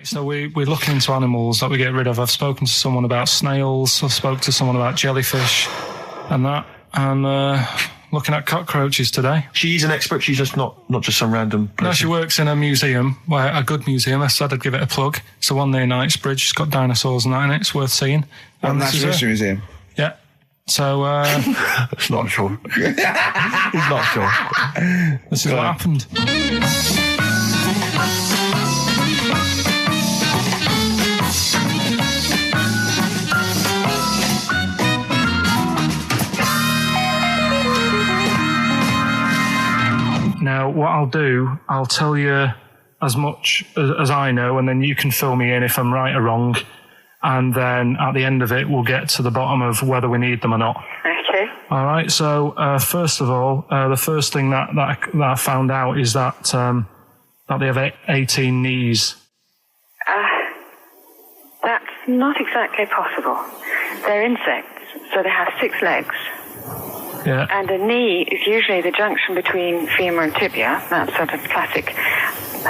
So we're looking into animals that we get rid of. I've spoken to someone about snails. I've spoken to someone about jellyfish and that. And looking at cockroaches today. She's an expert. She's just not just some random person. No, she works in a museum, a good museum. I said I'd give it a plug. It's the one near Knightsbridge. It's got dinosaurs and that in it. It's worth seeing. And Natural History Museum? Yeah. So, It's not sure. He's not sure. This is what happened. Now, what I'll do, I'll tell you as much as I know, and then you can fill me in if I'm right or wrong. And then at the end of it, we'll get to the bottom of whether we need them or not. Okay. All right. So, first of all, the first thing that I found out is that they have 18 knees. That's not exactly possible. They're insects, so they have 6 legs. Yeah. And a knee is usually the junction between femur and tibia. That's sort of classic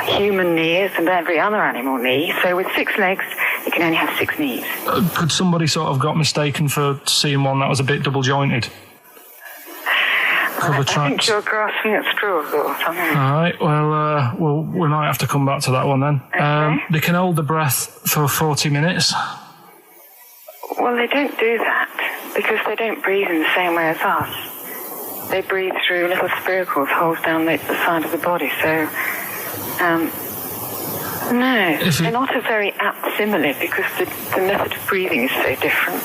human knees and every other animal knee. So with 6 legs, you can only have 6 knees. Could somebody sort of got mistaken for seeing one that was a bit double jointed? I think you're grasping at straws or something. All right. Well, we might have to come back to that one then. Okay. They can hold the breath for 40 minutes. Well, they don't do that because they don't breathe in the same way as us. They breathe through little spiracles, holes down the side of the body. So, no, they're not a very apt simile because the method of breathing is so different.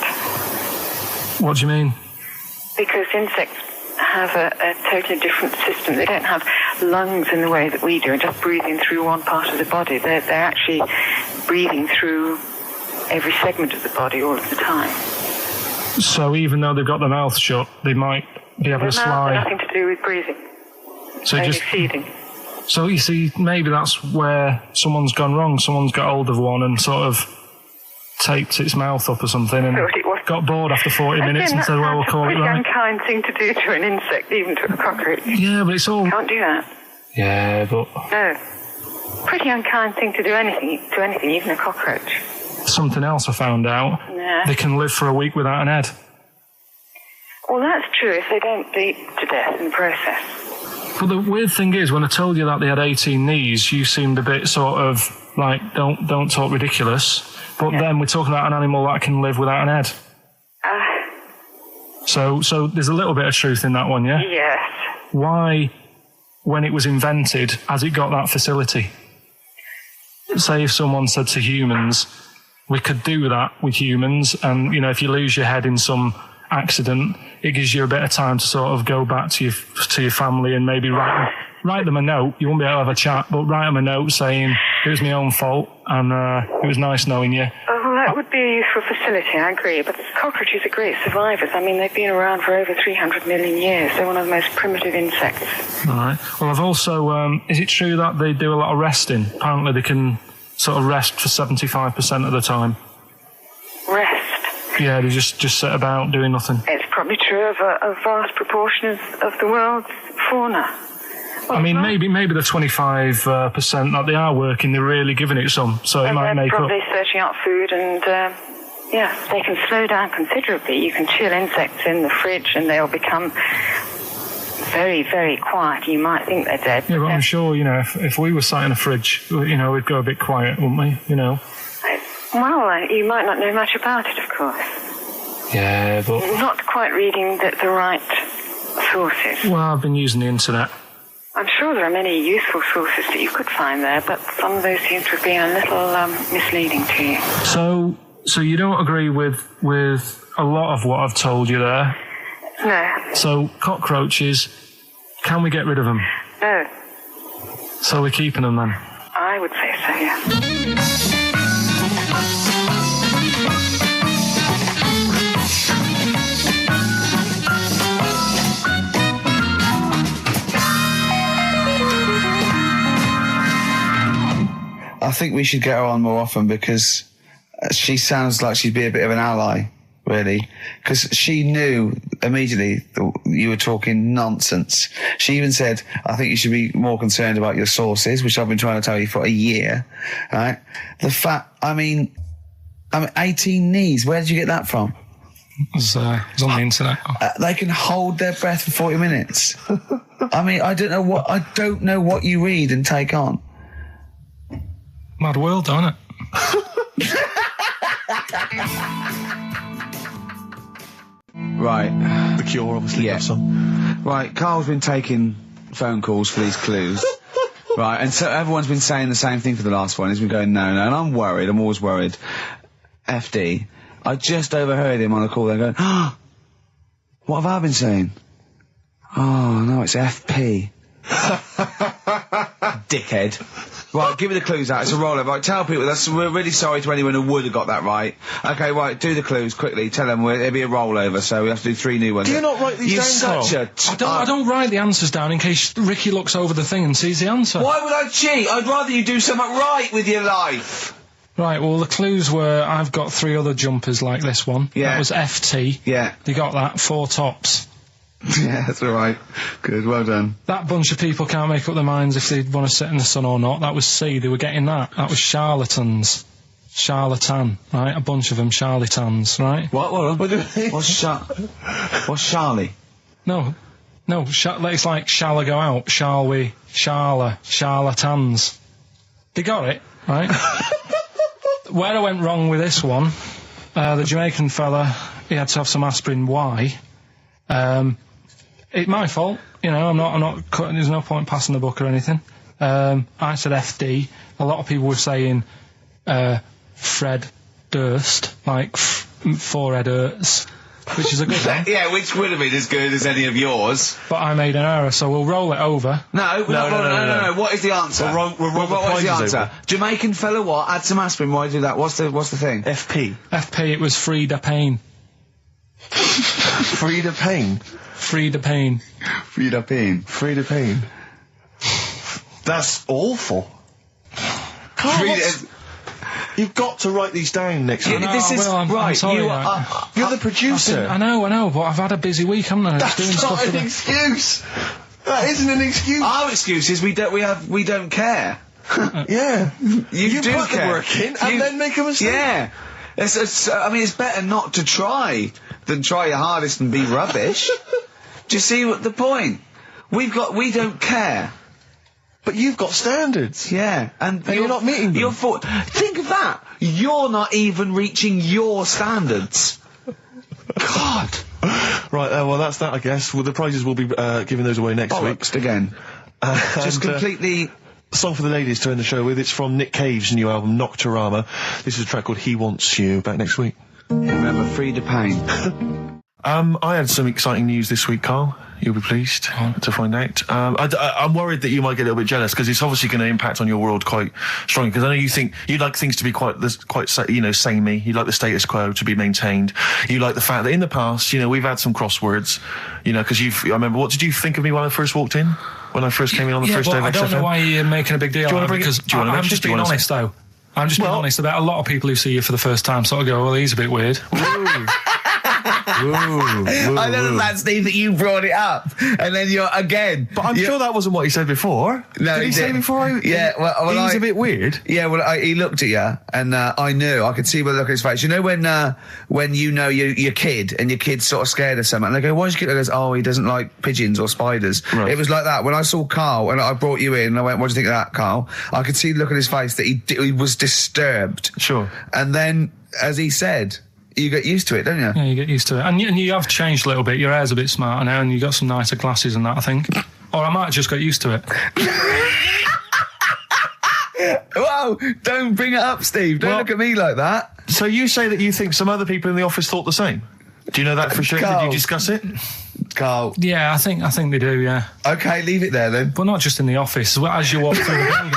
What do you mean? Because insects have a totally different system. They don't have lungs in the way that we do and just breathing through one part of the body. They're actually breathing through every segment of the body all of the time. So even though they've got their mouth shut, they might be able to slide. Nothing to do with breathing. So only just feeding. So you see, maybe that's where someone's gone wrong. Someone's got hold of one and sort of taped its mouth up or something and got bored after 40 minutes and said, well, we'll call it right. It's a pretty unkind thing to do to an insect, even to a cockroach. Yeah, but it's all... You can't do that. Yeah, but... No. Pretty unkind thing to do anything, even a cockroach. Something else I found out. Yeah. They can live for a week without an head. Well, that's true if they don't bleed to death in the process. But the weird thing is, when I told you that they had 18 knees, you seemed a bit sort of like, don't talk ridiculous. But then we're talking about an animal that can live without an head. So there's a little bit of truth in that one, yeah? Yes. Why, when it was invented, has it got that facility? Say if someone said to humans, we could do that with humans, and, you know, if you lose your head in some accident, it gives you a bit of time to sort of go back to your family and maybe write them a note. You won't be able to have a chat, but write them a note saying it was my own fault and it was nice knowing you. Oh, that would be a useful facility, I agree. But cockroaches are great survivors. I mean, they've been around for over 300 million years. They're one of the most primitive insects. All right. Well, I've also... is it true that they do a lot of resting? Apparently they can sort of rest for 75% of the time. Rest? Yeah, they just sit about doing nothing. It's probably true of a vast proportion of the world's fauna. I mean, maybe the 25% that they are working, they're really giving it some, so it might make up. They're probably searching out food and, they can slow down considerably. You can chill insects in the fridge and they'll become very, very quiet. You might think they're dead. Yeah, but I'm sure, you know, if we were sat in a fridge, you know, we'd go a bit quiet, wouldn't we, you know? Well, you might not know much about it, of course. Yeah, but... You're not quite reading the right sources. Well, I've been using the internet. I'm sure there are many useful sources that you could find there, but some of those seem to have been a little misleading to you. So you don't agree with a lot of what I've told you there? No. So cockroaches, can we get rid of them? No. So we're keeping them then? I would say so, yeah. I think we should get her on more often because she sounds like she'd be a bit of an ally really, because she knew immediately that you were talking nonsense. She even said, I think you should be more concerned about your sources, which I've been trying to tell you for a year, right? The fact, I mean, 18 knees, where did you get that from? It was on the internet. They can hold their breath for 40 minutes. I mean, I don't know what you read and take on. Mad world, don't it? Right. The Cure, obviously. Yeah. That song. Right, Carl's been taking phone calls for these clues. Right, and so everyone's been saying the same thing for the last one. He's been going, no, and I'm worried. I'm always worried. FD. I just overheard him on a call there going, what have I been saying? Oh, no, it's FP. Dickhead. Right, give me the clues out. It's a rollover. Right, tell people, we're really sorry to anyone who would have got that right. Okay, right, do the clues quickly. Tell them it'll be a rollover, so we have to do 3 new ones. Do you not write these down, I don't write the answers down in case Ricky looks over the thing and sees the answer. Why would I cheat? I'd rather you do something right with your life. Right, well, the clues were, I've got 3 other jumpers like this one. Yeah. That was FT. Yeah. You got that, 4 tops. Yeah, that's all right. Good, well done. That bunch of people can't make up their minds if they want to sit in the sun or not. That was C, they were getting that. That was charlatans. Charlatan, right? A bunch of them, charlatans, right? What? What's Charlie? No, it's like, shall I go out? Shall we? Charlatans. They got it, right? Where I went wrong with this one, the Jamaican fella, he had to have some aspirin. Why? It's my fault, you know, I'm not cutting, there's no point passing the book or anything. I said FD. A lot of people were saying, Fred Durst, like, forehead hurts, which is a good one. Yeah, which would have been as good as any of yours. But I made an error, so we'll roll it over. No. What is the answer? We'll what is the answer? over. Jamaican fella what? Add some aspirin, why do that? What's the thing? FP. FP, it was Frida Payne. Frida Payne. Frida Payne. Frida Payne. Frida Payne. That's awful. Carl, you've got to write these down next week. This is I'm sorry, you're the producer. I know, but I've had a busy week, haven't I? That's not an excuse. That isn't an excuse. Our excuse is we don't care. Yeah. You do put care. the work in and then make a mistake. Yeah. It's better not to try than try your hardest and be rubbish. Do you see what the point? We don't care. But you've got standards. Yeah, and you're not meeting them. Think of that. You're not even reaching your standards. God. Right, well, that's that, I guess. Well, the prizes will be giving those away next week. Again. Just completely... Song for the ladies to end the show with. It's from Nick Cave's new album, Nocturama. This is a track called He Wants You. Back next week. Remember, Frida Payne. I had some exciting news this week, Carl. You'll be pleased to find out. I'm worried that you might get a little bit jealous because it's obviously going to impact on your world quite strongly. Because I know you think you'd like things to be quite samey. You like the status quo to be maintained. You like the fact that in the past, we've had some crosswords. Because I remember. What did you think of me when I first walked in? When I first came in on the first day of XFM? I don't know why you're making a big deal out of it, because I'm just being honest, though. I'm just being honest about a lot of people who see you for the first time sort of go, well, he's a bit weird. I know that, Steve, that you brought it up, and then you're again. But I'm sure that wasn't what he said before. No, did he say before? He's a bit weird. Yeah, he looked at you, and I knew. I could see by the look on his face. You know when you know your kid, and your kid's sort of scared of something, and they go, "Why's your kid?" He goes, "Oh, he doesn't like pigeons or spiders." Right. It was like that when I saw Carl, and I brought you in, and I went, "What do you think of that, Carl?" I could see the look on his face that he was disturbed. Sure. And then, as he said, you get used to it, don't you? Yeah, you get used to it. And you have changed a little bit. Your hair's a bit smarter now, and you got some nicer glasses and that, I think. Or I might have just got used to it. Whoa, don't bring it up, Steve. Don't look at me like that. So you say that you think some other people in the office thought the same? Do you know that for sure? Carl. Did you discuss it? Carl. Yeah, I think they do, yeah. Okay, leave it there then. But not just in the office, as you walk through the building.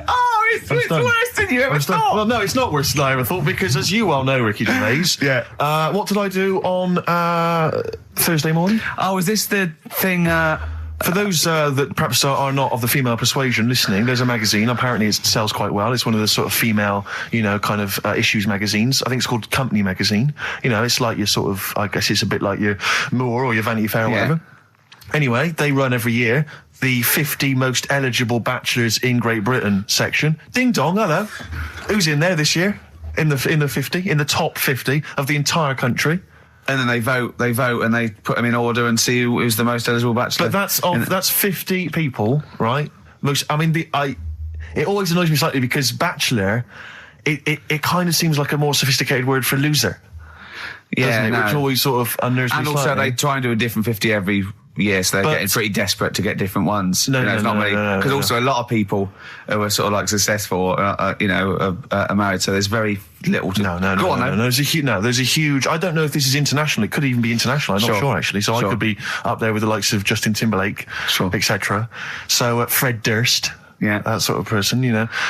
Oh, it's worse than you ever thought. Well, no, it's not worse than I ever thought, because as you well know, Ricky Gervais, yeah. What did I do on Thursday morning? Oh, is this the thing For those that perhaps are not of the female persuasion listening, there's a magazine. Apparently it sells quite well. It's one of the sort of female, kind of issues magazines. I think it's called Company Magazine. It's like your sort of, I guess it's a bit like your Moore or your Vanity Fair or whatever. Anyway, they run every year the 50 most eligible bachelors in Great Britain section. Ding dong, hello. Who's in there this year? In the 50, in the top 50 of the entire country. And then they vote, and they put them in order and see who's the most eligible bachelor. But that's 50 people, right? It always annoys me slightly because bachelor, it kind of seems like a more sophisticated word for loser. Yeah, doesn't it? Which always sort of unnerves me slightly. And also they try and do a different 50 every year, so they're getting pretty desperate to get different ones. Because also a lot of people who are sort of like successful, are married, so there's very little to... No. There's a huge... I don't know if this is international. It could even be international. I'm not sure, actually. So I could be up there with the likes of Justin Timberlake, etc. So Fred Durst... Yeah, that sort of person,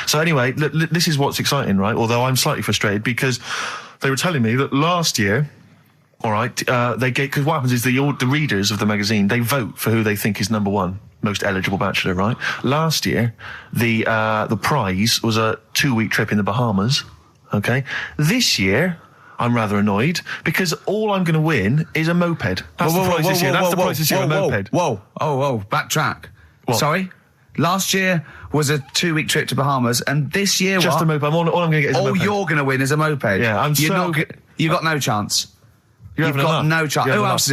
So anyway, this is what's exciting, right? Although I'm slightly frustrated because they were telling me that last year... All right, because what happens is the readers of the magazine, they vote for who they think is number one most eligible bachelor, right? Last year, the prize was a 2-week trip in the Bahamas. Okay, this year I'm rather annoyed because all I'm going to win is a moped. That's the prize this year. That's the prize this year, a moped. Whoa! Backtrack. What? Sorry. Last year was a 2-week trip to Bahamas, and this year just a moped. All I'm going to get is a moped. All you're going to win is a moped. Yeah, you've got no chance. You've got no chance. Who else is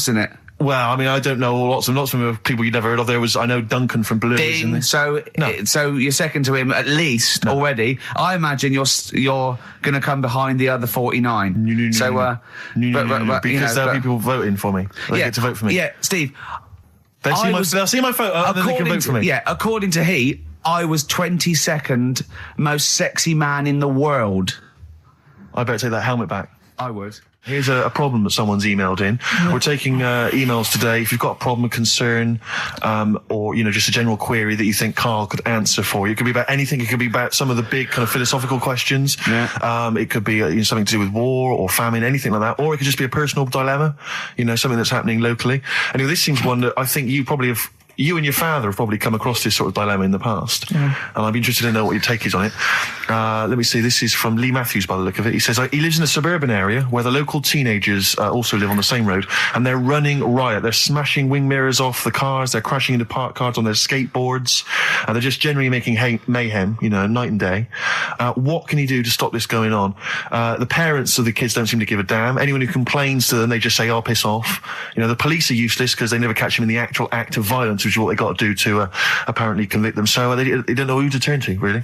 in it? Well, I mean, I don't know lots of people you'd never heard of. I know Duncan from Blue. Ding. So you're second to him at least already. I imagine you're going to come behind the other 49. Because there'll be people voting for me. They get to vote for me. Yeah, Steve. They'll see my photo and then they can vote for me. Yeah, according to Heat, I was 22nd most sexy man in the world. I better take that helmet back. I would. Here's a problem that someone's emailed in. We're taking emails today. If you've got a problem, a concern, or just a general query that you think Karl could answer for you, it could be about anything. It could be about some of the big kind of philosophical questions. Yeah. It could be something to do with war or famine, anything like that, or it could just be a personal dilemma. Something that's happening locally. Anyway, this seems one that I think you probably have. You and your father have probably come across this sort of dilemma in the past. Yeah. And I'd be interested to know what your take is on it. Let me see. This is from Lee Matthews by the look of it. He says, he lives in a suburban area where the local teenagers also live on the same road, and they're running riot. They're smashing wing mirrors off the cars. They're crashing into parked cars on their skateboards. And they're just generally making mayhem, night and day. What can he do to stop this going on? The parents of the kids don't seem to give a damn. Anyone who complains to them, they just say, piss off. The police are useless because they never catch them in the actual act of violence, which is what they got to do to apparently convict them. So they don't know who to turn to, really.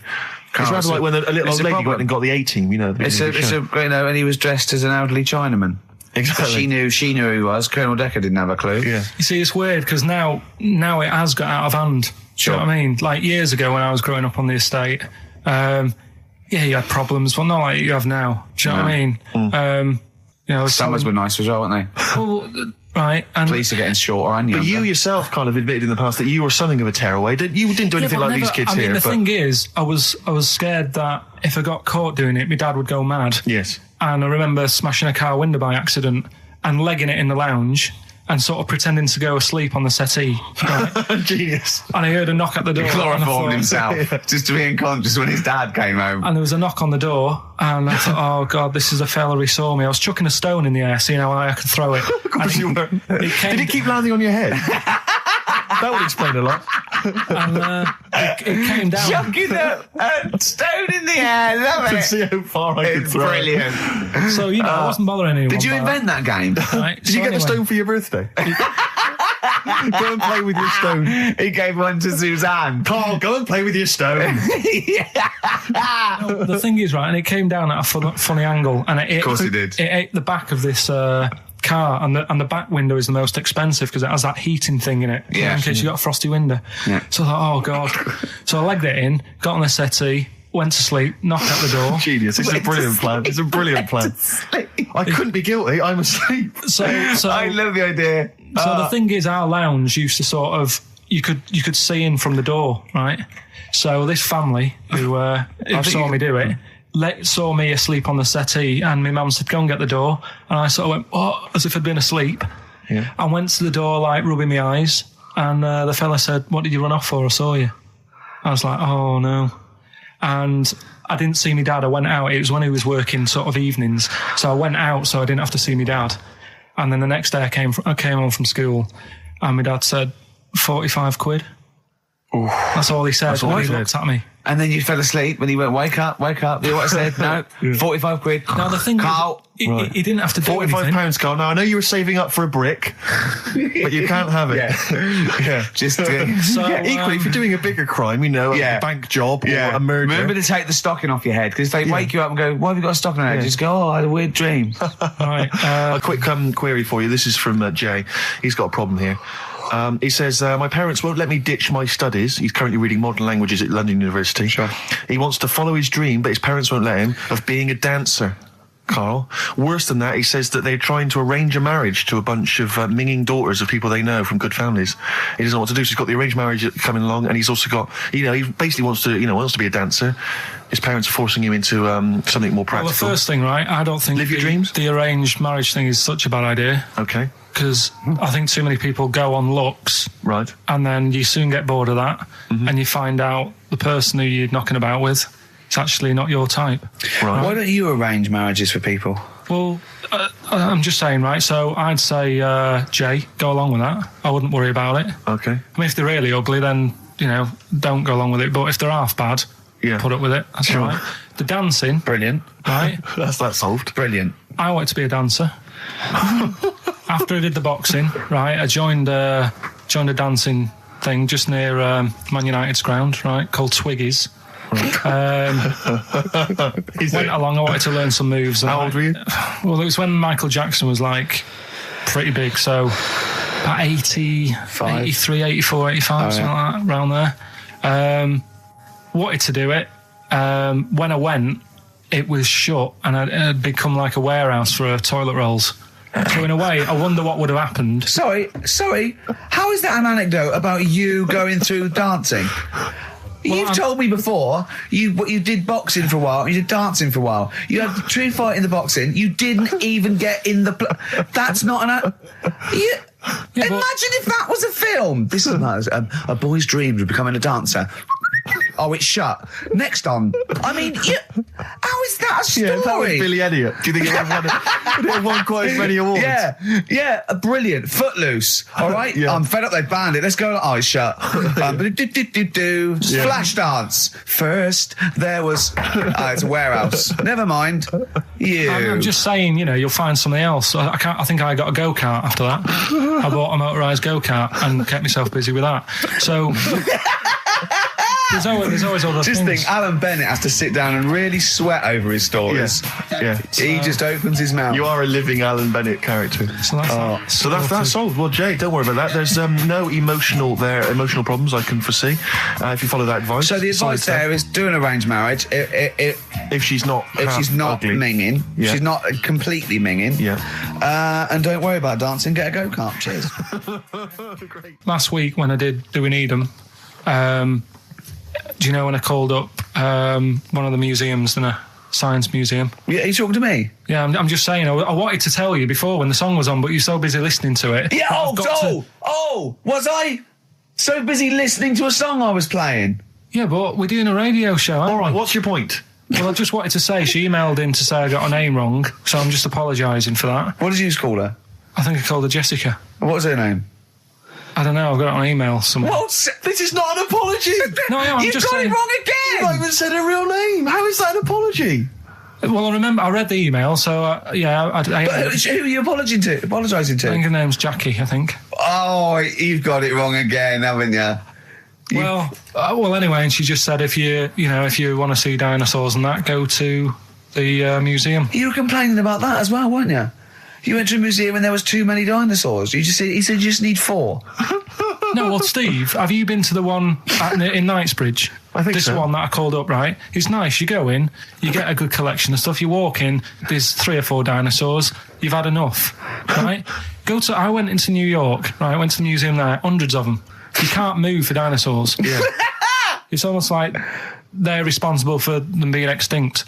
It's rather like when a little old lady went and got the A-team, and he was dressed as an elderly Chinaman. Exactly. She knew who he was. Colonel Decker didn't have a clue. Yeah. You see, it's weird because now it has got out of hand. Do you know what I mean? Like years ago when I was growing up on the estate, you had problems, but not like you have now. Do you know what I mean? Summers were nice as well, weren't they? Well, right. And police are getting shorter and younger. But you yourself kind of admitted in the past that you were something of a tearaway. You didn't do anything like these kids here. The thing is, I was scared that if I got caught doing it, my dad would go mad. Yes. And I remember smashing a car window by accident and legging it in the lounge and sort of pretending to go asleep on the settee. Right? Genius. And I heard a knock at the door. He chloroformed himself just to be unconscious when his dad came home. And there was a knock on the door, and I thought, oh God, this is a fella who saw me. I was chucking a stone in the air, seeing how high I could throw it. Of course you were. Did it keep landing on your head? That would explain a lot. And it came down. Chucking a stone in the air, love it. To see how far I could throw brilliant. it. So, I wasn't bothering anyone. Did you invent that game? Right, Did you get a stone for your birthday? Go and play with your stone. He gave one to Suzanne. Karl, go and play with your stone. The thing is, right, and it came down at a funny angle. And of course it did. It ate the back of this car, and the back window is the most expensive because it has that heating thing in it. Yeah. In case you got a frosty window. Yeah. So I thought, oh God. So I legged it in, got on the settee, went to sleep, knocked at the door. Genius. It's a brilliant plan. It's a brilliant plan. I couldn't be guilty. I'm asleep. So I love the idea. So the thing is, our lounge used to sort of, you could see in from the door, right? So this family who saw me do it, saw me asleep on the settee, and my mum said, go and get the door. And I sort of went, what? As if I'd been asleep. Yeah. I went to the door, like, rubbing my eyes. And the fella said, "What did you run off for? I saw you." I was like, "Oh no." And I didn't see my dad. I went out. It was when he was working sort of evenings. So I went out so I didn't have to see my dad. And then the next day I came home from school and my dad said, 45 quid. Ooh. That's all he said when he looked at me. And then you fell asleep when he went, wake up. You know what I said? No, 45 quid. Now the thing Carl. He didn't have to do anything. £45, Carl. Now, I know you were saving up for a brick, but you can't have it. Yeah. Just equally, if you're doing a bigger crime, a bank job or a murder. Remember to take the stocking off your head, because if they wake you up and go, why have you got a stocking on your head? Just go, oh, I had a weird dream. Right. A quick query for you. This is from Jay. He's got a problem here. He says, my parents won't let me ditch my studies. He's currently reading modern languages at London University. Sure. He wants to follow his dream, but his parents won't let him, of being a dancer. Carl. Worse than that, he says that they're trying to arrange a marriage to a bunch of minging daughters of people they know from good families. He doesn't know what to do, so he's got the arranged marriage coming along, and he's also got, he basically wants to be a dancer. His parents are forcing him into something more practical. Well, the first thing, right, I don't think live your dreams. The arranged marriage thing is such a bad idea. Okay. Because I think too many people go on looks. Right. And then you soon get bored of that, and you find out the person who you're knocking about with, it's actually not your type. Right. Why don't you arrange marriages for people? Well, I'm just saying, right, so I'd say, Jay, go along with that. I wouldn't worry about it. Okay. I mean, if they're really ugly, then, don't go along with it. But if they're half bad, put up with it. That's all right. The dancing. Brilliant. Right? That's that solved. Brilliant. I wanted to be a dancer. After I did the boxing, right, I joined a dancing thing just near Man United's ground, right, called Twiggies. Went along, I wanted to learn some moves. How old were you? Well, it was when Michael Jackson was pretty big, so about 83, 84, 85, something like that, around there. Wanted to do it. When I went, it was shut and it had become like a warehouse for toilet rolls. So in a way, I wonder what would have happened. Sorry. How is that an anecdote about you going through dancing? You've told me before you did boxing for a while, you did dancing for a while. You had a true fight in the boxing. You didn't even get in the... That's not an... Imagine if that was a film. This is a boy's dreams of becoming a dancer. Oh, it's shut. Next on. I mean, how is that a story? Yeah, that was Billy Elliot. Do you think it would have won quite as many awards? Yeah, brilliant. Footloose. All right? Yeah. I'm fed up they banned it. Let's go. Oh, it's shut. Flash dance. First, there was... it's a warehouse. Never mind. I'm just saying, you'll find something else. I think I got a go-kart after that. I bought a motorised go-kart and kept myself busy with that. So... There's always other things. Just think, Alan Bennett has to sit down and really sweat over his stories. Yeah. He just opens his mouth. You are a living Alan Bennett character. So that's solved. Well, Jay, don't worry about that. There's no emotional problems I can foresee if you follow that advice. So the advice there is do an arranged marriage. If she's not ugly. minging, she's not completely minging. Yeah. And don't worry about dancing. Get a go-kart. Cheers. Great. Last week when I did Do We Need 'Em, do you know when I called up one of the museums in a science museum? Yeah, are you talking to me? Yeah, I'm just saying, I wanted to tell you before when the song was on, but you're so busy listening to it. Yeah, was I so busy listening to a song I was playing? Yeah, but we're doing a radio show, aren't we? All right, what's your point? Well, I just wanted to say, she emailed in to say I got her name wrong, so I'm just apologising for that. What did you call her? I think I called her Jessica. What was her name? I don't know, I've got it on email somewhere. This is not an apology. No, I'm You've just got saying. it wrong again. You've not even said her real name. How is that an apology? Well, I remember, I read the email, so But who are you apologising to? I think her name's Jackie, I think. Oh, you've got it wrong again, haven't you? Well, anyway, and she just said if you want to see dinosaurs and that, go to the museum. You were complaining about that as well, weren't you? You went to a museum and there was too many dinosaurs. He said you just need 4. No, well, Steve, have you been to the one in Knightsbridge? I think this so. one that I called up, right? It's nice. You go in, you get a good collection of stuff. You walk in, there's 3 or 4 dinosaurs. You've had enough, right? I went into New York, right? I went to the museum there, hundreds of them. You can't move for dinosaurs. Yeah. It's almost like they're responsible for them being extinct.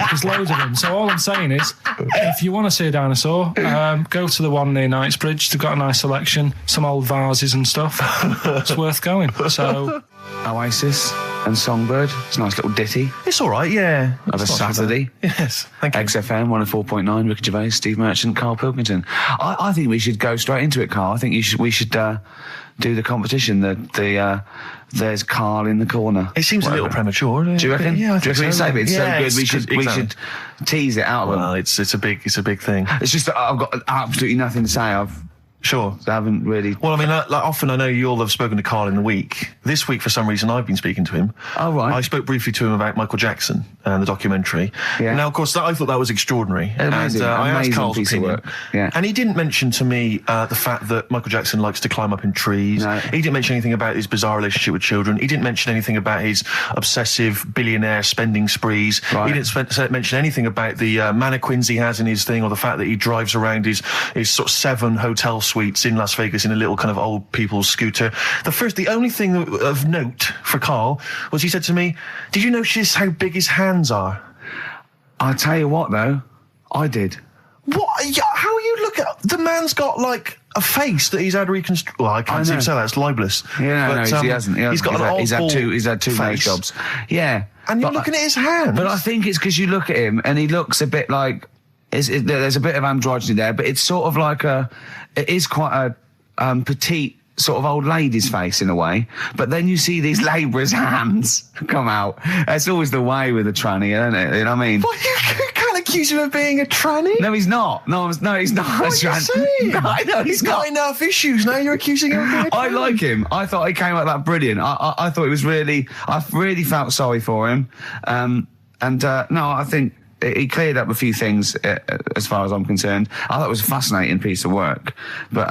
There's loads of them. So all I'm saying is, if you want to see a dinosaur, go to the one near Knightsbridge. They've got a nice selection, some old vases and stuff. It's worth going. So Oasis and Songbird. It's a nice little ditty. It's all right, yeah. Of a Saturday. Yes, thank you. XFM 104.9. Ricky Gervais, Steve Merchant, Karl Pilkington. I think we should go straight into it, Karl. I think we should do the competition. There's Karl in the corner. It seems a little premature. Do you reckon? Yeah, I do you think reckon so. It's so good. Exactly. We should tease it out of them. Well, it's a big thing. It's just that I've got absolutely nothing to say. Sure. I haven't really... Well, I mean, like often I know you all have spoken to Karl in the week. This week, for some reason, I've been speaking to him. Oh, right. I spoke briefly to him about Michael Jackson and the documentary. Yeah. Now, of course, I thought that was extraordinary. Amazing, and I asked amazing Karl's piece of opinion. work. Yeah. And he didn't mention to me the fact that Michael Jackson likes to climb up in trees. No. He didn't mention anything about his bizarre relationship with children. He didn't mention anything about his obsessive billionaire spending sprees. Right. He didn't mention anything about the mannequins he has in his thing, or the fact that he drives around his sort of 7 hotel suites in Las Vegas in a little kind of old people's scooter. The only thing of note for Karl was he said to me, "Did you notice how big his hands are?" I'll tell you what, though. I did. What? Yeah, how you look at... The man's got, like, a face that he's had reconstructed. Well, I can't say that. It's libelous. Yeah, but, he hasn't. He's got he's had two nose face. jobs. Yeah. And you're looking at his hands. But I think it's because you look at him and he looks a bit like... there's a bit of androgyny there, but it's sort of like it is quite a petite sort of old lady's face in a way, but then you see these labourers' hands come out. That's always the way with a tranny, isn't it? You know what I mean? Well, you can't accuse him of being a tranny. No, he's not. No, he's not. What are you saying? No, I know he's got enough issues. Now you're accusing him of being a tranny. I like him. I thought he came out that brilliant. I thought it was really... I really felt sorry for him. No, I think he cleared up a few things as far as I'm concerned. I thought it was a fascinating piece of work. But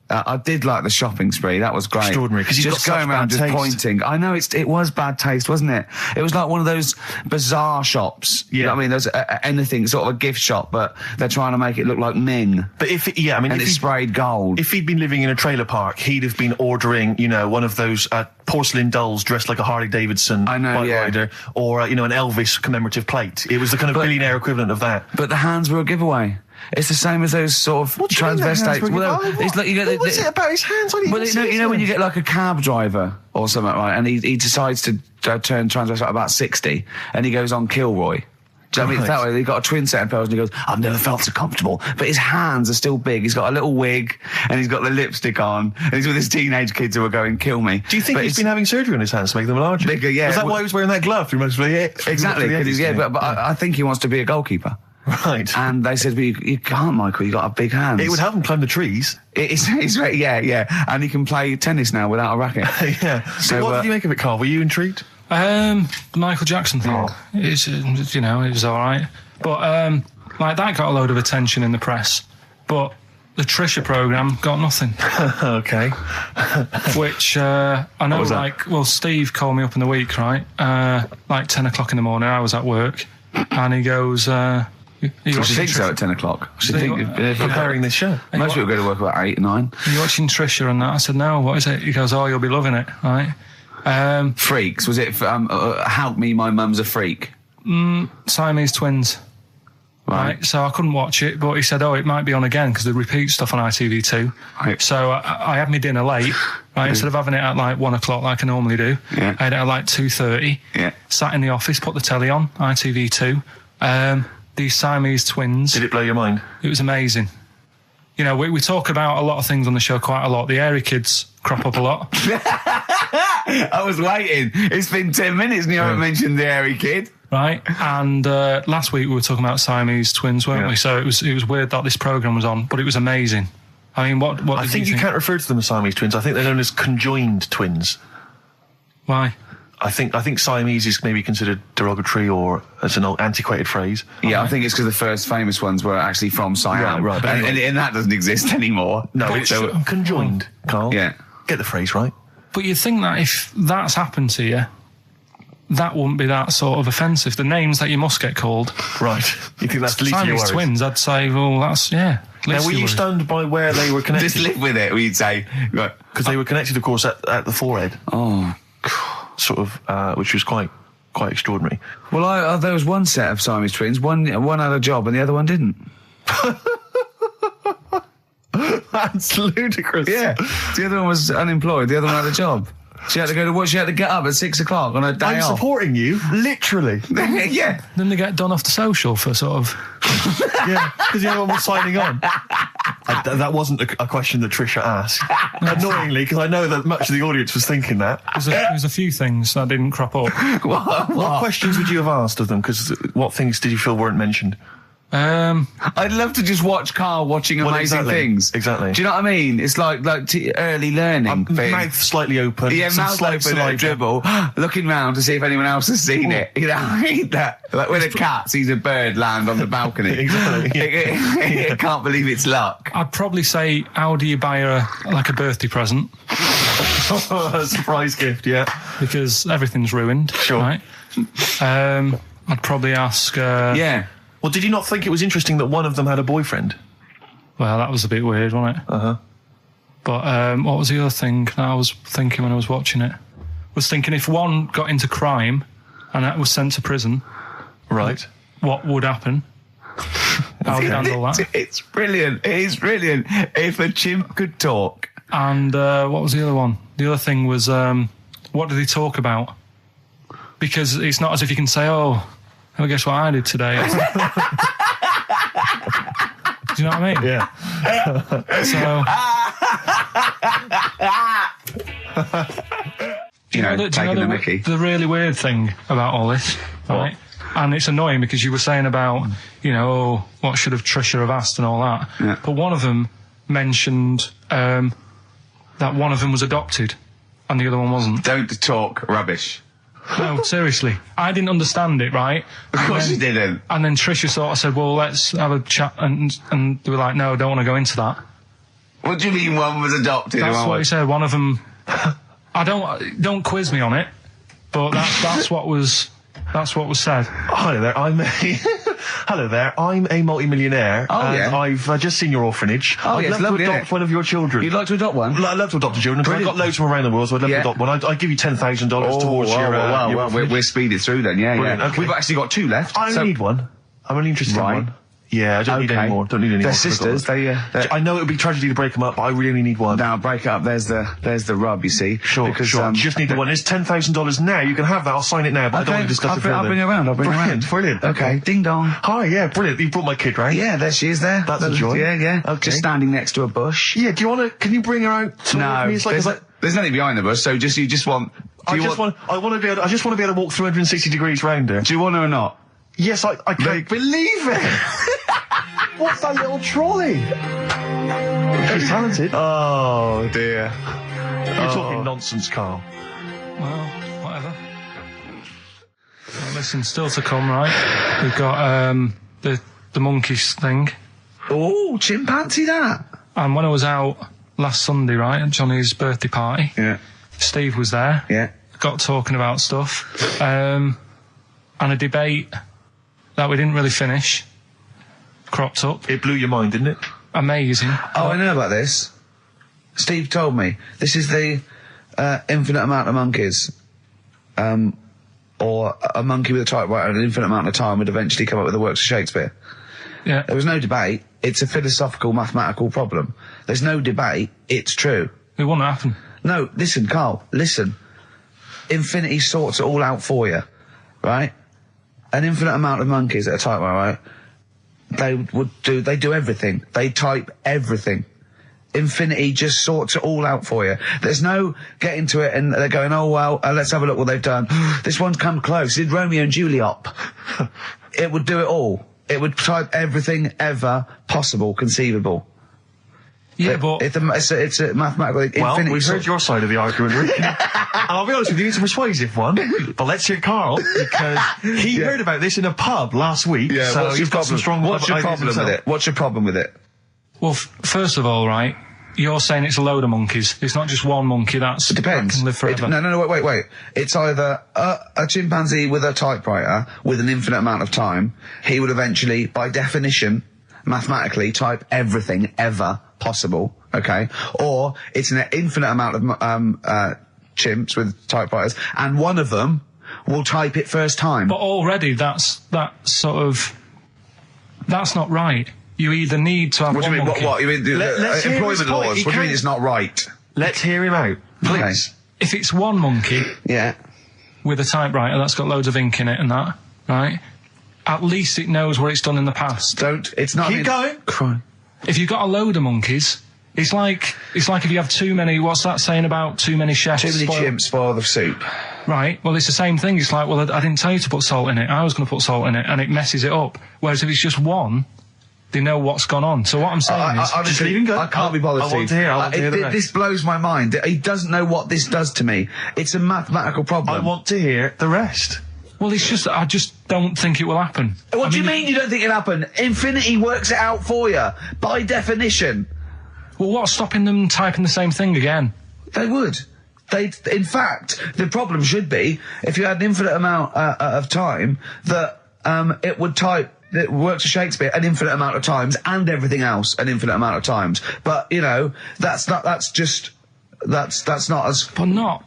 I did like the shopping spree. That was great. Extraordinary, because he's just got going such around bad just taste. pointing. I know it was bad taste, wasn't it? It was like one of those bizarre shops. Yeah. You know what I mean? There's anything, sort of a gift shop, but they're trying to make it look like Ming. But and it's sprayed gold. If he'd been living in a trailer park, he'd have been ordering, one of those porcelain dolls dressed like a Harley Davidson bike rider, or an Elvis commemorative plate. It was the kind of billionaire equivalent of that. But the hands were a giveaway. It's the same as those sort of transvestites. It's like you get. What's it about his hands? When you get like a cab driver or something, right? And he decides to turn transvestite about 60, and he goes on Kilroy. Do you know what I mean? It's that way. He got a twin set of pearls, and he goes, "I've never felt so comfortable." But his hands are still big. He's got a little wig, and he's got the lipstick on, and he's with his teenage kids who are going, "Kill me." Do you think he's been having surgery on his hands to make them larger? Bigger, yeah. Is that why he was wearing that glove? Exactly. But I think he wants to be a goalkeeper. Right. And they said, well, you can't, Michael, you got a big hands. It would help him climb the trees. Yeah. And he can play tennis now without a racket. Yeah. So what did you make of it, Karl? Were you intrigued? The Michael Jackson thing, it was all right. But, that got a load of attention in the press. But the Trisha programme got nothing. Okay. Which, I know, Steve called me up in the week, right? 10 o'clock in the morning, I was at work. And he goes, I think so at 10 o'clock. Preparing this show. Most people go to work about 8 or 9. Are you watching Trisha and that? I said, no, what is it? He goes, oh, you'll be loving it, right? Freaks. Was it, help me, my mum's a freak? Siamese twins. Right. So I couldn't watch it, but he said, oh, it might be on again because they repeat stuff on ITV2. Right. So I had my dinner late, right? Instead of having it at 1 o'clock like I normally do, I had it at 2:30. Yeah. Sat in the office, put the telly on, ITV2. These Siamese twins. Did it blow your mind? It was amazing. We talk about a lot of things on the show quite a lot. The Airy kids crop up a lot. I was waiting. It's been 10 minutes and you haven't mentioned the Airy kid. Right, and last week we were talking about Siamese twins, weren't we? So it was weird that this programme was on, but it was amazing. I mean, what I think you can't refer to them as Siamese twins. I think they're known as conjoined twins. Why? I think Siamese is maybe considered derogatory or as an old antiquated phrase. Yeah, I think it's because the first famous ones were actually from Siam. Right. But and that doesn't exist anymore. No, it's conjoined, Karl. Yeah. Get the phrase right. But you'd think that if that's happened to you, that wouldn't be that sort of offensive. The names that you must get called. Right. You think that's the least of your worries? Siamese twins, I'd say, well, that's, yeah. Now, were you stunned by where they were connected? Just live with it, we'd say. Because they were connected, of course, at the forehead. Oh. Sort of, which was quite quite extraordinary. Well, there was one set of Siamese twins. One had a job and the other one didn't. That's ludicrous. Yeah. The other one was unemployed. The other one had a job. She had to go to work. She had to get up at 6 o'clock on her day I'm off. supporting you, literally. Yeah. Then they get done off the social for sort of... Yeah, because the other one was signing on. That wasn't a question that Trisha asked. Annoyingly, because I know that much of the audience was thinking that. There's a few things that didn't crop up. What questions would you have asked of them? Because what things did you feel weren't mentioned? I'd love to just watch Karl watching amazing things. Exactly. Do you know what I mean? It's like early learning thing. Mouth slightly open. Yeah, mouth open at a dribble, looking round to see if anyone else has seen it. You know, I hate that. Like when a cat sees a bird land on the balcony. Exactly. It can't believe it's luck. I'd probably say, how do you buy her like a birthday present? A surprise gift, yeah. Because everything's ruined. Sure. Right? I'd probably ask... Yeah. Well, did you not think it was interesting that one of them had a boyfriend? Well, that was a bit weird, wasn't it? Uh-huh. But what was the other thing that I was thinking when I was watching it? I was thinking if one got into crime and that was sent to prison... Right. What would happen? How would you handle that? It's brilliant. It is brilliant. If a chimp could talk. And what was the other one? The other thing was, what did he talk about? Because it's not as if you can say, oh, guess what I did today? Do you know what I mean? Yeah. The really weird thing about all this, right? And it's annoying because you were saying about, what should have Trisha have asked and all that. Yeah. But one of them mentioned that one of them was adopted and the other one wasn't. Don't talk rubbish. No, seriously. I didn't understand it, right? Of course you didn't. And then Trisha sort of said, well, let's have a chat. And they were like, no, I don't want to go into that. What do you mean one was adopted? That's what he said. One of them... don't quiz me on it, but that's what was said. Hello there, I'm a multi-millionaire. And I've just seen your orphanage. I'd love to adopt one of your children. You'd like to adopt one? I'd love to adopt a children, because I've got loads from around the world, so I'd love to adopt one. I'd give you $10,000 towards your we're speeding through then, yeah. Okay. We've actually got 2 left. I only need one. I'm only interested in one. Yeah, I don't need any more. Don't need any more. They're sisters. I know it would be tragedy to break them up, but I really only need one. Now, break it up. There's the rub, you see. Sure. You just need the one. It's $10,000 now. You can have that. I'll sign it now, but I don't want to discuss it further. I'll bring her around. Brilliant. Okay. Ding dong. Hi, yeah, brilliant. You brought my kid round. Yeah, there she is there. That's a joy. Yeah. Okay. Just standing next to a bush. Yeah, can you bring her out to No, me? there's nothing behind the bush, so you just want... I just want to be able to walk 360 degrees round her. Do you want her or not? Yes, I can't believe it. What's that little trolley? She's talented. Oh, dear. You're talking nonsense, Karl. Well, whatever. Well, listen, still to come, right? We've got the monkeys thing. Oh, chimpanzee that. And when I was out last Sunday, right, at Johnny's birthday party, Steve was there. Yeah. Got talking about stuff. And a debate that we didn't really finish cropped up. It blew your mind, didn't it? Amazing. Oh, I know about this. Steve told me. This is the infinite amount of monkeys. Or a monkey with a typewriter and an infinite amount of time would eventually come up with the works of Shakespeare. Yeah. There was no debate. It's a philosophical, mathematical problem. There's no debate. It's true. It wouldn't happen. No, listen, Karl, listen. Infinity sorts it all out for you, right? An infinite amount of monkeys at a typewriter, right? They do everything. They type everything. Infinity just sorts it all out for you. There's no getting to it and they're going, oh, well, let's have a look what they've done. This one's come close. Did Romeo and Juliet. It would do it all. It would type everything ever possible, conceivable. Yeah, but... It's a mathematical... Well, we've heard your side of the argument, Rick. And I'll be honest with you, it's a persuasive one. But let's hear Karl, because he heard about this in a pub last week. Yeah, so he's got some strong... What's your problem with it? What's your problem with it? Well, first of all, right, you're saying it's a load of monkeys. It's not just one monkey that depends. can live forever. No, wait. It's either a chimpanzee with a typewriter with an infinite amount of time. He would eventually, by definition, mathematically, type everything ever possible, okay? Or it's an infinite amount of chimps with typewriters, and one of them will type it first time. But already that's not right. You either need to have What do you mean? monkey. What? You mean Let's hear his employment point. laws? He What do you mean can't- it's not right? Let's hear him out, please. If it's one monkey Yeah. with a typewriter that's got loads of ink in it and that, right? At least it knows what it's done in the past. It's not... Keep going. Cry. If you've got a load of monkeys, it's like if you have too many. What's that saying about too many chefs? Too many chimps spoil the soup. Right. Well, it's the same thing. It's like, well, I didn't tell you to put salt in it. I was going to put salt in it, and it messes it up. Whereas if it's just one, they know what's gone on. So what I'm saying is, just leave him go. I can't be bothered. I want to hear. I want to hear the rest. This blows my mind. He doesn't know what this does to me. It's a mathematical problem. I want to hear the rest. well, it's just I just don't think it will happen. What do you mean you don't think it'll happen? Infinity works it out for you by definition. Well, what's stopping them typing the same thing again? They would. In fact, the problem should be if you had an infinite amount of time that it would type. It works for Shakespeare an infinite amount of times and everything else an infinite amount of times. But you know, that's not as. But not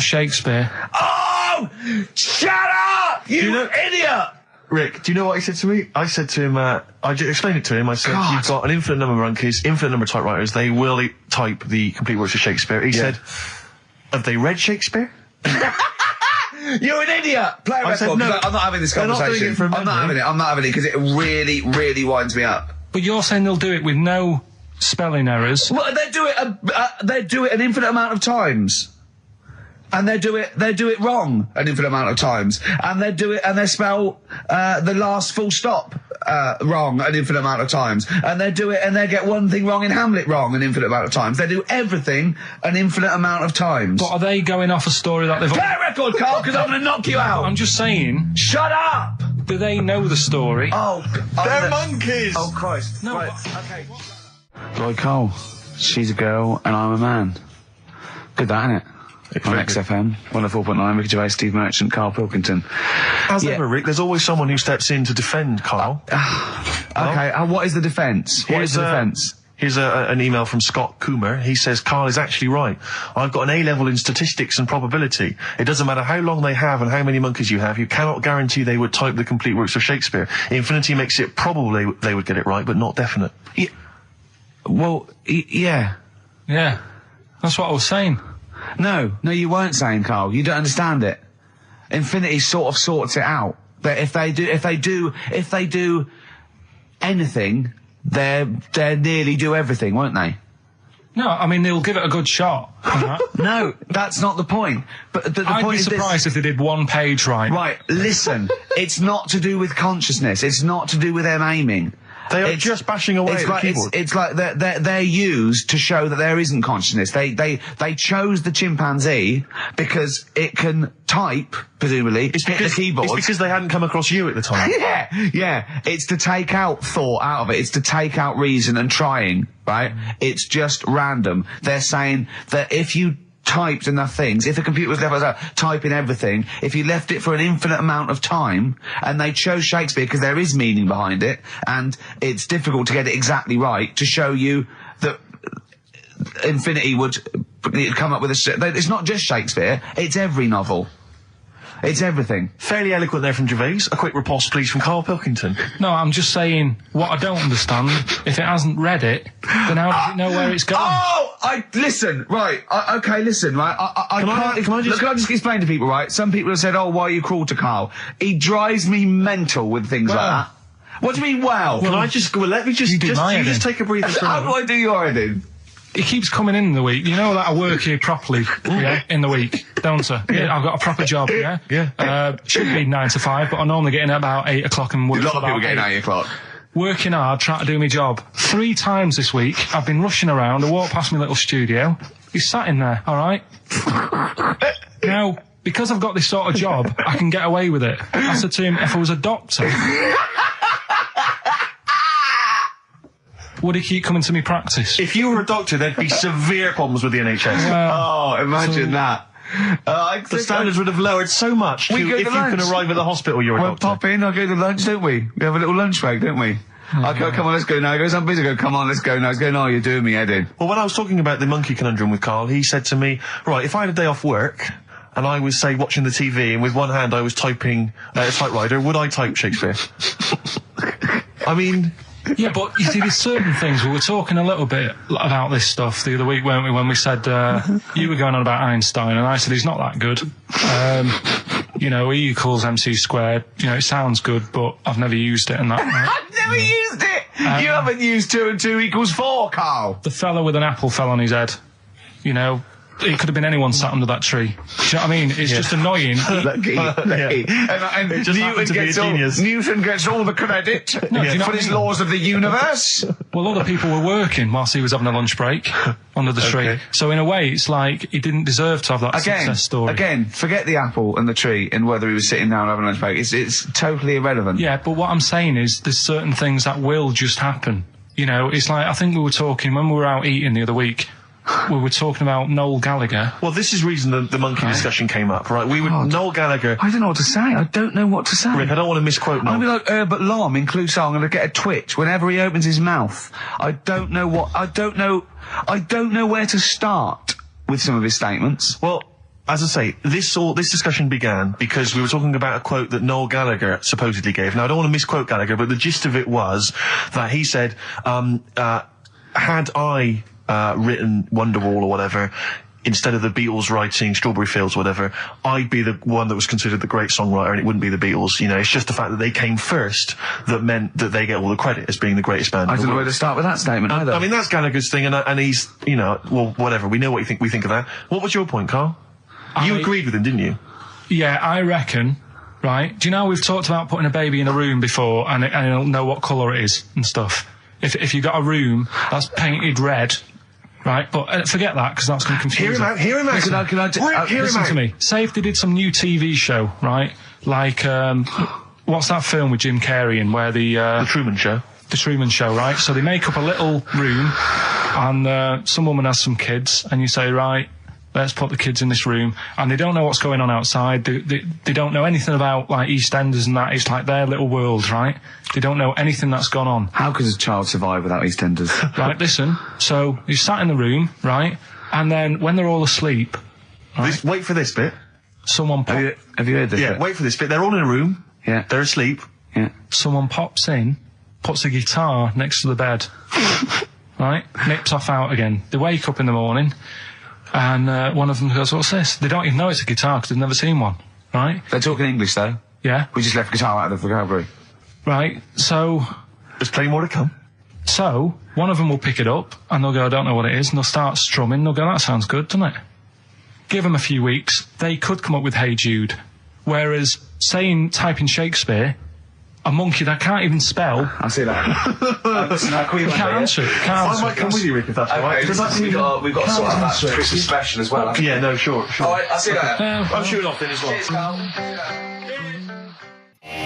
Shakespeare. Oh, shut up, you idiot! Rick, do you know what he said to me? I said to him, I explained it to him. I said, God. you've got an infinite number of monkeys, infinite number of typewriters. They will type the complete works of Shakespeare. He said, have they read Shakespeare? You're an idiot! Play a I said, record. no, I'm not having this they're not conversation. doing it from I'm not having it because it really, really winds me up. But you're saying they'll do it with no spelling errors. Well, they do it an infinite amount of times. And they do it wrong an infinite amount of times. And they spell the last full stop wrong an infinite amount of times. And they get one thing wrong in Hamlet wrong an infinite amount of times. They do everything an infinite amount of times. But are they going off a story that they've... Play a record, Carl, because I'm going to knock you out. I'm just saying, Shut up! do they know the story? Oh, They're monkeys! Oh, Christ. No, Right, but- okay. Right, Carl. She's a girl and I'm a man. Good that, innit? On XFM, 104.9, Ricky Gervais, Steve Merchant, Karl Pilkington. As Yeah. ever, Rick, there's always someone who steps in to defend Carl. Okay, what is the defence? What is the defence? Here's an email from Scott Coomer. He says, Carl is actually right. I've got an A-level in statistics and probability. It doesn't matter how long they have and how many monkeys you have. You cannot guarantee they would type the complete works of Shakespeare. Infinity makes it probable they would get it right, but not definite. Yeah. Well, yeah. Yeah, that's what I was saying. No, you weren't saying, Carl. You don't understand it. Infinity sort of sorts it out. But if they do anything, they nearly do everything, won't they? No, I mean, they'll give it a good shot. No, that's not the point. But the I'd point be is surprised if they did one page right. Right, listen. It's not to do with consciousness. It's not to do with them aiming. They are just bashing away at the keyboard. It's like they're used to show that there isn't consciousness. They chose the chimpanzee because it can type, presumably, hit the keyboard. It's because they hadn't come across you at the time. Yeah. It's to take out thought out of it. It's to take out reason and trying, right? It's just random. They're saying that if you typed enough things, if the computer was left typing everything, if you left it for an infinite amount of time, and they chose Shakespeare because there is meaning behind it, and it's difficult to get it exactly right, to show you that Infinity would come up with it's not just Shakespeare, it's every novel. It's everything. Fairly eloquent there from Gervais. A quick riposte, please, from Karl Pilkington. No, I'm just saying, what I don't understand, if it hasn't read it, then how does it know where it's going? Listen, right, listen, right, I can't, can I just- look, can I just explain to people, right, some people have said, oh, why are you cruel to Carl? He drives me mental with things like that. What do you mean, wow? Can I just, let me just, You do my heading. take a breather for a How do moment. I do your heading? It keeps coming in the week. You know that I work here properly, yeah, in the week, don't I? Yeah. I've got a proper job, yeah? Yeah. Should be 9 to 5, but I normally get in at about 8 o'clock and work A lot till of people about getting 8. 8 o'clock. Working hard, trying to do my job. 3 times this week, I've been rushing around. I walked past my little studio. He's sat in there, all right? Now, because I've got this sort of job, I can get away with it. I said to him, if I was a doctor, would he keep coming to me practice? If you were a doctor, there'd be severe problems with the NHS. Oh, imagine that. The standards would have lowered so much We go if to you lunch. can arrive at the hospital, you're a We'll doctor. pop in, I'll go to lunch, don't we? We have a little lunch break, don't we? I go, come on, let's go now. He goes, I'm busy. I go, come on, let's go now. He's going, no, you're doing me head in. Well, when I was talking about the monkey conundrum with Carl, he said to me, right, if I had a day off work, and I was, say, watching the TV, and with one hand I was typing a typewriter, would I type Shakespeare? I mean... Yeah, but you see, there's certain things. We were talking a little bit about this stuff the other week, weren't we, when we said you were going on about Einstein, and I said he's not that good. E equals MC squared. It sounds good, but I've never used it and that. Right? I've never used it! You haven't used 2 and 2 equals 4, Carl! The fella with an apple fell on his head. It could have been anyone sat under that tree. Do you know what I mean? It's just annoying. Lucky. And It just happened to be a genius. Newton gets all the credit for his laws of the universe. Well, other people were working whilst he was having a lunch break under the tree. So in a way, it's like he didn't deserve to have that success story. Again, forget the apple and the tree and whether he was sitting down having a lunch break. It's totally irrelevant. Yeah, but what I'm saying is there's certain things that will just happen. It's like, I think we were talking, when we were out eating the other week, we were talking about Noel Gallagher. Well, this is the reason the monkey discussion came up, right? Noel Gallagher... I don't know what to say. I don't know what to say. Rick, I don't want to misquote Noel. I'll be like Herbert Lom in Clouseau. I'm going to get a twitch whenever he opens his mouth. I don't know where to start with some of his statements. Well, as I say, this discussion began because we were talking about a quote that Noel Gallagher supposedly gave. Now, I don't want to misquote Gallagher, but the gist of it was that he said, had I... written Wonderwall or whatever, instead of the Beatles writing Strawberry Fields or whatever, I'd be the one that was considered the great songwriter and it wouldn't be the Beatles. It's just the fact that they came first that meant that they get all the credit as being the greatest band. I don't know where to start with that statement either. I mean, that's Gallagher's thing, and he's, well, whatever. We know what we think of that. What was your point, Carl? You agreed with him, didn't you? Yeah, I reckon, right? Do you know we've talked about putting a baby in a room before and it'll know what colour it is and stuff? If you got a room that's painted red... Right, but forget that, because that's going to confuse Hear him out. Listen to me. Say if they did some new TV show, right? Like, what's that film with Jim Carrey in where The Truman Show. The Truman Show, right? So they make up a little room, and some woman has some kids, and you say, right, let's put the kids in this room, and they don't know what's going on outside. They don't know anything about, like, EastEnders and that. It's like their little world, right? They don't know anything that's gone on. How could a child survive without EastEnders? Right, listen. So you sat in the room, right? And then when they're all asleep... Right, wait for this bit. Someone... Have you heard this Yeah, bit? wait for this bit. They're all in a room. Yeah. They're asleep. Yeah. Someone pops in, puts a guitar next to the bed. Right? Nips off out again. They wake up in the morning, and one of them goes, what's this? They don't even know it's a guitar because they've never seen one. Right? They're talking English, though. Yeah. We just left guitar out of the vocabulary. Right, so... There's plenty more to come. So, one of them will pick it up, and they'll go, I don't know what it is, and they'll start strumming, they'll go, that sounds good, doesn't it? Give them a few weeks, they could come up with Hey Jude. Whereas, typing Shakespeare, a monkey that can't even spell... I see that. Can't answer it. I might come with you, Rick, if that's all right. We've got to sort out that Christmas special as well. Yeah, no, sure. All right, I'll see you later. I'm shooting off then as well. Cheers, Carl.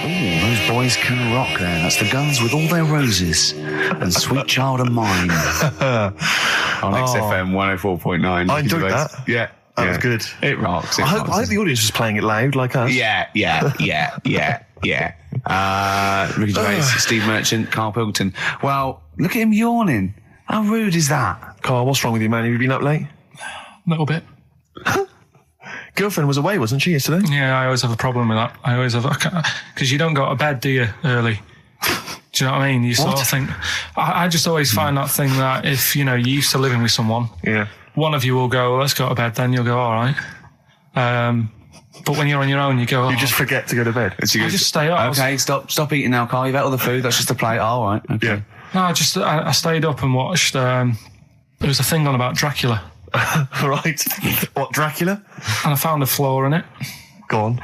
Ooh, those boys can rock there. That's the Guns with All Their Roses and Sweet Child of Mine. On XFM 104.9. I enjoyed that. Yeah. That was good. It rocks. I hope the audience was playing it loud like us. Yeah. Ricky Gervais, Steve Merchant, Karl Pilkington. Well, look at him yawning. How rude is that? Carl, what's wrong with you, man? Have you been up late? A little bit. Girlfriend was away, wasn't she, yesterday? Yeah, I always have a problem with that. I always have... Because you don't go to bed, do you, early? Do you know what I mean? You sort of think... I just always find that thing that if, you're used to living with someone... Yeah. One of you will go, let's go to bed, then you'll go, all right. But when you're on your own, you go... You just forget to go to bed. I just stay up. Okay, stop eating now, Carl. You've ate all the food. That's just a plate. All right. Okay. Yeah. No, I stayed up and watched... there was a thing on about Dracula. Right. What, Dracula? And I found a flaw in it. Go on.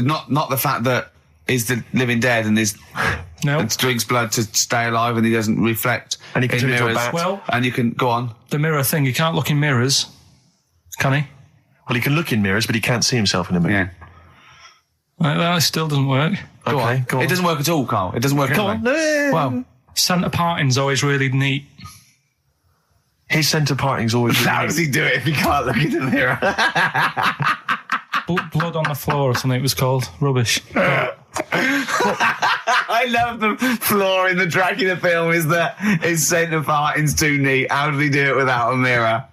Not the fact that he's the living dead and and drinks blood to stay alive and he doesn't reflect. And he can in turn into a mirrors. bat. Well, and you can go on. The mirror thing, you can't look in mirrors, can he? Well, he can look in mirrors, but he can't see himself in a mirror. Yeah. That still doesn't work. Go on. It doesn't work at all, Carl. It doesn't work Go anyway. on. No. Well, Centre parting's always really neat. His centre parting's always... how does he do it if he can't look in the mirror? Blood on the floor or something it was called. Rubbish. I I love the flaw in the Dracula film is that his scent of farting's too neat. How did he do it without a mirror?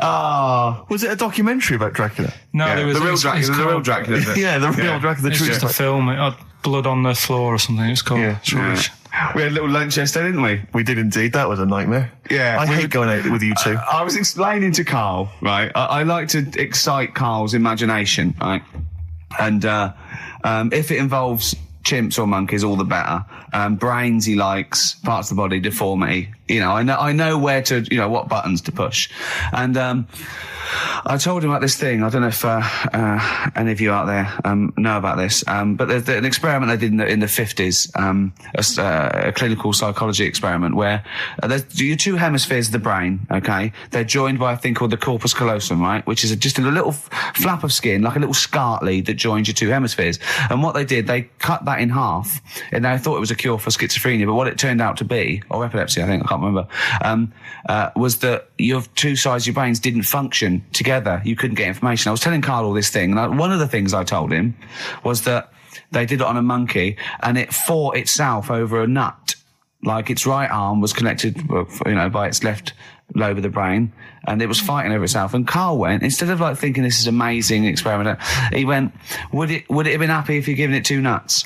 Oh. Was it a documentary about Dracula? No, Yeah, there was the real Dracula. The real Dracula. Yeah, the real Dracula. The It's true just a film. It had blood on the floor or something. It's called. Yeah. It's rubbish. We had a little lunch yesterday, didn't we? We did indeed. That was a nightmare. Yeah. I hate going out with you two. I was explaining to Carl, right? I like to excite Carl's imagination, right? And if it involves chimps or monkeys, all the better. Brains he likes, parts of the body, deformity. You know, I know where to, you know, what buttons to push. And I told him about this thing. I don't know if any of you out there know about this, but there's an experiment they did in the 50s, a clinical psychology experiment where there's your two hemispheres of the brain, okay? They're joined by a thing called the corpus callosum, right? Which is just a little flap of skin, like a little scarlet lead that joins your two hemispheres. And what they did, they cut that in half, and they thought it was a cure for schizophrenia, but what it turned out to be, or epilepsy, I think, I can't remember, was that your two sides of your brains didn't function together. You couldn't get information. I was telling Carl all this thing, and one of the things I told him was that they did it on a monkey, and it fought itself over a nut. Like its right arm was connected, you know, by its left lobe of the brain, and it was fighting over itself. And Carl went, instead of like thinking this is amazing experiment, he went, would it have been happy if you'd given it two nuts?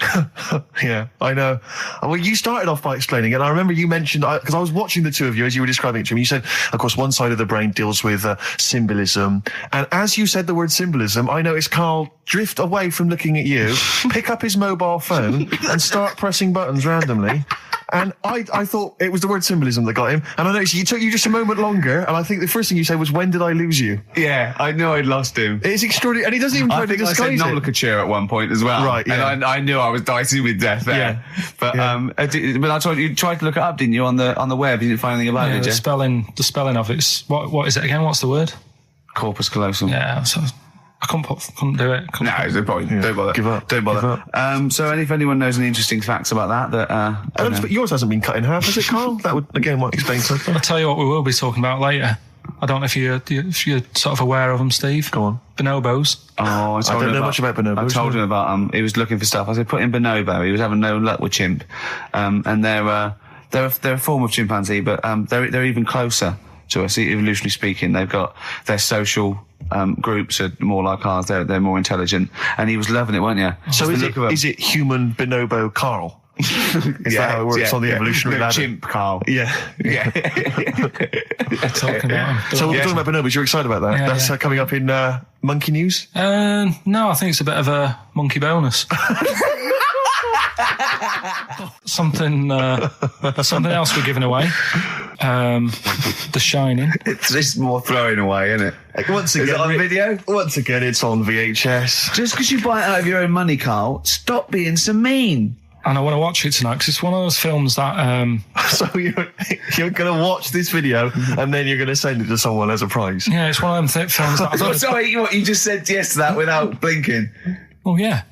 Yeah, I know. Well, you started off by explaining, and I remember you mentioned, because I was watching the two of you as you were describing it to me, you said, of course, one side of the brain deals with symbolism. And as you said the word symbolism, I noticed Carl drift away from looking at you, pick up his mobile phone, and start pressing buttons randomly. And I thought it was the word symbolism that got him. And I noticed it took you just a moment longer. And I think the first thing you said was, when did I lose you? Yeah, I knew I'd lost him. It's extraordinary. And he doesn't even try to disguise I said it. nomenclature at one point as well. Right, yeah. And I knew I was dicey with death there. Yeah. But, Yeah. but I told you tried to look it up, didn't you, on the web? You didn't find anything about it, did The you? spelling of it's what is it again? What's the word? Corpus callosum. Yeah, so I couldn't do it. No, there's no point. Yeah. Don't bother. Give up. Don't bother. Give up. So if anyone knows any interesting facts about that, I don't know, but yours hasn't been cut in half, has it, Carl? That would, again, might explain something. I'll tell you what we will be talking about later. I don't know if you're sort of aware of them, Steve. Go on. Bonobos. Oh, I don't know much about bonobos. I told him about, he was looking for stuff. I said, put in bonobo. He was having no luck with chimp. And they're a form of chimpanzee, but they're even closer to us, evolutionarily speaking. They've got their social groups are more like ours. They're more intelligent. And he was loving it, weren't you? So is it human bonobo Carl? Is that how it works on the evolutionary ladder? Chimp Carl. Yeah. Yeah. Talking about them. So we're talking about bonobos. You're excited about that? Yeah, That's coming up in monkey news? No, I think it's a bit of a monkey bonus. Something else we're giving away. The Shining. It's just more throwing away, isn't it? Once again, Is it on video? Once again, it's on VHS. Just because you buy it out of your own money, Carl, stop being so mean. And I want to watch it tonight because it's one of those films that... So you're going to watch this video and then you're going to send it to someone as a prize? Yeah, it's one of them films that... Sorry, what you just said yes to that without blinking. Oh, yeah.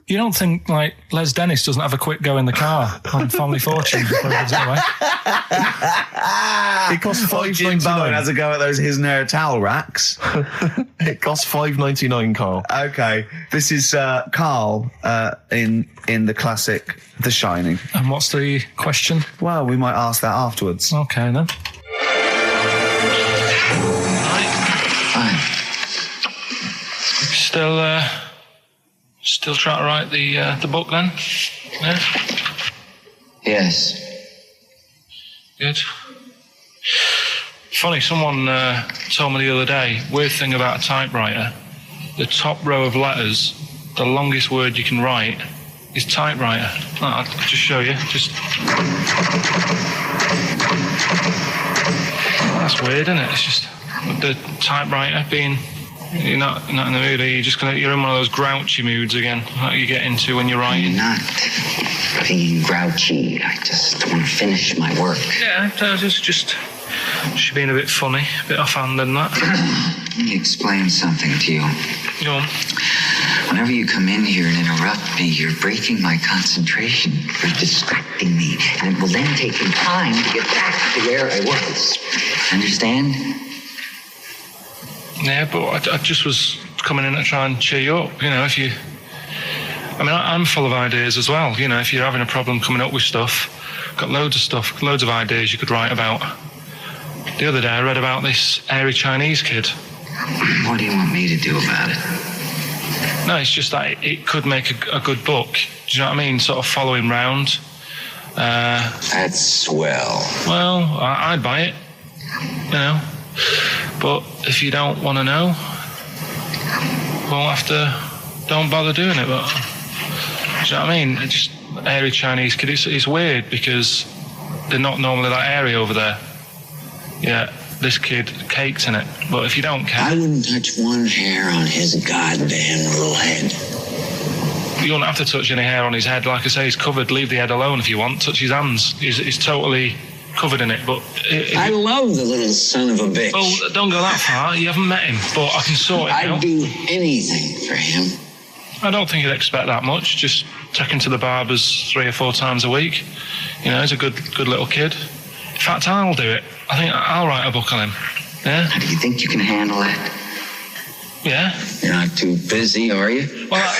You don't think, like, Les Dennis doesn't have a quick go in the car on Family Fortune before he gives it away? It costs Jim Bowen has $5.99. a go at those his and her towel racks. It costs $5.99, Carl. Okay, this is Carl in the classic The Shining. And what's the question? Well, we might ask that afterwards. Okay, then. Still trying to write the book, then? Yeah? Yes. Good. Funny, someone told me the other day, weird thing about a typewriter, the top row of letters, the longest word you can write is typewriter. I'll just show you. That's weird, isn't it? It's just the typewriter being... You're not in the mood, are you? You're in one of those grouchy moods again, like you get into when you're writing. I'm not being grouchy. I just want to finish my work. Yeah, just being a bit funny, a bit offhand and that. Let me explain something to you. Go on. Whenever you come in here and interrupt me, you're breaking my concentration. You're distracting me. And it will then take me time to get back to where I was. Understand? Yeah, but I just was coming in to try and cheer you up. You know, if you I mean, I'm full of ideas as well. You know, if you're having a problem coming up with stuff, got loads of ideas you could write about. The other day I read about this airy Chinese kid. What do you want me to do about it? No, it's just that it could make a good book. Do you know what I mean? Sort of following round. That's swell. Well, I'd buy it, you know. But if you don't want to know, we'll have to. Don't bother doing it. But do you know what I mean? It's just airy Chinese kid. It's weird because they're not normally that airy over there. Yeah, this kid caked in it. But if you don't care, I wouldn't touch one hair on his goddamn little head. You won't have to touch any hair on his head. Like I say, he's covered. Leave the head alone if you want. Touch his hands. He's totally covered in it. But I love the little son of a bitch. Well, don't go that far. You haven't met him. But I can sort it out. I'd do anything for him. I don't think you'd expect that much. Just take him to the barbers 3 or 4 times a week. You know, he's a good little kid. In fact, I'll do it. I think I'll write a book on him. Yeah? How do you think you can handle that? Yeah. You're not too busy, are you? Well,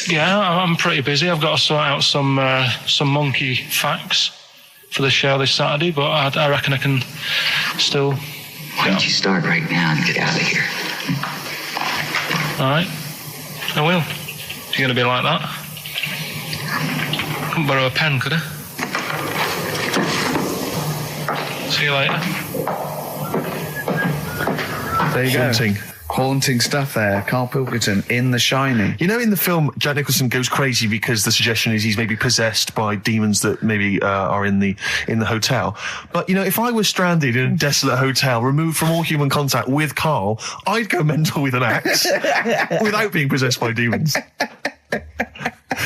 yeah, I'm pretty busy. I've got to sort out some monkey facts for the show this Saturday, but I reckon I can still... Why don't you start right now and get out of here? All right. I will. If you're going to be like that. Couldn't borrow a pen, could I? See you later. There you Haunting. go. Haunting stuff there. Karl Pilkington in The Shining. You know, in the film, Jack Nicholson goes crazy because the suggestion is he's maybe possessed by demons that maybe are in the hotel. But, you know, if I was stranded in a desolate hotel, removed from all human contact with Karl, I'd go mental with an axe without being possessed by demons.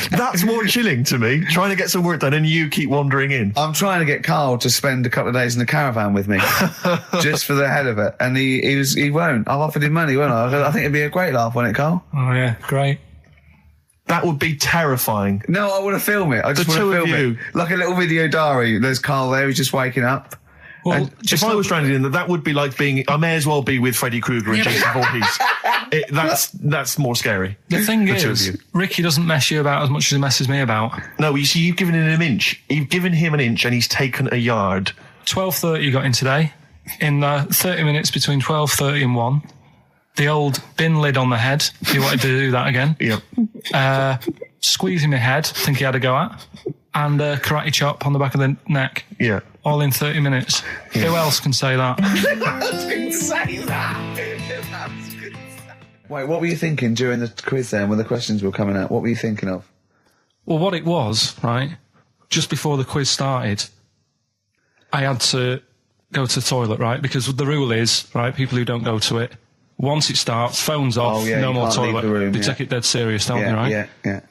That's more chilling to me, trying to get some work done and you keep wandering in. I'm trying to get Karl to spend a couple of days in the caravan with me, just for the head of it. And he won't. I've offered him money, won't I? I think it'd be a great laugh, wouldn't it, Karl? Oh, yeah, great. That would be terrifying. No, I want to film it. I just want to film it. Like a little video diary. There's Karl there, he's just waking up. Well, if I was stranded in that would be like being... I may as well be with Freddy Krueger and Jason Voorhees. That's more scary. The thing is, Ricky doesn't mess you about as much as he messes me about. No, you see, you've given him an inch. You've given him an inch and he's taken a yard. 12:30 you got in today. In 30 minutes between 12:30 and 1. The old bin lid on the head. He wanted to do that again. Yep. Squeezing my head, think he had a go at. And a karate chop on the back of the neck. Yeah. All in 30 minutes. Yeah. Who else can say that? Wait, what were you thinking during the quiz then when the questions were coming out? What were you thinking of? Well, what it was, right, just before the quiz started, I had to go to the toilet, right? Because the rule is, right, people who don't go to it, once it starts, phone's off, no more toilet. They take it dead serious, don't they, right? Yeah.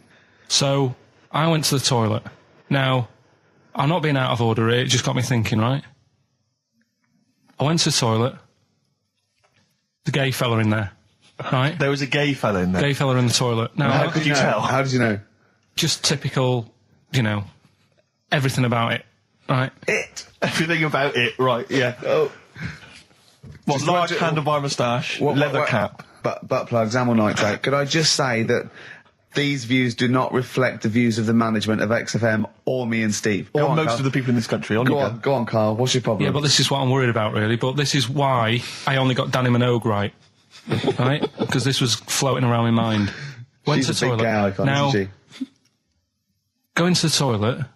So I went to the toilet. Now, I'm not being out of order here, it just got me thinking, right? I went to the toilet, the gay fella in there, right? There was a gay fella in there? Gay fella in the toilet. Now, how could you tell? How did you know? Just typical, you know, everything about it, right? Everything about it, right, yeah. Oh. What, large handlebar moustache, leather cap. Butt plugs, amyl nitrate. Could I just say that these views do not reflect the views of the management of XFM or me and Steve. Or most of the people in this country. Go on, Karl. What's your problem? Yeah, but this is what I'm worried about, really. But this is why I only got Danny Minogue right. Right? Because this was floating around my mind. Went to the toilet. Now, go into the toilet.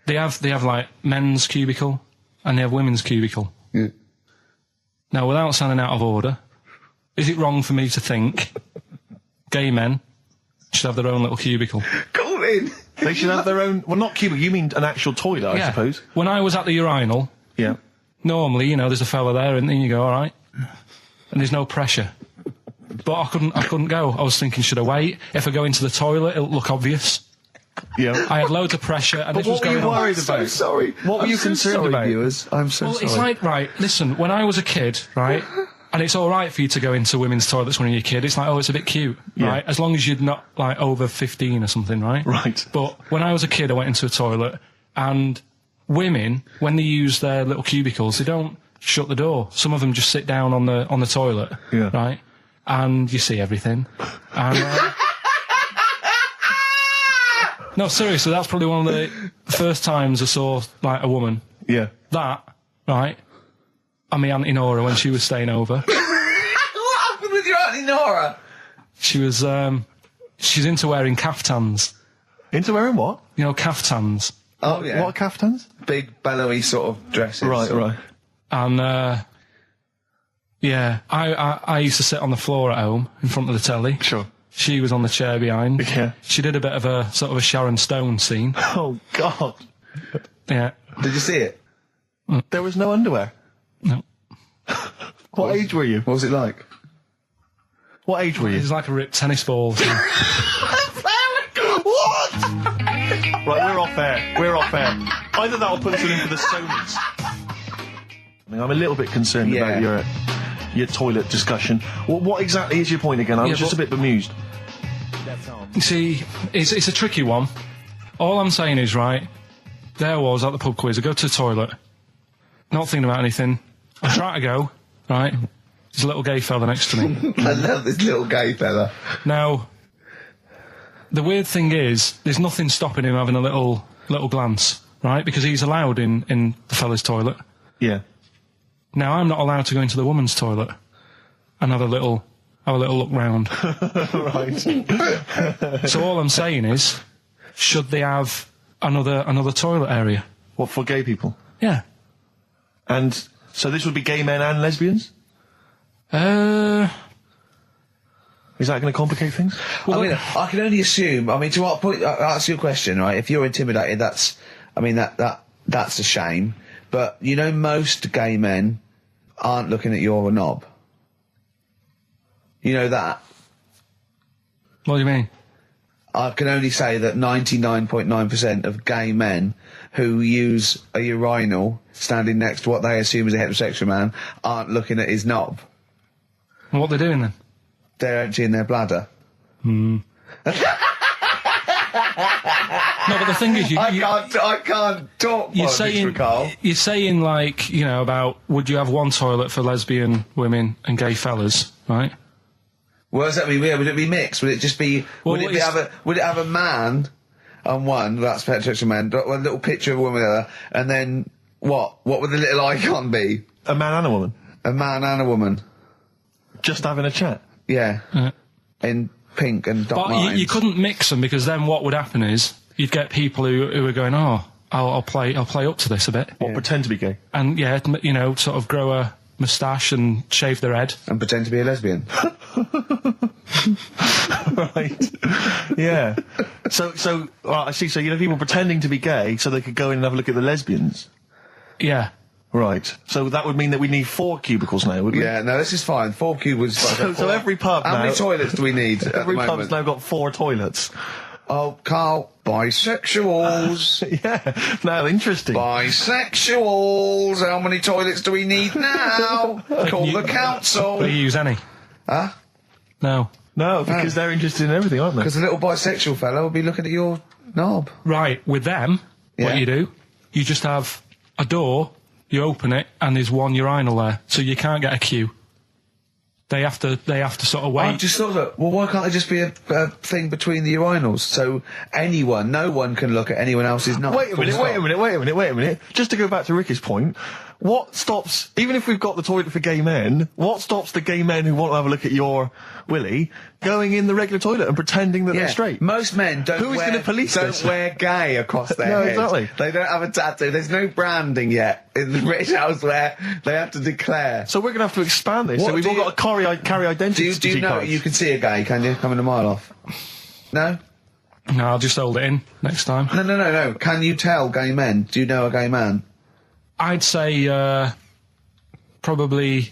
They have like men's cubicle and they have women's cubicle. Yeah. Now, without sounding out of order, is it wrong for me to think gay men should have their own little cubicle? Go in. They should have their own... Well, not cubicle, you mean an actual toilet, I suppose. When I was at the urinal, normally, you know, there's a fella there and then you go, all right, and there's no pressure. But I couldn't go. I was thinking, should I wait? If I go into the toilet, it'll look obvious. Yeah. I had loads of pressure and but this was going on. What were you worried about? I'm so sorry. What were you concerned about? Viewers? I'm so sorry. Well, it's like, right, listen, when I was a kid, right, and it's all right for you to go into women's toilets when you're a kid, it's like, oh, it's a bit cute, right? As long as you're not, like, over 15 or something, right? Right. But when I was a kid, I went into a toilet, and women, when they use their little cubicles, they don't shut the door. Some of them just sit down on the toilet, right? And you see everything. And... No, seriously, that's probably one of the first times I saw, like, a woman. Yeah. That, right, and my Auntie Nora when she was staying over. What happened with your Auntie Nora? She was, she's into wearing caftans. Into wearing what? You know, caftans. Oh, yeah. What are caftans? Big, bellowy sort of dresses. Right. And, yeah, I used to sit on the floor at home in front of the telly. Sure. She was on the chair behind. Yeah. She did a bit of a sort of a Sharon Stone scene. Oh, God. Yeah. Did you see it? There was no underwear. No. What age were you? What was it like? What age were you? It was like a ripped tennis ball. What? Right, we're off air. Either that or put us in for the Sonys. I'm a little bit concerned about your toilet discussion. What exactly is your point again? I was just a bit bemused. You see, it's a tricky one. All I'm saying is, right, there I was at the pub quiz. I go to the toilet, not thinking about anything. I try to go, right, there's a little gay fella next to me. I love this little gay fella. Now, the weird thing is, there's nothing stopping him having a little glance, right, because he's allowed in the fella's toilet. Yeah. Now, I'm not allowed to go into the woman's toilet and have a little look round. Right. So all I'm saying is, should they have another toilet area? What, for gay people? Yeah. And so this would be gay men and lesbians? Well, Is that going to complicate things? I can only assume. I mean, to what point? I'll ask you a question, right? If you're intimidated, that's a shame. But you know, most gay men aren't looking at your knob. You know that. what do you mean? I can only say that 99.9% of gay men who use a urinal standing next to what they assume is a heterosexual man aren't looking at his knob. And what they're doing then? They're emptying their bladder. No, but the thing is, I can't talk politics for Carl. you're saying, like, you know, about would you have one toilet for lesbian women and gay fellas, right? What does that mean? Yeah, would it be mixed? Would it just be? Well, would it have a man on one? That's heterosexual man. One little picture of a woman, there, and then what? What would the little icon be? A man and a woman? A man and a woman. Just having a chat? Yeah. In pink and dot But lines. you couldn't mix them, because then what would happen is you'd get people who are going, oh, I'll play up to this a bit. What, pretend to be gay? And yeah, you know, sort of grow a moustache and shave their head. And pretend to be a lesbian. Right. Yeah. So I see. So, you know, people pretending to be gay so they could go in and have a look at the lesbians. Yeah. Right. So that would mean that we need 4 cubicles now, would we? Yeah, no, this is fine. 4 cubicles. So every pub How now... many toilets do we need at Every the pub's moment? now got 4 toilets. Oh, Carl, bisexuals. Yeah. Now, interesting. Bisexuals. How many toilets do we need now? Call the council. Do you use any? Huh? No. No, because they're interested in everything, aren't they? Because the little bisexual fellow will be looking at your knob. Right, with them, Yeah. what you do, you just have a door, you open it, and there's one urinal there, so you can't get a queue. They have to sort of wait. I just thought that, well, why can't there just be a thing between the urinals so no one can look at anyone else's knob? Wait a minute. Just to go back to Ricky's point, what stops, even if we've got the toilet for gay men, what stops the gay men who want to have a look at your willy going in the regular toilet and pretending that they're straight? Most men don't Who is going to police this? wear gay across their No, head. exactly. They don't have a tattoo. There's no branding yet in the British house where they have to declare. So we're going to have to expand this. What so we've do all you- got to carry identity. Do you know cards. you can see a gay, can you? Coming a mile off. No? No, I'll just hold it in next time. No. Can you tell gay men? Do you know a gay man? I'd say probably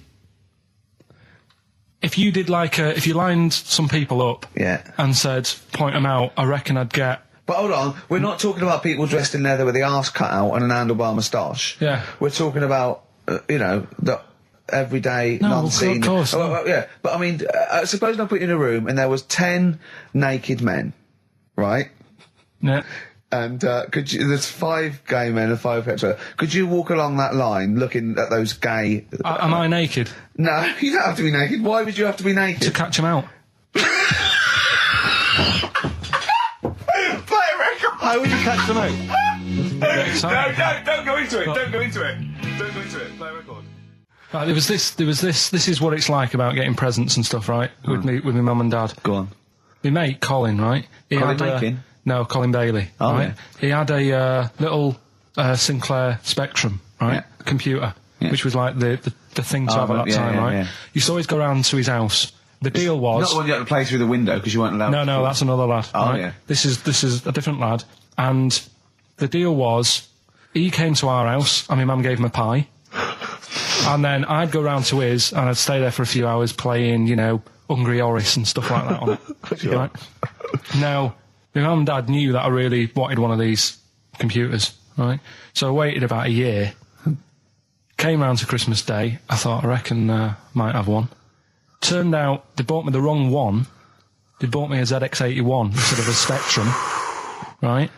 if you did if you lined some people up Yeah. and said point them out, I reckon I'd get. But hold on, we're not talking about people dressed in leather with the arse cut out and an handlebar moustache. Yeah. We're talking about, the everyday, No, non-seen... of course, Oh, no. well, yeah, but I mean, suppose I put you in a room and there was 10 naked men, right? Yeah. And there's 5 gay men and 5 hetero. Could you walk along that line looking at those gay... Am I naked No, you don't have to be naked. Why would you have to be to naked? catch them out? Play a record! I would catch them out. Don't go into it. Don't go into it. Don't go into it. Play a record. There was this. This is what it's like about getting presents and stuff, right? With my mum and dad. Go on. My mate Colin, right? Colin Mackin? No, Colin Bailey. Oh, right? yeah. He had a little Sinclair Spectrum, right? Yeah. Computer, Yeah. which was like the thing to have at that time, right? Yeah. Used to always go round to his house. The deal was Not the one you had to play through the window because you weren't allowed. no, that's another lad. Oh, right? yeah. This is a different lad, and the deal was he came to our house, and my mum gave him a pie, and then I'd go round to his, and I'd stay there for a few hours playing, Hungry Horace and stuff like that on it. Sure. Right? Now, my mum and dad knew that I really wanted one of these computers, right? So I waited about a year. Came round to Christmas Day. I thought, I reckon might have one. Turned out they bought me the wrong one. They bought me a ZX81 instead of a Spectrum, right?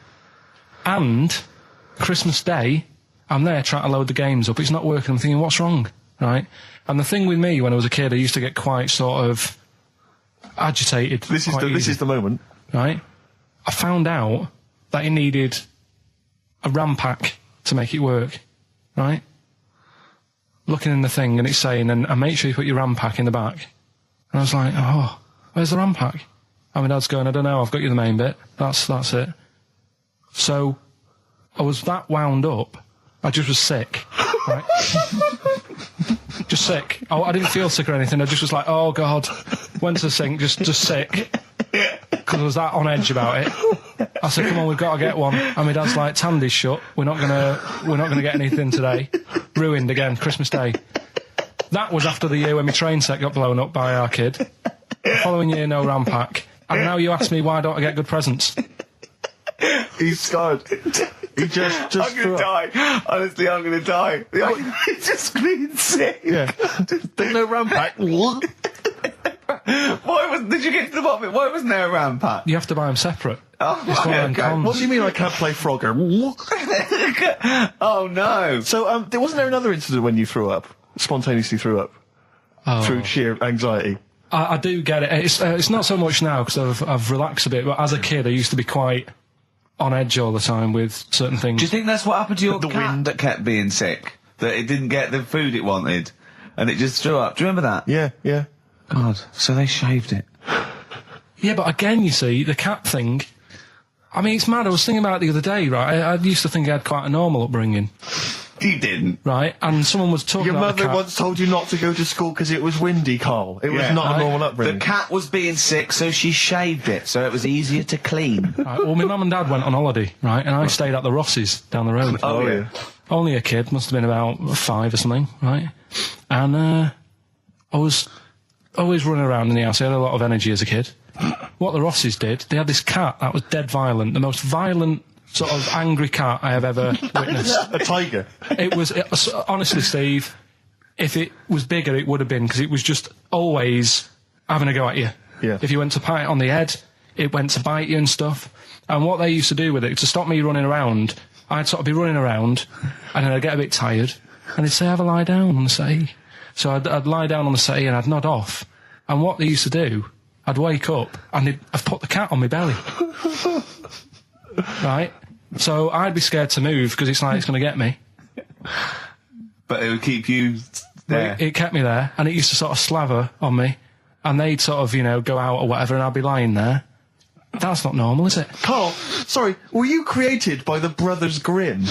And Christmas Day, I'm there trying to load the games up. It's not working. I'm thinking, what's wrong, right? And the thing with me, when I was a kid, I used to get quite sort of agitated. This is the moment. Right? I found out that it needed a RAM pack to make it work, right? Looking in the thing and it's saying, and make sure you put your RAM pack in the back. And I was like, oh, where's the RAM pack? And my dad's going, I don't know, I've got you the main bit. That's it. So I was that wound up, I just was sick, right? Just sick. I didn't feel sick or anything, I just was like, oh God. Went to the sink, just sick. Because I was that on edge about it. I said, come on, we've got to get one. And my dad's like, Tandy's shut. We're not gonna get anything today. Ruined again, Christmas Day. That was after the year when my train set got blown up by our kid. The following year, no RAM pack. And now you ask me why don't I get good presents? He's scarred. He just I'm gonna die. Honestly, I'm gonna die. He's just being sick. Yeah. There's no RAM pack. What? Did you get to the bottom of it? Why wasn't there a RAM pack? You have to buy them separate. Oh, It's one of them okay. cons. What do you mean I can't play Frogger? Oh no. So, wasn't there another incident when you threw up? Spontaneously threw up? Through sheer anxiety? I do get it. It's not so much now because I've relaxed a bit, but as a kid I used to be quite on edge all the time with certain things. Do you think that's what happened to your The cat wind. that kept being sick? That it didn't get the food it wanted? And it just threw up? Do you remember that? Yeah. God, so they shaved it. Yeah, but again, you see, the cat thing, I mean, it's mad. I was thinking about it the other day, right? I used to think I had quite a normal upbringing, You didn't. right? And someone was talking Your about the mother cat. once told you not to go to school because it was windy, Carl. It was Yeah. not a normal The upbringing. cat was being sick, so she shaved it, so it was easier to clean. Right, well, my mum and dad went on holiday, right? And I stayed at the Ross's down the road. Oh, yeah. Only a kid, must have been about 5 or something, right? And I was always running around in the house. I had a lot of energy as a kid. What the Rosses did, they had this cat that was dead violent, the most violent sort of angry cat I have ever witnessed. A tiger. It was honestly, Steve, if it was bigger, it would have been, because it was just always having a go at you. Yeah. If you went to pat it on the head, it went to bite you and stuff. And what they used to do with it, to stop me running around, I'd sort of be running around, and then I'd get a bit tired, and they'd say, have a lie down on the settee. So I'd lie down on the settee and I'd nod off. And what they used to do, I'd wake up and I'd put the cat on my belly. Right? So I'd be scared to move because it's like it's going to get me. But it would keep you there. It kept me there, and it used to sort of slaver on me, and they'd sort of, go out or whatever, and I'd be lying there. That's not normal, is it? Carl, sorry, were you created by the Brothers Grimm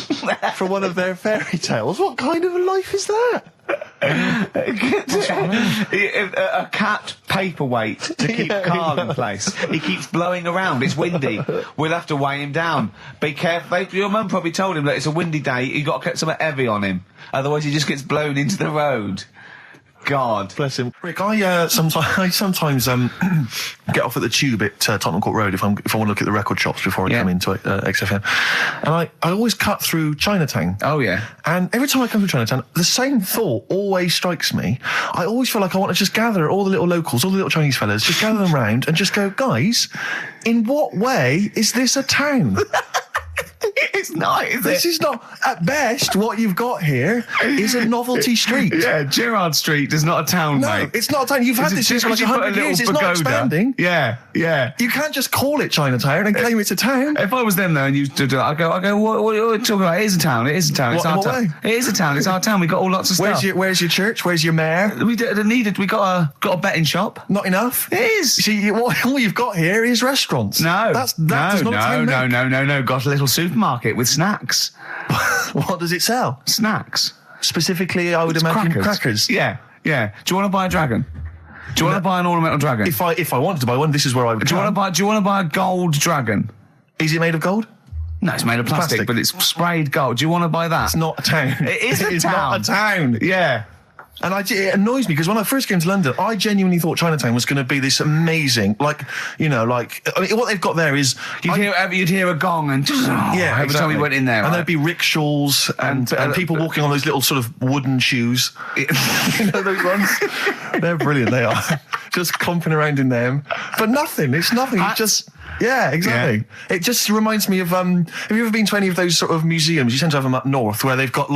for one of their fairy tales? What kind of a life is that? A cat paperweight to keep Carl in place. He keeps blowing around. It's windy. We'll have to weigh him down. Be careful. Your mum probably told him that it's a windy day. You got to get something heavy on him, otherwise he just gets blown into the road. God. Bless him. Rick, I sometimes get off at the tube at Tottenham Court Road if I want to look at the record shops before I come into XFM. And I always cut through Chinatown. Oh, yeah. And every time I come through Chinatown, the same thought always strikes me. I always feel like I want to just gather all the little locals, all the little Chinese fellas, just gather them round and just go, guys, in what way is this a town? It's not, is This it? is not, at best, what you've got here is a novelty street. Yeah, Gerrard Street is not a town, No, mate. it's not a town. You've had this Just for like because you put a 100 little years. It's not pagoda. expanding. Yeah, yeah. You can't just call it Chinatown and claim it's a town. If I was them though, and you did, I go, what are you talking about? It is a town. It is a town. It's What, in our what town. way? It is a town. It's our town. We got all lots of stuff. Where's your church? Where's your mayor? We needed. We got a betting shop. Not enough. It is. See, all you've got here is restaurants. No, that does not a town make. no. Got a little supermarket with snacks. What does it sell? Snacks. Specifically, I would imagine crackers. Yeah. Do you want to buy a dragon? Do you want to buy an ornamental dragon? If I wanted to buy one, this is where I would. Do you want to buy a gold dragon? Is it made of gold? No, it's made of plastic, but it's sprayed gold. Do you want to buy that? It's not a town. It is a It's town. not a town. Yeah. And it annoys me because when I first came to London, I genuinely thought Chinatown was going to be this amazing, what they've got there is You'd hear a gong and every time we went in there, and right? there'd be rickshaws and people walking on those little sort of wooden shoes. You know those ones? They're brilliant. They are just comping around in them, but nothing. It's nothing. It's just. Yeah, exactly. Yeah. It just reminds me of, have you ever been to any of those sort of museums? You tend to have them up north where they've got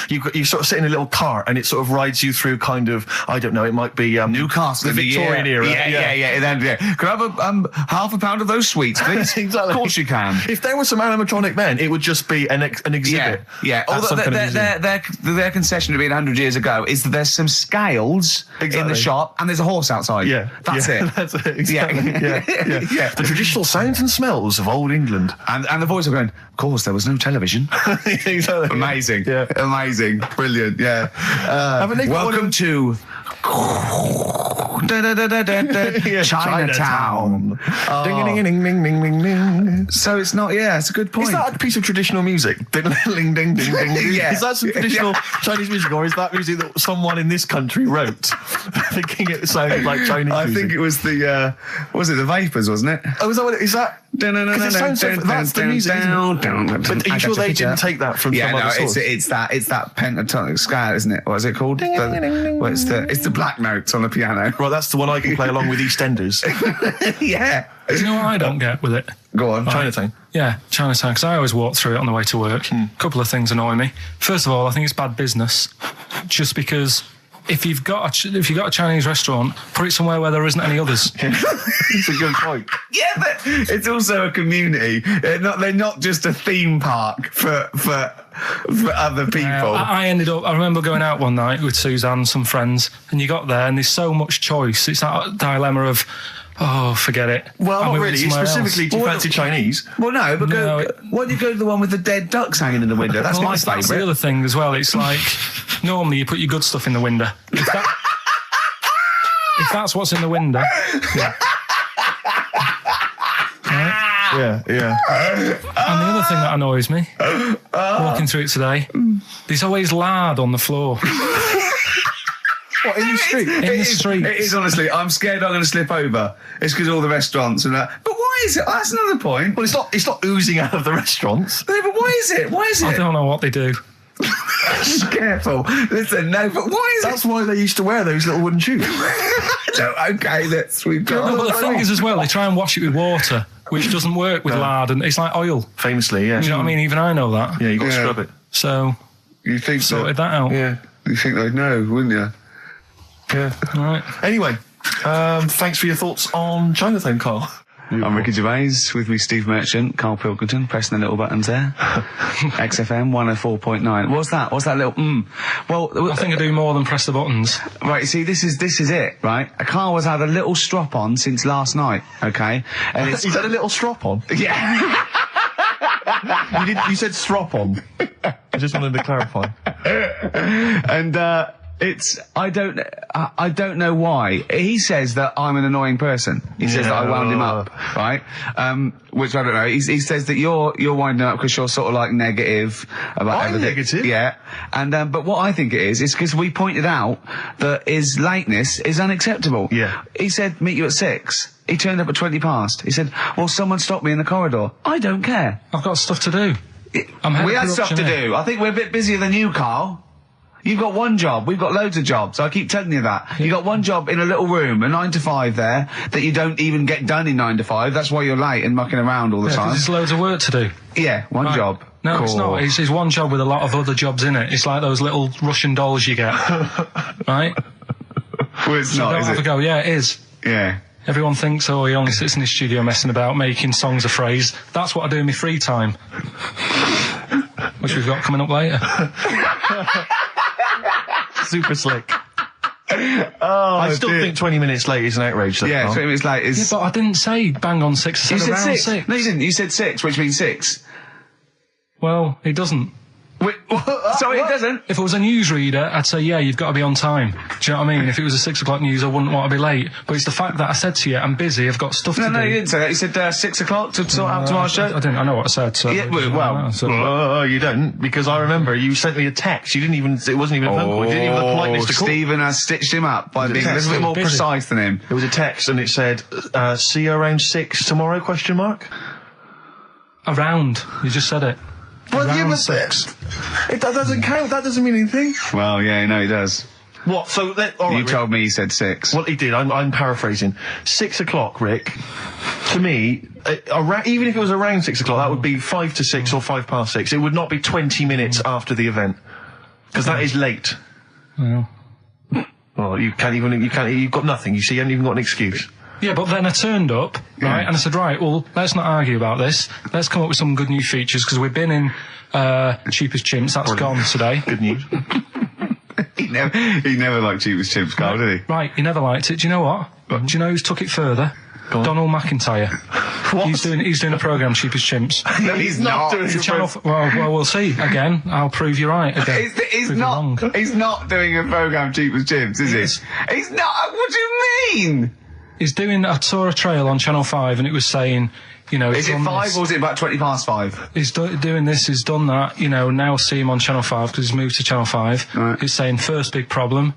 you sort of sit in a little cart and it sort of rides you through kind of, I don't know, it might be Newcastle, the Victorian era. Yeah. Then, Can I have half a pound of those sweets, please? Exactly. Of course you can. If there were some animatronic men, it would just be an exhibit. Yeah. Although their concession to being 100 years ago is that there's some scales in the shop and there's a horse outside. Yeah. That's it. That's it. Exactly. Yeah. The traditional sounds and smells of old England. And the voice of going, of course, there was no television. Exactly. Amazing. Yeah. Amazing. Brilliant. Yeah. Welcome to Chinatown. Ding, ding, ding, ding, ding, ding. So it's not, it's a good point. Is that a piece of traditional music? Ding, ding, ding, ding, ding. Yeah. Is that some traditional Chinese music, or is that music that someone in this country wrote, thinking it sounded like Chinese music? I think it was the Vapors, wasn't it? Oh, is that what it is? That? Because it sounds so, that's the music, isn't it? But are you sure they didn't take that from some other source? It's that pentatonic scale, isn't it? What is it called? It's the black notes on the piano. Right, that's the one I can play along with EastEnders. Yeah. Do you know what I don't get with it? Go on. Chinatown. Yeah, Chinatown, because I always walk through it on the way to work. A couple of things annoy me. First of all, I think it's bad business, just because if you've got a Chinese restaurant, put it somewhere where there isn't any others. It's a good point. Yeah, but it's also a community. They're not just a theme park for other people. I remember going out one night with Suzanne and some friends, and you got there and there's so much choice. It's that dilemma of, forget it. Well, not really. Specifically, do you fancy Chinese? Well, no, but why don't you go to the one with the dead ducks hanging in the window? That's my favourite. That's the other thing as well. It's like, normally you put your good stuff in the window. If that's what's in the window. Yeah. Right? Yeah. And the other thing that annoys me, walking through it today, there's always lard on the floor. What, in the street? In the street. It is, honestly. I'm scared I'm going to slip over. It's because all the restaurants and that. But why is it? That's another point. Well, it's not oozing out of the restaurants. No, but why is it? I don't know what they do. Careful. Listen, no, but why is That's why they used to wear those little wooden shoes. No, okay, we've got... No, but the thing is as well, they try and wash it with water, which doesn't work with lard, and it's like oil. Famously, yeah. You know what I mean? Even I know that. Yeah, you've got to scrub it. So, you think sorted that out. Yeah, you think they'd know, wouldn't you? Yeah. All right. Anyway, thanks for your thoughts on Chinatown, Carl. I'm Ricky Gervais, with me Steve Merchant, Karl Pilkington, pressing the little buttons there. XFM 104.9. What's that little Well, I think I do more than press the buttons. Right, see, this is it, right? Karl has had a little strop on since last night, okay? And He's had a little strop on? Yeah. You said strop on. I just wanted to clarify. And, I don't know why. He says that I'm an annoying person. He says that I wound him up, right? Which I don't know. He says that you're winding up because you're sort of like negative about I'm everything. negative? Yeah. And, but what I think it is because we pointed out that his lateness is unacceptable. Yeah. He said, meet you at 6. He turned up at 20 past. He said, well, someone stopped me in the corridor. I don't care. I've got stuff to do. We had stuff to do. I think we're a bit busier than you, Karl. You've got one job. We've got loads of jobs. I keep telling you that. You got one job in a little room, a 9 to 5 there, that you don't even get done in 9 to 5. That's why you're late and mucking around all the time. There's loads of work to do. Yeah, one job. No, it's not. It's one job with a lot of other jobs in it. It's like those little Russian dolls you get. Right? Well, it's So not, don't is have it? a go. Yeah, it is. Yeah. Everyone thinks, oh, he only sits in his studio messing about, making songs a phrase. That's what I do in my free time. Which we've got coming up later. Super slick. I still think 20 minutes late is an outrage. Though, Yeah, Carl. 20 minutes late is... Yeah, but I didn't say bang on 6. I You said said around 6. 6. No, you didn't. You said 6, which means 6. Well, it doesn't. Wait, sorry, it doesn't. If I was a newsreader, I'd say, yeah, you've got to be on time. Do you know what I mean? If it was a 6 o'clock news, I wouldn't want to be late. But it's the fact that I said to you, I'm busy, I've got stuff to do. No, you didn't say that. You said 6 o'clock to sort out tomorrow's show. I didn't. I know what I said. So Yeah, well, You don't, because I remember you sent me a text. You didn't even. It wasn't even a phone call. You didn't even have the politeness to call. Stephen has stitched him up by being a little bit more Busy. precise than him. It was a text, and it said, "See you around 6 tomorrow?" Question mark. Around. You just said it. Around 6. That doesn't count. That doesn't mean anything. Well, yeah, no, he does. What? So all right, You told me he said 6. Well, he did. I'm paraphrasing. 6 o'clock, Rick. To me, even if it was around 6 o'clock, that would be 5 to 6 or 5 past 6. It would not be 20 minutes after the event, because that is late. Well. Well, you've got nothing. You see, you haven't even got an excuse. Yeah, but then I turned up, right, and I said, right, well, let's not argue about this. Let's come up with some good new features, because we've been in Cheapest Chimps. That's gone today. Good news. He never liked Cheapest Chimps, Carl, did he? Right, he never liked it. Do you know what? Do you know who's took it further? Donald McIntyre. What? He's doing a programme, Cheapest Chimps. No, he's not. doing It's a it. channel. Well, we'll see. Again, I'll prove you right. Again. He's Prove you wrong. not. He's not doing a program, Cheapest Chimps, is Yes. he? He's not. What do you mean? He's doing. I saw a trail on Channel 5, and it was saying, you know, Is it 5 or is it about 20 past 5? He's doing this, he's done that, you know, now see him on Channel 5 because he's moved to Channel 5. Right. He's saying first big problem,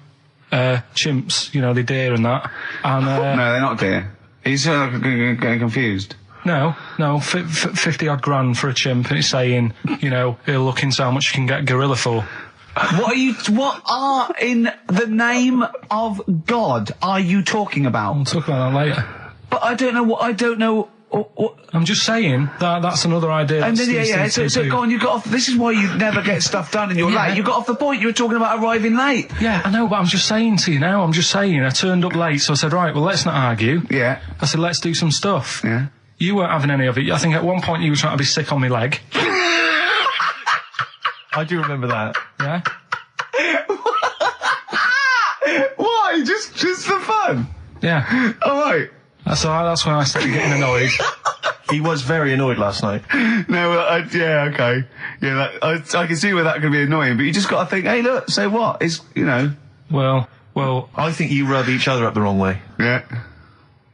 chimps, you know, they deer and that. And, No, they're not dear. He's getting confused. no, 50 odd grand for a chimp, and he's saying, you know, he'll look into how much you can get gorilla for. What are in the name of God are you talking about? We'll talk about that later. But I don't know. What, I'm just saying that that's another idea. and that then, Steve seems to so do. go on, you got off, this is why you never get stuff done and you're Yeah. late. You got off the point, you were talking about arriving late. Yeah, I know, but I'm just saying to you now, I turned up late, so I said, right, well, let's not argue. Yeah. I said, let's do some stuff. Yeah. You weren't having any of it. I think at one point you were trying to be sick on my leg. I do remember that. Yeah? Why? Just for fun? Yeah. Alright. That's when I started getting annoyed. He was very annoyed last night. No, yeah, okay. Yeah, I can see where that could be annoying, but you just got to think, hey, look, so what? It's, you know. Well, I think you rub each other up the wrong way. Yeah.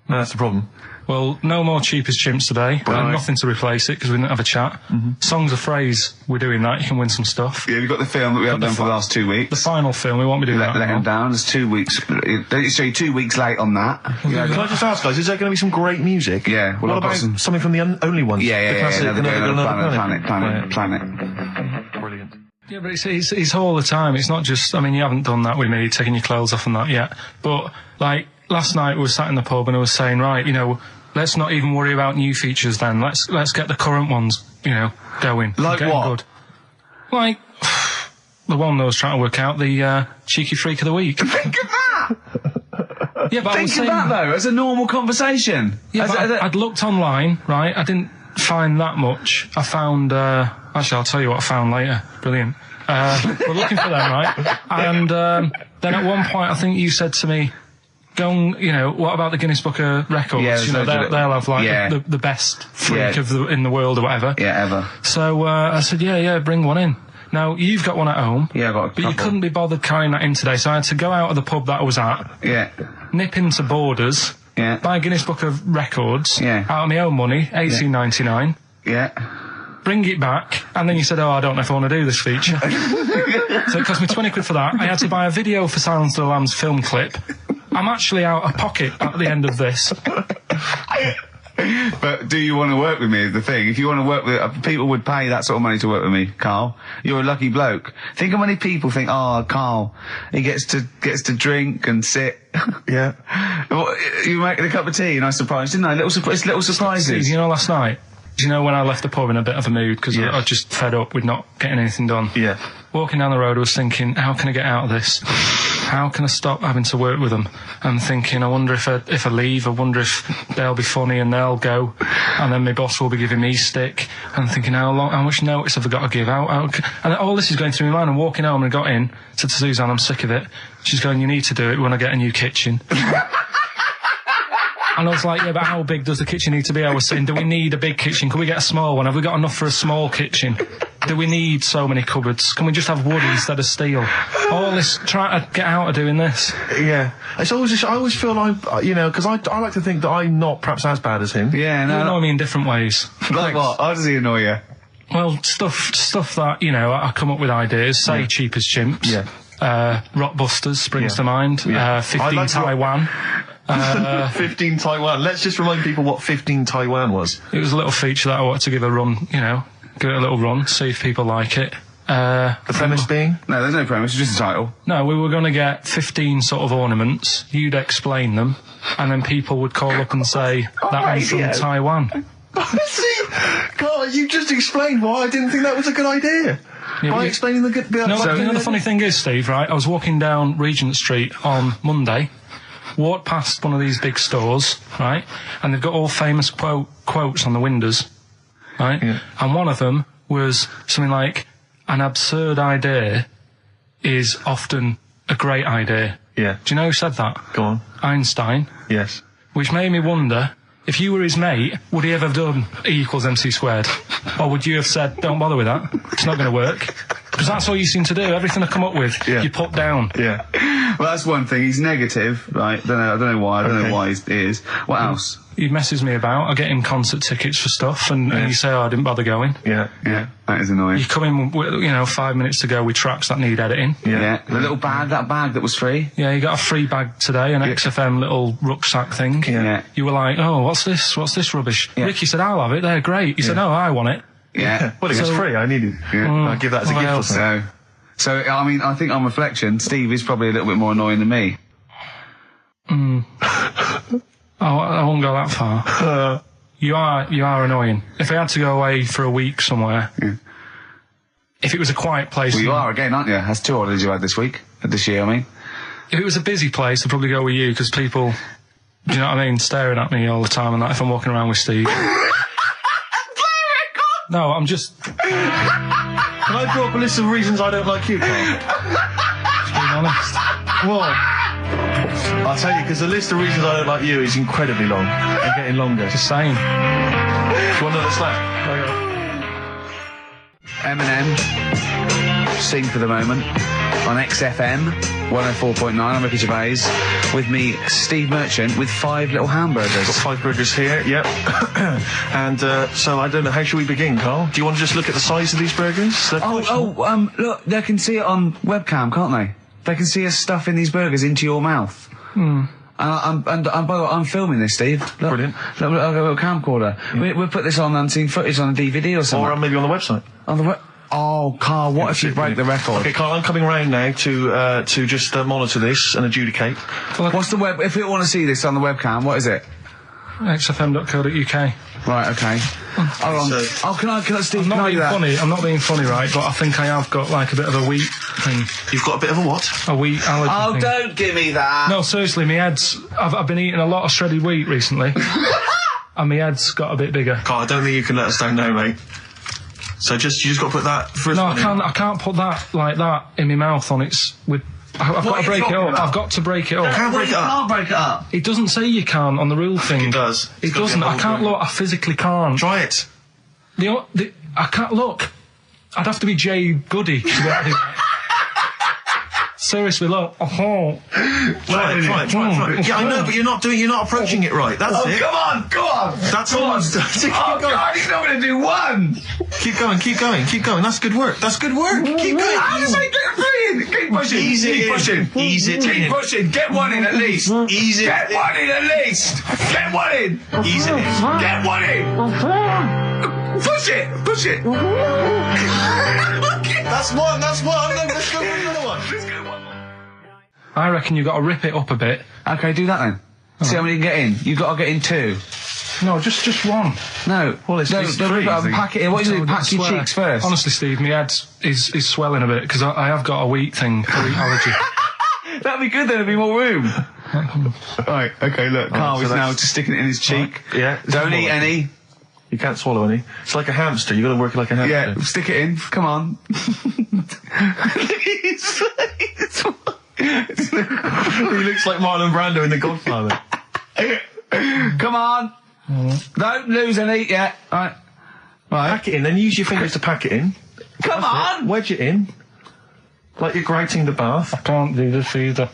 That's the problem. no more Cheapest Chimps today. Right. Nothing to replace it because we didn't have a chat. Songs of phrase, we're doing that. You can win some stuff. Yeah, we've got the film that we haven't done for the last 2 weeks. The final film, we won't be doing Let that. him down. There's 2 weeks. So you're 2 weeks late on that. Can I just ask, guys, is there going to be some great music? Yeah, well, What I've got about something from the only ones? Yeah, The classic, another Another planet. Brilliant. Yeah, but it's all the time. It's not just, I mean, you haven't done that with me, taking your clothes off and that yet. But, like, last night we were sat in the pub and I was saying, right, you know, let's not even worry about new features then. Let's get the current ones, you know, going. Like Getting what? Good. Like, the one that I was trying to work out, the cheeky freak of the week. Think of that! Yeah, but I was Think of saying, that, though, as a normal conversation. Yeah, but I'd looked online, right? I didn't find that much. I found, actually, I'll tell you what I found later. Brilliant. We're looking for them, right? And then at one point, I think you said to me, go and, you know, what about the Guinness Book of Records? Yeah, you know, they'll have, like, the best freak in the world or whatever. Yeah, ever. So I said, yeah, bring one in. Now, you've got one at home. Yeah, I've got a But you couple. couldn't be bothered carrying that in today, so I had to go out of the pub that I was at, Yeah. nip into Borders, Yeah. buy a Guinness Book of Records, Yeah. out of my own money, $18.99, Yeah. bring it back, and then you said, I don't know if I want to do this feature. So it cost me 20 quid for that. I had to buy a video for Silence of the Lambs film clip. I'm actually out of pocket at the end of this. But do you want to work with me is the thing. If you want to work with... people would pay that sort of money to work with me, Carl. You're a lucky bloke. Think how many people think, oh, Carl, he gets to drink and sit. Yeah. You making a cup of tea and I surprised, didn't I? Little surprises. You know, last night, do you know when I left the pub in a bit of a mood because I was just fed up with not getting anything done? Yeah. Walking down the road, I was thinking, how can I get out of this? How can I stop having to work with them? And thinking, I wonder if I leave, I wonder if they'll be funny and they'll go, and then my boss will be giving me stick. And thinking, how much notice have I got to give out? And all this is going through my mind. I'm walking home and I got in, said to Suzanne, I'm sick of it. She's going, you need to do it when I get a new kitchen. And I was like, yeah, but how big does the kitchen need to be? I was saying, do we need a big kitchen? Can we get a small one? Have we got enough for a small kitchen? Do we need so many cupboards? Can we just have wood instead of steel? All this, trying to get out of doing this. Yeah. It's always I always feel like, because I like to think that I'm not perhaps as bad as him. Yeah, You annoy me in different ways. Like what? How does he annoy you? Well, stuff that, I come up with ideas, say Cheapest Chimps. Yeah. Rockbusters springs to mind. Yeah. 15 Taiwan. 15 Taiwan. Let's just remind people what 15 Taiwan was. It was a little feature that I wanted to give a run, give it a little run, see if people like it. The premise being? No, there's no premise, it's just a title. No, we were going to get 15 sort of ornaments, you'd explain them, and then people would call up and say, that one's from Taiwan. See, Carl, you just explained why I didn't think that was a good idea. Yeah, by explaining the good... No, the funny thing is, Steve, right, I was walking down Regent Street on Monday, walked past one of these big stores, right, and they've got all famous quotes on the windows, right, and one of them was something like, an absurd idea is often a great idea. Yeah. Do you know who said that? Go on. Einstein. Yes. Which made me wonder, if you were his mate, would he ever have done E equals MC squared? Or would you have said, don't bother with that, it's not going to work? Because that's all you seem to do. Everything I come up with, you put down. Yeah. Well, that's one thing. He's negative, right? I don't know why. I don't know why he is. What else? He messes me about. I get him concert tickets for stuff, and you say, oh, I didn't bother going. Yeah. That is annoying. You come in, 5 minutes to go with tracks that need editing. Yeah. The little bag, that bag that was free. Yeah, you got a free bag today, an XFM little rucksack thing. Yeah. You were like, oh, what's this? What's this rubbish? Yeah. Ricky said, I'll have it. They're great. He said, no, I want it. Yeah. Well, it was free. I need it. Yeah. I'll give that as a gift or something. So, I mean, I think on reflection, Steve is probably a little bit more annoying than me. I won't go that far. You are annoying. If I had to go away for a week somewhere, if it was a quiet place... Well, you are again, aren't you? That's 2 holidays you had this year, I mean. If it was a busy place, I'd probably go with you, because people, do you know what I mean, staring at me all the time and that if I'm walking around with Steve. No, I'm just... Can I draw up a list of reasons I don't like you, Carl? Just being honest. What? I'll tell you, because the list of reasons I don't like you is incredibly long and getting longer. Just saying. Do you want another slap? Eminem, Sing for the Moment, on XFM 104.9. I'm Ricky Gervais. With me, Steve Merchant, with 5 little hamburgers. Got 5 burgers here, yep. And so I don't know, how should we begin, Carl? Do you want to just look at the size of these burgers? Look, they can see it on webcam, can't they? They can see us stuffing these burgers into your mouth. And by the way, I'm filming this, Steve. Look, Brilliant. Look, I've got a camcorder. Yeah. We'll put this on unseen footage on a DVD or something. Or maybe on the website. On the Oh, Carl, what if you break the record? Okay, Carl, I'm coming round now to just monitor this and adjudicate. What's the web? If people want to see this on the webcam, what is it? xfm.co.uk. Right, okay. Hold on. Can I, Steve, I'm not being funny. I'm not being funny, right? But I think I have got like a bit of a wheat thing. You've got a bit of a what? A wheat allergy thing. Don't give me that. No, seriously, my head's... I've been eating a lot of shredded wheat recently. And my head's got a bit bigger. Carl, I don't think you can let us down now, mate. So you just got to put that... I can't put that like that in my mouth on its... I've got to break it up. I've got to break it up. You can't break it up. Can't break it up. It doesn't say you can't on the rule thing. It does. It doesn't. I can't look. I physically can't. Try it. I can't look. I'd have to be Jay Goody to be able to do that. seriously, look. Oh. Try it. Yeah, I know, but you're not approaching it right. That's it. Come on. That's all. Oh, God, he's not going to do one. Keep going. That's good work. Keep going. How does I get three in? Keep pushing. Ease it Keep in. pushing. Ease it Keep in. pushing. Get one in at least. Ease it. Get one in at least. Get one in. Ease it in. Get one in. Push it. That's one. Let's go for another one. I reckon you've got to rip it up a bit. Okay, do that then. See how many you can get in. You've got to get in 2. No, just one. No. Well, it's don't crazy. pack it in. What do you do? Pack your cheeks first. Honestly, Steve, my head is swelling a bit because I have got a wheat allergy. That'd be good then, there'd be more room. Right, okay, look, Carl is now just sticking it in his cheek. Yeah. Don't eat any. You can't swallow any. It's like a hamster. You got to work it like a hamster. Yeah, stick it in. Come on. He looks like Marlon Brando in The Godfather. Come on. Don't lose any yet. Right. Pack it in, then use your fingers to pack it in. Come on. Wedge it in. Like you're grating the bath. I can't do this either.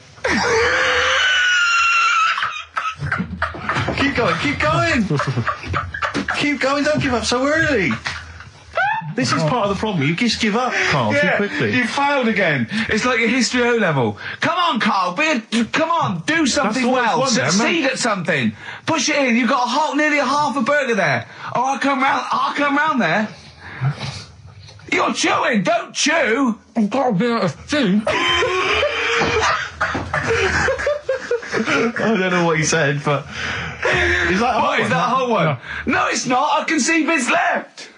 Keep going, don't give up so early. This is part of the problem. You just give up, Carl, too quickly. You failed again. It's like your history O level. Come on, Carl. Come on. Do something well. Succeed at something. Push it in. You've got nearly a half a burger there. Oh, I'll come round there. You're chewing. Don't chew. I've got a bit of food. I don't know what he said, but... Is that a whole one? No, it's not. I can see bits left.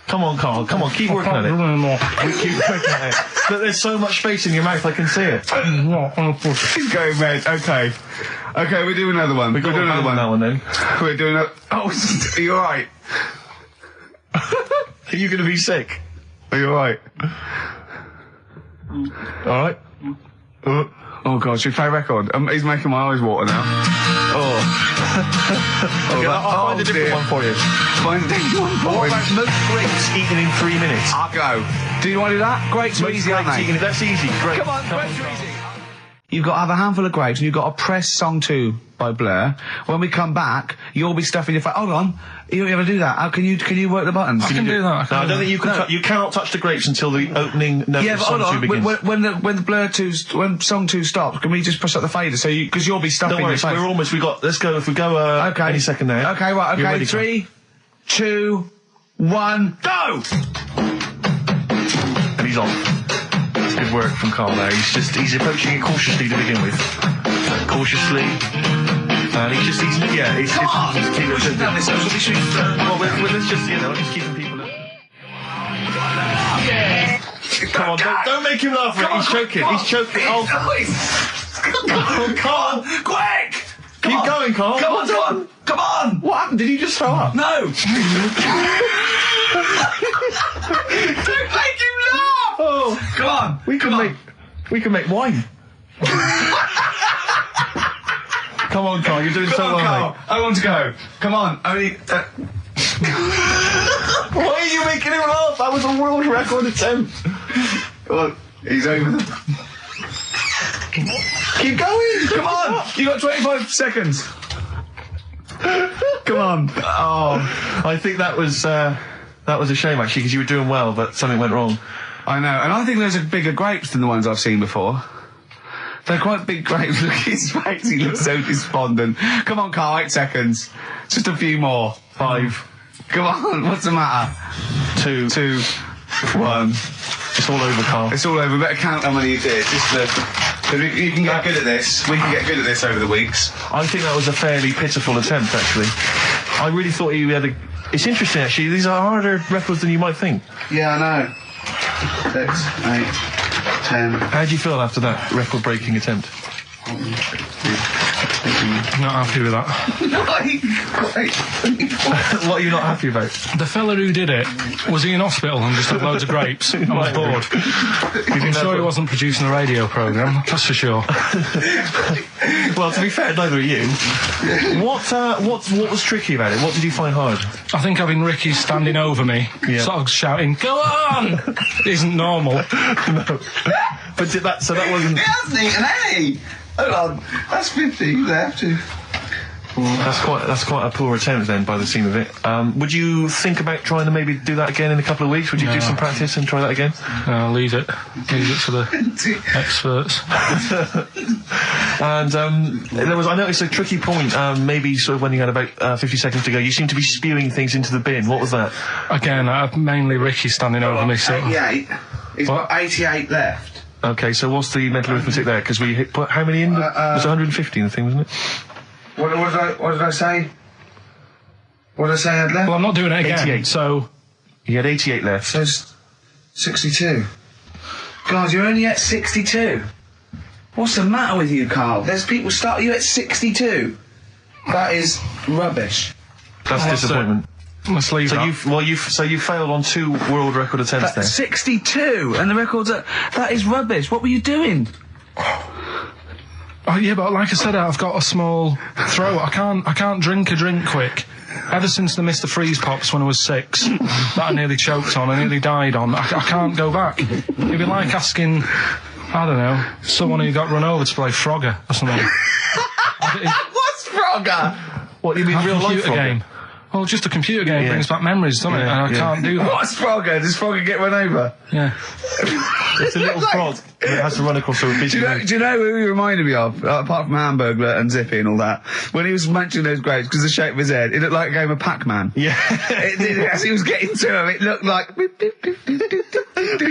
Come on, Carl. Come on, keep working at it. Keep working at it. But there's so much space in your mouth, I can see it. He's going red. Okay, we'll do another one. We'll do another one. That one then. We're doing a... Oh, are you alright? Are you going to be sick? Are you alright? Alright. Oh God, should we play a record? He's making my eyes water now. Okay, I'll find a different one for you. Find a different one for What him. about most grapes eaten in 3 minutes? I'll go. Do you want to do that? Grapes are easy, aren't they? That's easy. Great. Come on, grapes are easy. You've got to have a handful of grapes and you've got to press song 2 by Blur. When we come back, you'll be stuffing your face. Hold on. You ever do that? How can you work the buttons? I can do that. No, I don't think you can. You cannot touch the grapes until the opening note of song 2 begins. When the Blur 2's, when song 2 stops, can we just push up the fader so because you'll be stuffing Don't worry, your face? we're almost. Let's go. If we go. Okay. Any second now. Okay, right. You're Okay. ready, 3, 2, 1, go! And he's on. Good work from Carl there. He's approaching it cautiously to begin with. Cautiously. And he's keeping Well, let's just, just keeping people Come on, don't make him laugh, Rick. He's choking. Oh, Carl. Quick! Keep going, Carl. Come on! What happened? Did you just throw up? No! Don't make him laugh! Oh, Come on! we can make wine. Come on, Carl. You're doing so well, Carl. mate. I want to go. Come on. Only. Why are you making him laugh? That was a world record attempt. Come on. He's over them. Keep going. Come on. You got 25 seconds. Come on. Oh, I think that was a shame actually because you were doing well, but something went wrong. I know, and I think those are bigger grapes than the ones I've seen before. They're quite big grapes. Look at his face. He looks so despondent. Come on, Carl. 8 seconds. Just a few more. 5. Come on. What's the matter? 2, 2, 1. It's all over, Carl. It's all over. Better count how many you did. You can get good at this. We can get good at this over the weeks. I think that was a fairly pitiful attempt, actually. I really thought you had a... It's interesting, actually. These are harder records than you might think. Yeah, I know. 6, 8, 10. How do you feel after that record-breaking attempt? Not happy with that. What are you not happy about? The fella who did it, was he in hospital and just had loads of grapes? I was bored. I'm sure he wasn't producing a radio programme, that's for sure. Well, to be fair, neither are you. What was tricky about it? What did you find hard? I think having Ricky standing over me, sort of shouting, "Go on!" isn't normal. No. But that wasn't... He hasn't eaten any! Hold on, that's 50 left. That's quite a poor attempt then, by the seam of it. Would you think about trying to maybe do that again in a couple of weeks? Would you do some practice and try that again? Leave it to the experts. And I noticed a tricky point. Maybe sort of when you had about 50 seconds to go, you seemed to be spewing things into the bin. What was that? Again, mainly Ricky standing over me. Sort of. 88. He's got 88 left. Okay, so what's the mental arithmetic there? Because we put how many in? It was 150 in the thing, wasn't it? What did I say? What did I say I had left? Well, I'm not doing it again. 88. So you had 88 left. So 62. God, you're only at 62. What's the matter with you, Carl? There's people start you at 62. That is rubbish. That's disappointment. Let's leave so that. you failed on 2 world record attempts there. 62, and the records that is rubbish. What were you doing? Oh yeah, but like I said, I've got a small throat. I can't drink a drink quick. Ever since the Mr. Freeze Pops when I was 6, that I nearly choked on, I nearly died on, I can't go back. It'd be like asking, I don't know, someone who got run over to play Frogger or something. What's Frogger? What, you mean real life Frogger? Game. Well, just a computer game brings back memories, doesn't it? And I can't do that. What's Frogger? Does Frogger get run over? Yeah. It's a little frog that has to run across a busy road. Do you know who he reminded me of? Apart from Hamburglar and Zippy and all that. When he was munching those grapes, because of the shape of his head, it looked like a game of Pac-Man. Yeah. It did, as he was getting to him, it looked like... We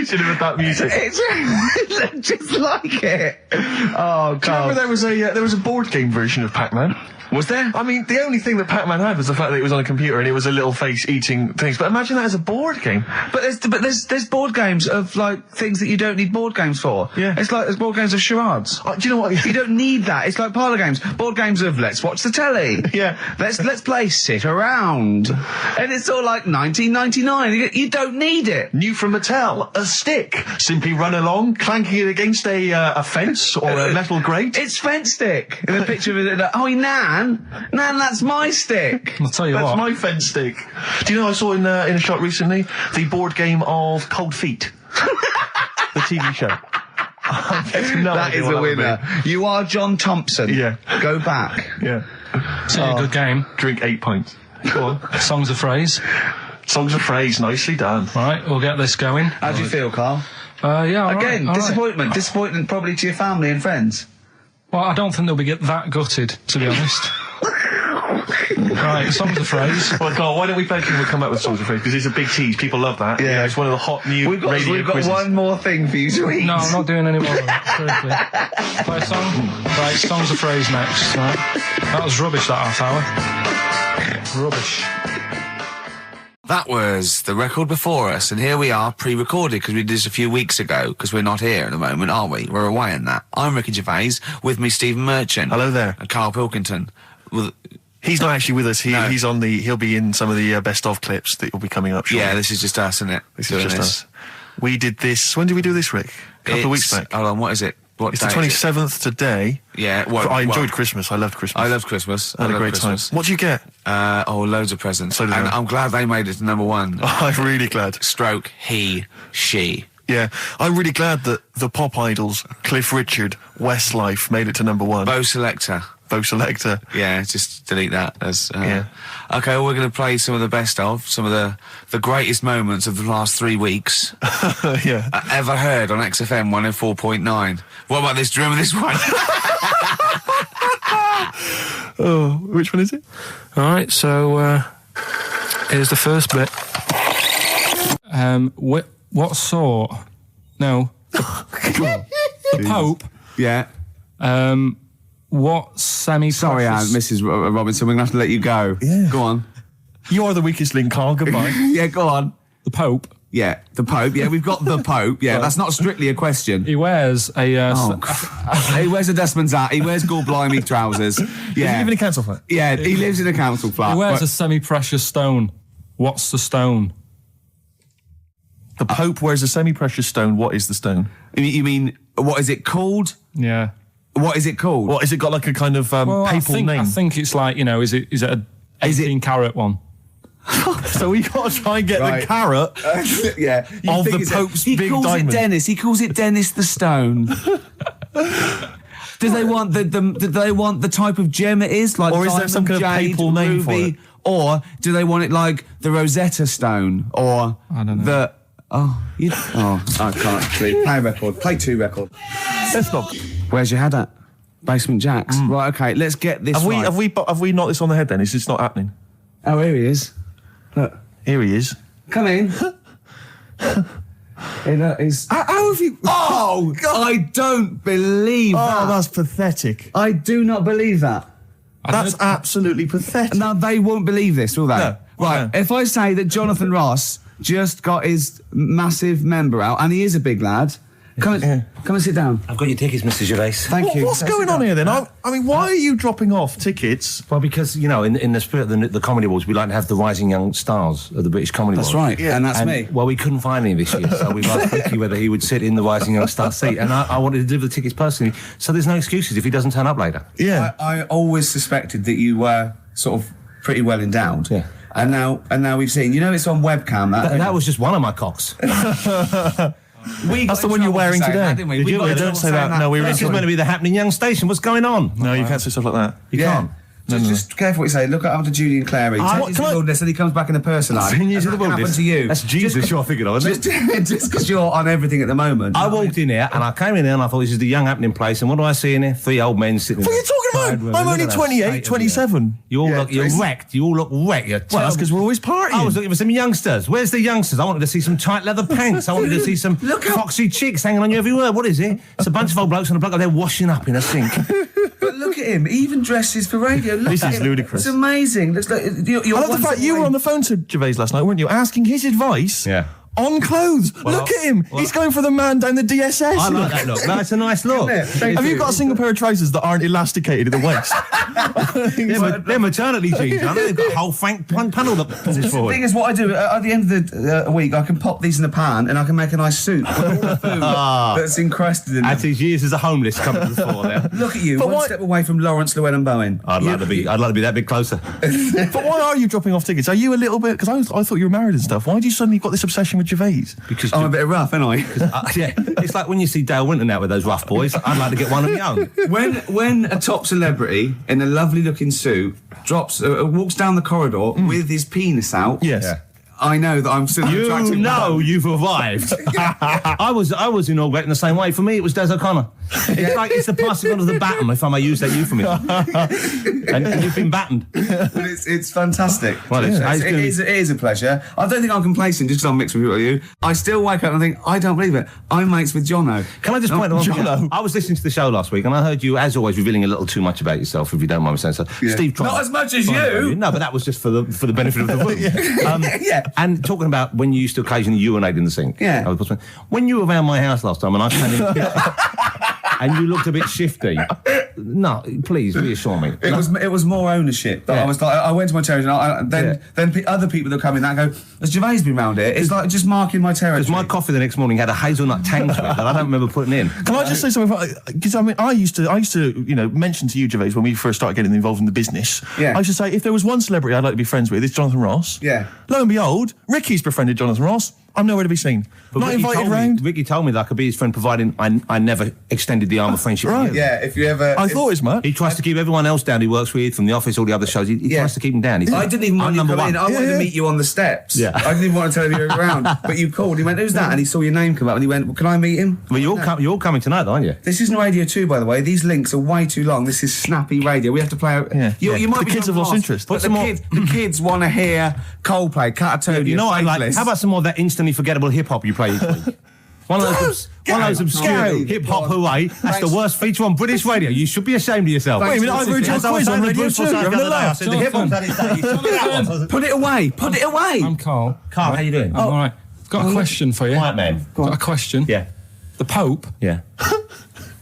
should have had that music. It looked just like it. Oh, God. Do you remember there was a board game version of Pac-Man? Was there? I mean, the only thing that Pac-Man had was the fact that it was on a computer and it was a little face eating things. But imagine that as a board game. But there's board games of like things that you don't need board games for. Yeah. It's like there's board games of charades. Do you know what? You don't need that. It's like parlour games. Board games of let's watch the telly. Yeah. Let's play sit around. And it's all like 1999. You don't need it. New from Mattel, a stick. Simply run along, clanking it against a fence or a metal grate. It's fence stick. And a picture of it. Oh, Nan, that's my stick. I'll tell you That's what. my fence stick. Do you know I saw in a shop recently the board game of Cold Feet, the TV show. That is a winner. You are John Thompson. Yeah. Go back. Yeah. It's a good game. Drink 8 pints. Go on. Songs of phrase. Songs of phrase. Nicely done. Right, we'll get this going. How do you feel, Carl? Yeah. Again, all right. disappointment. Disappointment probably to your family and friends. Well, I don't think they'll be that gutted, to be honest. Right, songs of phrase. Well, Carl, why don't we play We'll come up with songs of phrase, because it's a big tease. People love that. Yeah. You know, it's one of the hot new We've got quizzes. one more thing for you to eat. No, I'm not doing any more of that. Seriously. Play a song? Right, songs of phrase next. Right. That was rubbish, that half hour. Rubbish. That was the record before us, and here we are, pre-recorded, because we did this a few weeks ago, because we're not here at the moment, are we? We're away in that. I'm Ricky Gervais, with me Stephen Merchant. Hello there. And Karl Pilkington. He's not actually with us. He'll be in some of the best of clips that will be coming up shortly. Yeah, this is just us, isn't it? This is just us. We did this. When did we do this, Rick? A couple of weeks back. Hold on, what is it? What It's the day 27th today. Yeah. I enjoyed Christmas. I loved Christmas. I love Christmas. I had a great time. What did you get? Loads of presents. So did and I. I'm glad they made it to number one. I'm really glad. Stroke, he, she. Yeah, I'm really glad that the pop idols, Cliff Richard, Westlife, made it to number one. Bo Selector. Yeah, just delete that. Yeah. Okay, well, we're going to play some of the best of, some of the greatest moments of the last 3 weeks. Yeah. Ever heard on XFM 104.9. What about this? Do you remember this one? Oh, which one is it? All right, so here's the first bit. What sort? No. The Pope. Yeah. What semi-precious... Sorry, Mrs. Robinson, we're going to have to let you go. Yeah. Go on. You are the weakest link, Carl. Goodbye. Yeah, go on. The Pope. Yeah, the Pope. Yeah, we've got the Pope. Yeah, that's not strictly a question. He wears a... He wears a dustman's hat. He wears blimey trousers. Does he live in a council flat? Yeah, he lives in a council flat. He wears a semi-precious stone. What's the stone? The Pope wears a semi-precious stone. What is the stone? You mean, what is it called? Yeah. What is it called? What, has it got like a kind of papal name? I think it's like, is it a 18 carat one? So we got to try and get the carrot of the Pope's big diamond. He calls it Dennis the Stone. Do they want the type of gem it is, like or is there some kind of papal name for it? Or do they want it like the Rosetta Stone, or I don't know. I can't actually play a record. Play 2 record. Let's not. Where's your hat at? Basement Jacks. Right. Okay. Let's get this. Have we knocked this on the head? Then it's just not happening. Oh, here he is. Look. Here he is. Come in. Hey, look, how have you... Oh, God. I don't believe that. Oh, that's pathetic. I do not believe that. That's absolutely pathetic. Now, they won't believe this, will they? No. Right, if I say that Jonathan Ross just got his massive member out, and he is a big lad, come and sit down. I've got your tickets, Mr. Gervais. Thank you. What's going on here then? I mean, why are you dropping off tickets? Well, because, you know, in the spirit of the Comedy Awards, we like to have the rising young stars of the British Comedy Awards. That's right, and that's me. Well, we couldn't find any this year, so we've asked Ricky whether he would sit in the rising young star seat, and I wanted to deliver the tickets personally, so there's no excuses if he doesn't turn up later. Yeah. I always suspected that you were sort of pretty well endowed. Yeah. And now we've seen, you know, it's on webcam. That was just one of my cocks. That's the one you're wearing today. Didn't we? Don't say that. No, This is meant to be the happening young station. What's going on? No, you can't say stuff like that. You can't. Just careful what you say. Look after Judy and Clary. And he comes back in a person life. 10 years of the What happened wilderness. to you? That's Jesus you're thinking of, isn't it? Just because you're on everything at the moment. I walked in here and I came in here and I thought this is the young happening place, and what do I see in here? 3 old men sitting. What are you talking about? I'm only 28, 27. You're wrecked. You all look wrecked. Well, that's because we're always partying. I was looking for some youngsters. Where's the youngsters? I wanted to see some tight leather pants. I wanted to see some foxy chicks hanging on you every word. What is it? It's a bunch of old blokes on a block up there washing up in a sink. But look at him. He even dresses for radio. This is ludicrous. It's amazing. Looks like you're I love the fact you were on the phone to Gervais last night, weren't you? Asking his advice. Yeah. On clothes. Look at him. He's going for the man down the DSS. I like that look. That's a nice look. Have you got a single pair of trousers that aren't elasticated at the waist? They're maternity jeans, aren't they? They've got a whole panel that pulls forward. The thing is, what I do at the end of the week, I can pop these in the pan and I can make a nice soup with all the food that's encrusted in them. At his years as a homeless coming to the fore there. Look at you, one step away from Lawrence Llewellyn Bowen. I'd like to be that bit closer. But why are you dropping off tickets? Are you a little bit... Because I thought you were married and stuff. Why do you suddenly got this obsession with Gervais? Because I'm a bit rough, ain't I? yeah, it's like when you see Dale Winton out with those rough boys. I'd like to get one of my own. When a top celebrity in a lovely looking suit walks down the corridor with his penis out, yes. Yeah. I know that I'm still attractive. You know you've arrived. I was inaugurating the same way. For me, it was Des O'Connor. It's like it's the passing on of the baton, if I may use that euphemism. and you've been battened. But it's fantastic. Well, it is a pleasure. I don't think I'm complacent just because I'm mixed with you. I still wake up and think, I don't believe it. I'm mates with Jono. Can I just point out one thing? I was listening to the show last week and I heard you, as always, revealing a little too much about yourself, if you don't mind me saying so. Yeah. Steve, not as much as you. No, but that was just for the benefit of the room. Yeah. And talking about when you used to occasionally urinate in the sink. Yeah. When you were around my house last time and I came in and you looked a bit shifty. No, please reassure me. It was more ownership. I was like, I went to my territory and then other people that come in that go, has Gervais been round here? It's like just marking my territory. Because my coffee the next morning had a hazelnut tang to it that I don't remember putting in. Can I just say something? Because I mean, I used to mention to you, Gervais, when we first started getting involved in the business. Yeah. I used to say, if there was one celebrity I'd like to be friends with, it's Jonathan Ross. Yeah. Lo and behold, Ricky's befriended Jonathan Ross. I'm nowhere to be seen. But not invited round. Ricky told me that I could be his friend, providing I never extended the arm of friendship. Right. Yeah, if you ever... I thought as much. He tries to keep everyone else down he works with, from the office, all the other shows. He tries to keep them down. I didn't even want you to come in. I wanted to meet you on the steps. Yeah. I didn't even want to tell you you were around. But you called. He went, who's that? And he saw your name come up and he went, well, can I meet him? Well, you're all coming tonight, aren't you? This isn't Radio 2, by the way. These links are way too long. This is snappy radio. We have to play out... Yeah. You might The be kids have lost interest. But the kids want to hear Coldplay, Catatonia, You know what I like? Fables. How about some more of that instantly forgettable hip-hop you play each week? One of those obscure hip-hop hooey. That's the worst feature on British radio. You should be ashamed of yourself. Wait a minute, I've heard your quiz on Radio 2. Put it away. Put it away. I'm Carl. Carl, how you doing? I'm all right. Got a question for you. Right, man. Got a question. Yeah. The Pope. Yeah.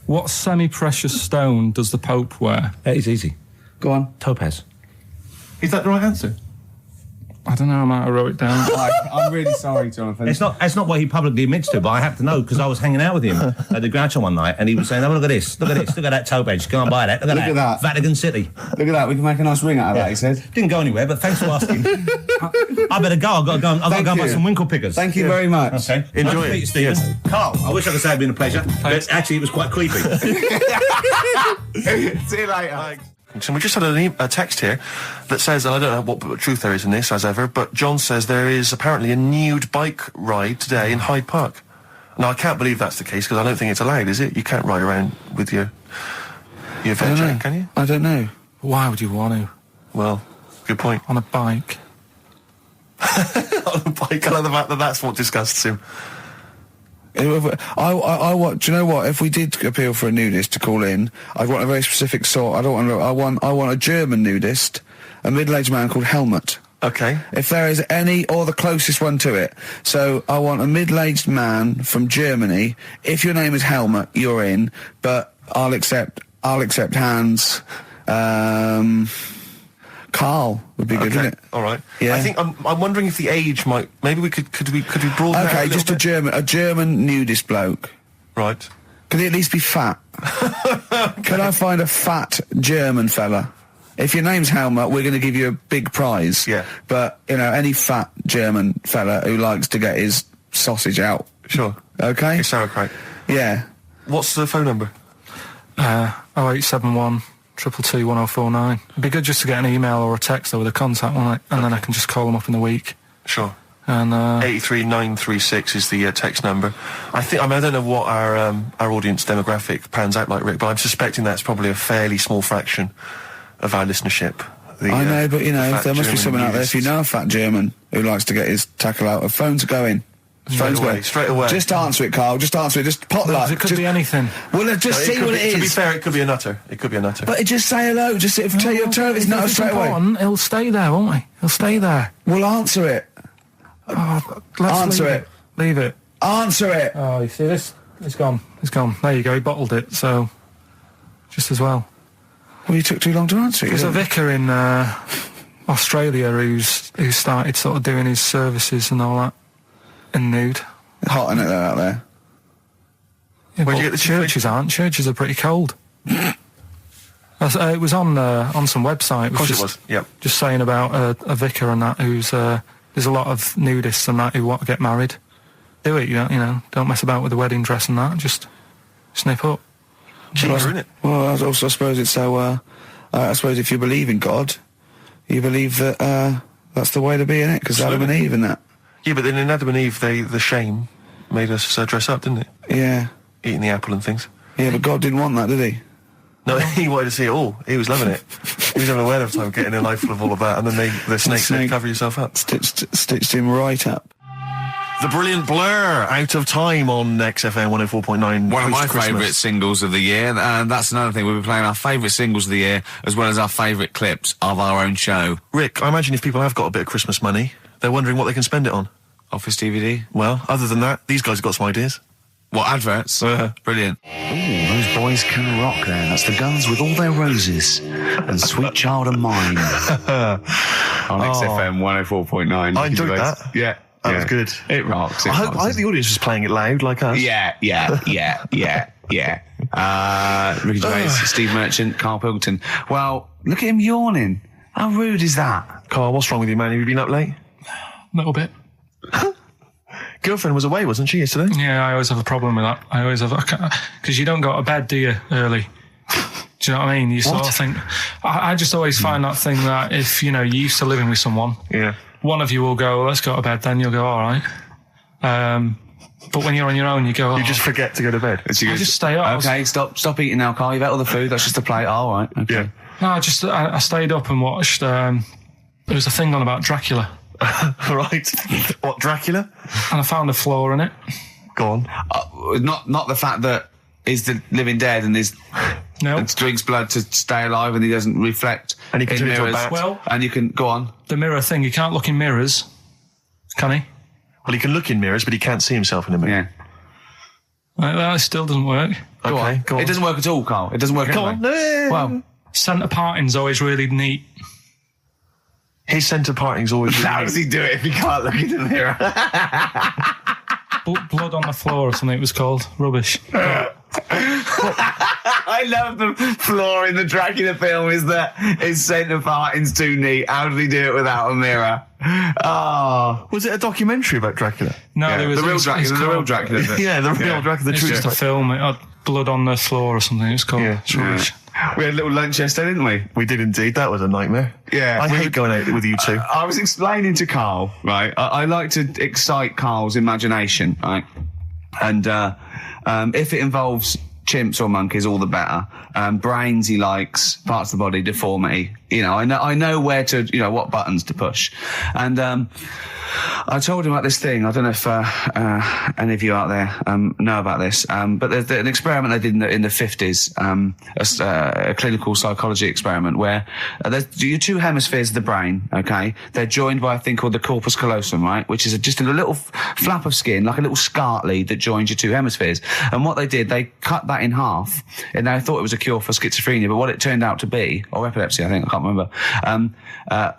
What semi-precious stone does the Pope wear? It's easy. Go on. Topaz. Is that the right answer? I don't know, I might have wrote it down. I'm really sorry, Jonathan. It's not what he publicly admits to, but I have to know because I was hanging out with him at the Groucho one night, and he was saying, "Oh, look at this, look at that toe bench. Go and buy that. Look at that. Vatican City. Look at that. We can make a nice ring out of that." He said. Didn't go anywhere, but thanks for asking. I better go. I've got to go and buy some winkle pickers. Thank you very much. Okay, Enjoy nice to it. meet you, Stephen. Yes. Carl, I wish I could say it's been a pleasure, but actually it was quite creepy. See you later. So we just had a text here that says, and I don't know what truth there is in this, as ever, but John says there is apparently a nude bike ride today in Hyde Park. Now, I can't believe that's the case, because I don't think it's allowed, is it? You can't ride around with your veg, can you? I don't know. Why would you want to? Well, good point. On a bike. On a bike, I like the fact that that's what disgusts him. I want. Do you know what? If we did appeal for a nudist to call in, I'd want a very specific sort. I want a German nudist, a middle-aged man called Helmut. Okay. If there is any, or the closest one to it. So I want a middle-aged man from Germany. If your name is Helmut, you're in. But I'll accept hands. Carl would be good, wouldn't it? All right. Yeah. I think I'm wondering if the age might. Maybe we could broaden. Okay, that just a German nudist bloke. Right. Could he at least be fat? Can I find a fat German fella? If your name's Helmut, we're going to give you a big prize. Yeah. But any fat German fella who likes to get his sausage out. Sure. Okay. It's sauerkraut. Yeah. What's the phone number? 0871 222 1049. It'd be good just to get an email or a text with a contact on it, and then I can just call them up in the week. Sure. And 83936 is the text number. I don't know what our audience demographic pans out like, Rick, but I'm suspecting that's probably a fairly small fraction of our listenership. I know, but there must be someone out there. If you know a fat German who likes to get his tackle out, of phones are going. Straight away. Just answer it, Carl. Just answer it. Just potluck. It could be anything. Well, let's just see what it is. To be fair, it could be a nutter. But Just say hello. Just tell your turn. It's not straight away. He'll stay there, won't he? He'll stay there. Well, answer it. Answer it. Leave it. Answer it. Oh, you see this? It's gone. It's gone. There you go. He bottled it. So, just as well. Well, you took too long to answer it. There's a vicar in Australia who started sort of doing his services and all that in nude. Hot, isn't it, out there? Yeah, Where'd you get the churches aren't. Churches are pretty cold. It was on some website. Of course it was. Yep. Just saying about a vicar and that who's there's a lot of nudists and that who want to get married. Do it, don't mess about with the wedding dress and that. Just snip up. Cheaper, isn't it? Well, I suppose it's so. I suppose if you believe in God, you believe that that's the way to be, innit? Because Adam and Eve and that. Yeah, but then in Adam and Eve, the shame made us dress up, didn't it? Yeah. Eating the apple and things. Yeah, but God didn't want that, did he? No, he wanted to see it all. He was loving it. He was having a whale of time getting a life full of all of that, and then the snake said, cover yourself up. Stitched him right up. The brilliant Blur, Out of Time on XFM 104.9. One of my favourite singles of the year, and that's another thing. We'll be playing our favourite singles of the year, as well as our favourite clips of our own show. Rick, I imagine if people have got a bit of Christmas money, they're wondering what they can spend it on. Office DVD? Well, other than that, these guys have got some ideas. What, adverts? Brilliant. Ooh, those boys can rock there. That's the Guns with All Their Roses and Sweet Child of Mine. On XFM 104.9. I enjoyed that. Yeah. That was good. It rocks. I hope the audience was playing it loud like us. Yeah. Ricky Gervais, Steve Merchant, Karl Pilkington. Well, look at him yawning. How rude is that? Carl, what's wrong with you, man? Have you been up late? A little bit. Girlfriend was away, wasn't she, yesterday? Yeah, I always have a problem with that. I always have, because you don't go to bed, do you, early? Do you know what I mean? You sort of think, I just always find that thing that if, you're used to living with someone, yeah, one of you will go, let's go to bed, then you'll go, all right. But when you're on your own, you go, you just forget to go to bed. I just stay up. Okay, stop eating now, Carl. You've ate all the food. That's just a plate. All right. Okay. Yeah. No, I stayed up and watched, there was a thing on about Dracula. Right. What, Dracula? And I found a flaw in it. Go on. Not the fact that he's the living dead and and drinks blood to stay alive and he doesn't reflect. And he can in turn into a mirrors. bat. Well, and you can go on. The mirror thing, you can't look in mirrors, can he? Well, he can look in mirrors, but he can't see himself in a mirror. Yeah. That still doesn't work. Go on. It doesn't work at all, Carl. It doesn't work Go anyway. on. No. Well, Centre parting's always really neat. His centre parting's always... How does he do it if he can't look in the mirror? Blood on the floor or something it was called. Rubbish. I love the floor in the Dracula film is that his centre parting's too neat. How did he do it without a mirror? Oh. Was it a documentary about Dracula? No, Yeah, there was the real Dracula. The real Dracula. Yeah, the real Dracula. The It's true just a film. It had blood on the floor or something. It's called. Yeah. It's rubbish. We had a little lunch yesterday, didn't we? We did indeed. That was a nightmare. Yeah. I hate going out with you two. I was explaining to Carl, right? I like to excite Carl's imagination, right? And if it involves chimps or monkeys, all the better. Brains he likes, parts of the body, deformity. You know, I know where to, you know, what buttons to push. And I told him about this thing. I don't know if any of you out there know about this, but there's an experiment they did in the 50s, a clinical psychology experiment where there's your two hemispheres of the brain, okay? They're joined by a thing called the corpus callosum, right? Which is just a little flap of skin, like a little scarlet lead that joins your two hemispheres. And what they did, they cut that in half, and they thought it was a cure for schizophrenia, but what it turned out to be, or epilepsy, I think, I can't remember,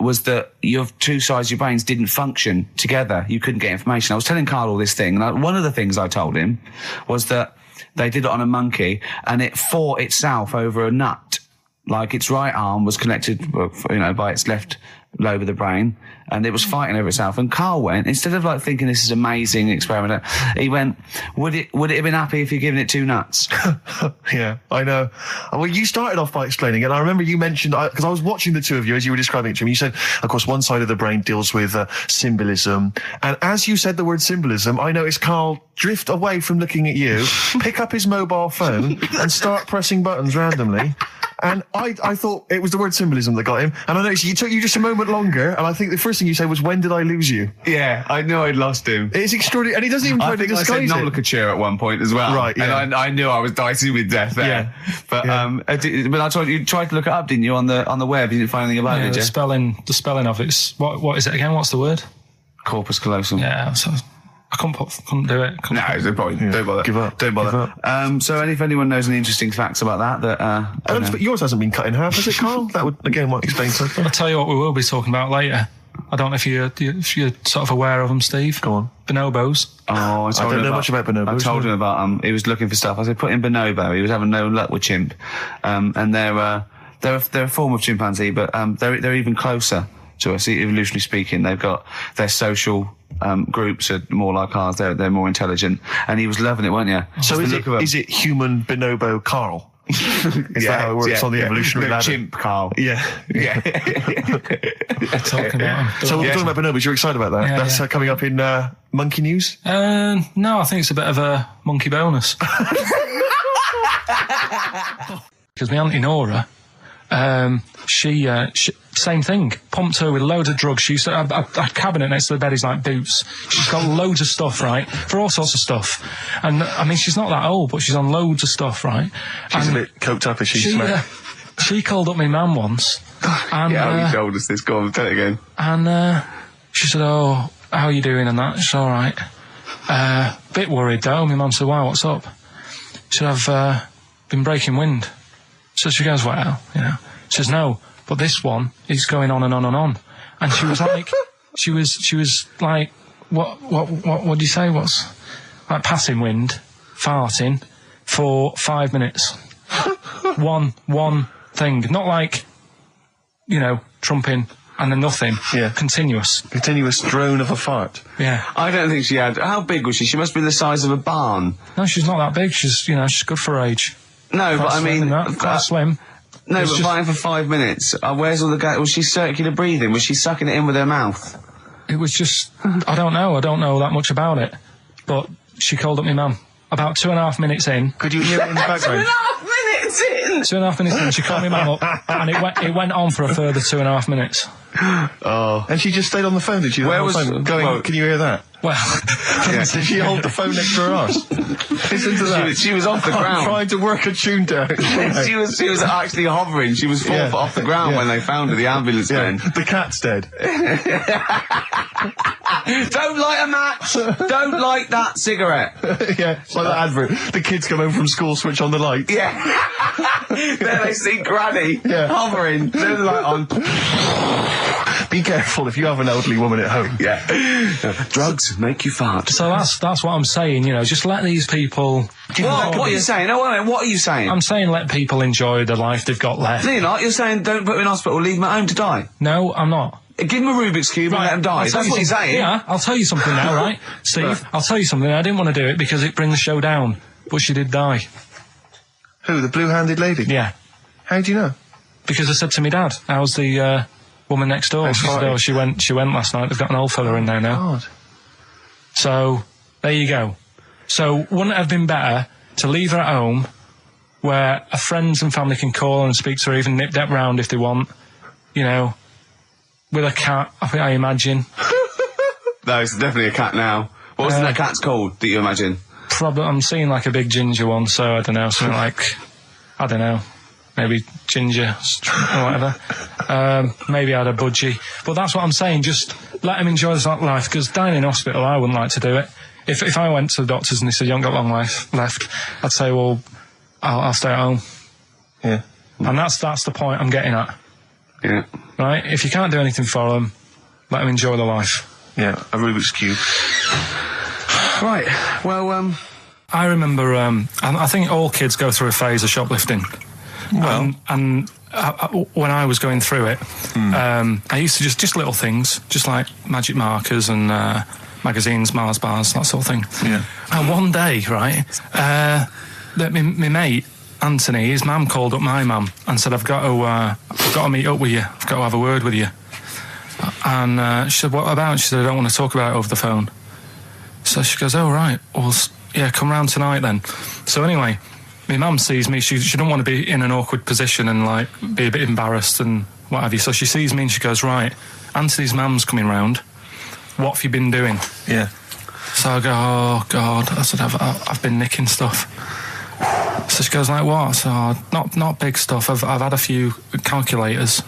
was that your two sides of your brains didn't function together. You couldn't get information. I was telling Carl all this thing, and one of the things I told him was that they did it on a monkey, and it fought itself over a nut. Like its right arm was connected, you know, by its left lobe of the brain, and it was fighting over itself. And Carl went, instead of like thinking this is amazing experiment, he went, would it have been happy if you'd given it two nuts? Yeah, I know. Well, you started off by explaining it. And I remember you mentioned, because I was watching the two of you as you were describing it to me, you said, of course, one side of the brain deals with symbolism. And as you said the word symbolism, I noticed Carl drift away from looking at you, pick up his mobile phone and start pressing buttons randomly. And I thought it was the word symbolism that got him. And I noticed it took you just a moment longer. And I think the first thing you said was, when did I lose you? Yeah, I knew I'd lost him. It's extraordinary. And he doesn't even try to disguise I said it. nomenclature at one point as well. Right, yeah. And I knew I was dicing with death there. Yeah. But, but I told you tried to look it up, didn't you, on the web? You didn't find anything about it, did you? The spelling of it's, what is it again? What's the word? Corpus callosum. Yeah, so I couldn't do it. No, there's no point. Don't bother. Give up. Don't bother. Give up. So if anyone knows any interesting facts about that, But yours hasn't been cut in half, has it, Carl? That would, again, might explain something. I'll tell you what we will be talking about later. I don't know if you're sort of aware of them, Steve. Go on. Bonobos. Oh, I don't know much about bonobos. I told him about he was looking for stuff. I said, put in bonobo. He was having no luck with chimp. And they're a form of chimpanzee, but they're even closer to us, evolutionarily speaking. They've got their social groups are more like ours. They're more intelligent. And he was loving it, weren't you? So is it human bonobo Carl? Is that how it works on the evolutionary ladder? Chimp Carl. Yeah. Yeah. Talking about them. So we're talking about bonobos. You're excited about that? Yeah, That's coming up in monkey news? No, I think it's a bit of a monkey bonus. Because my auntie Nora, she same thing, pumped her with loads of drugs. She used to have a cabinet next to the bed is like boots. She's got loads of stuff, right, for all sorts of stuff. And I mean, she's not that old, but she's on loads of stuff, right? She's a bit coked up, is she? She called up my mum once. And, yeah, you told us this. Go on, tell it again. And she said, "Oh, how are you doing?" And that. She's all right. Bit worried though. My mum said, "Why? What's up?" She said, "I've been breaking wind." So she goes, "Well, you know." She says, "No, but this one is going on and on and on." And she was like, she was like, what do you say? What's like passing wind, farting for 5 minutes. one thing, not like, you know, trumping and then nothing. Yeah. Continuous drone of a fart. Yeah. I don't think she had. How big was she? She must be the size of a barn. No, she's not that big. She's good for her age. No, Quite but I mean, quite slim. No, It's but just- farting for 5 minutes. Where's all the gas? Was she circular breathing? Was she sucking it in with her mouth? It was just, I don't know that much about it. But she called up my mum. About 2.5 minutes in. Could you hear it in the background? 2.5 minutes in! 2.5 minutes in, she called my mum up, and it went on for a further 2.5 minutes. Oh. And she just stayed on the phone, did she? Where was- Can you hear that? Well, Did she hold the phone next to her arse? Listen to that. She was off the ground. Trying to work a tune down. she was actually hovering. She was 4 foot off the ground when they found her. The ambulance men. The cat's dead. Don't light a match. Don't light that cigarette. It's like that advert. The kids come home from school, switch on the light. Yeah. Then they see Granny hovering. There's the light on. Be careful if you have an elderly woman at home. Drugs make you fart. So that's what I'm saying, just let these people... What are you saying? No, wait, what are you saying? I'm saying let people enjoy the life they've got left. No, you're not. You're saying don't put them in hospital, leave them at home to die. No, I'm not. Give them a Rubik's Cube and let them die. That's what you're saying. Yeah, I'll tell you something now, right? Steve, I'll tell you something. I didn't want to do it because it brings the show down, but she did die. Who, the blue-handed lady? Yeah. How do you know? Because I said to my dad, how's the woman next door? She said, she went last night. They've got an old fella in there now. God. So, there you go. So, wouldn't it have been better to leave her at home where her friends and family can call and speak to her, even nip-dap round if they want, with a cat, I imagine. No, it's definitely a cat now. What was that cat's called that you imagine? Probably, I'm seeing like a big ginger one, so I don't know, something like, I don't know, maybe ginger or whatever. Maybe I had a budgie. But that's what I'm saying, just let him enjoy his life, because dying in hospital, I wouldn't like to do it. If I went to the doctors and they said, you haven't got long life left, I'd say, well, I'll stay at home. Yeah. And that's the point I'm getting at. Yeah. Right? If you can't do anything for them, let them enjoy their life. Yeah, a Rubik's Cube. Right, well, I remember, I think all kids go through a phase of shoplifting. Well. And when I was going through it, I used to just little things, just like magic markers and magazines, Mars bars, that sort of thing. Yeah. And one day, right, my mate, Anthony, his mum called up my mum and said, I've got to meet up with you. I've got to have a word with you. And she said, what about? She said, I don't want to talk about it over the phone. So she goes, oh, right. Well, yeah, come round tonight then. So anyway, my mum sees me. She don't want to be in an awkward position and, like, be a bit embarrassed and what have you. So she sees me and she goes, right, Anthony's mum's coming round. What have you been doing? Yeah. So I go, oh, God. I said, I've been nicking stuff. So she goes, like, what? So, not big stuff. I've had a few calculators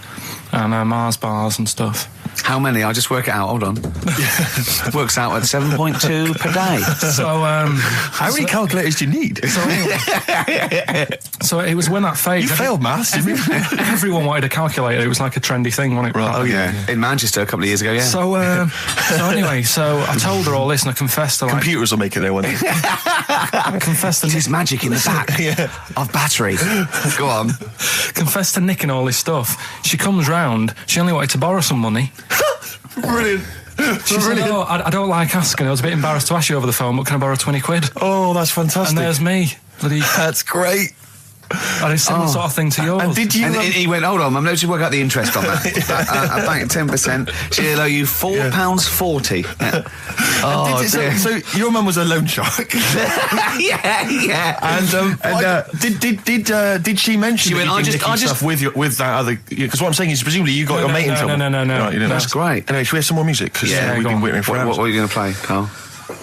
and Mars bars and stuff. How many? I'll just work it out. Hold on. Works out at 7.2 per day. So, how many calculators do you need? So it was when that phase. You failed maths, didn't you? Everyone wanted a calculator. It was like a trendy thing, wasn't it? Right. Oh, yeah. In Manchester a couple of years ago, yeah. So anyway, I told her all this and I confessed to, like... Computers will make it there one day. I confessed to... There's magic in the back of battery. Go on. Confessed to nicking all this stuff. She comes round. She only wanted to borrow some money. Brilliant. She said, oh, I don't like asking. I was a bit embarrassed to ask you over the phone, but can I borrow 20 quid? Oh, that's fantastic. And there's me. That's great. And it's similar sort of thing to yours. And did you? And he went, hold on, I'm going to work out the interest on that. I bank 10%. She'll owe you £4.40. Yeah. Oh, so your mum was a loan shark. yeah. And did she mention? She went, I just with that other, because what I'm saying is presumably you got your mate in trouble. No. Right, you didn't. That's great. Anyway, should we have some more music? Because we've been waiting for hours. What are you going to play, Carl?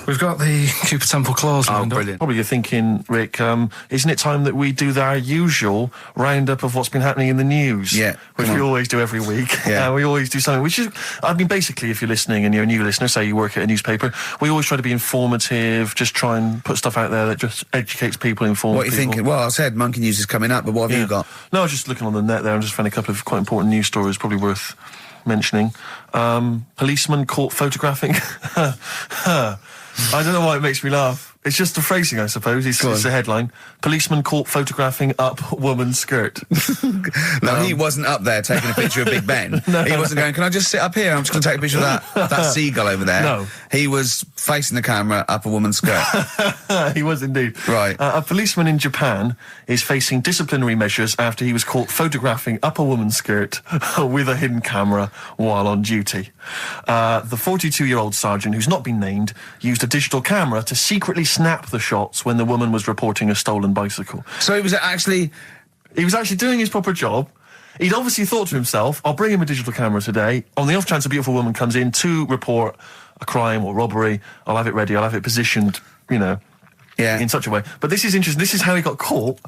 We've got the Cooper Temple Clause lined up. Brilliant. Probably you're thinking, Rick, isn't it time that we do our usual roundup of what's been happening in the news? Yeah. Which we always do every week. Yeah. We always do something, which is, I mean, basically, if you're listening and you're a new listener, say you work at a newspaper, we always try to be informative, just try and put stuff out there that just educates people, informs What are you people. thinking? Well, I said Monkey News is coming up, but what have you got? No, I was just looking on the net there and just found a couple of quite important news stories, probably worth mentioning. Policeman caught photographing... I don't know why it makes me laugh. It's just the phrasing, I suppose. It's the headline. Policeman caught photographing up woman's skirt. No, he wasn't up there taking a picture of Big Ben. He wasn't going, can I just sit up here? I'm just going to take a picture of that seagull over there. No. He was facing the camera up a woman's skirt. He was indeed. Right. A policeman in Japan is facing disciplinary measures after he was caught photographing up a woman's skirt with a hidden camera while on duty. The 42-year-old sergeant, who's not been named, used a digital camera to secretly snap the shots when the woman was reporting a stolen bicycle. So he was actually doing his proper job. He'd obviously thought to himself, I'll bring him a digital camera today. On the off chance a beautiful woman comes in to report a crime or robbery, I'll have it ready, I'll have it positioned, you know, in such a way. But this is interesting. This is how he got caught.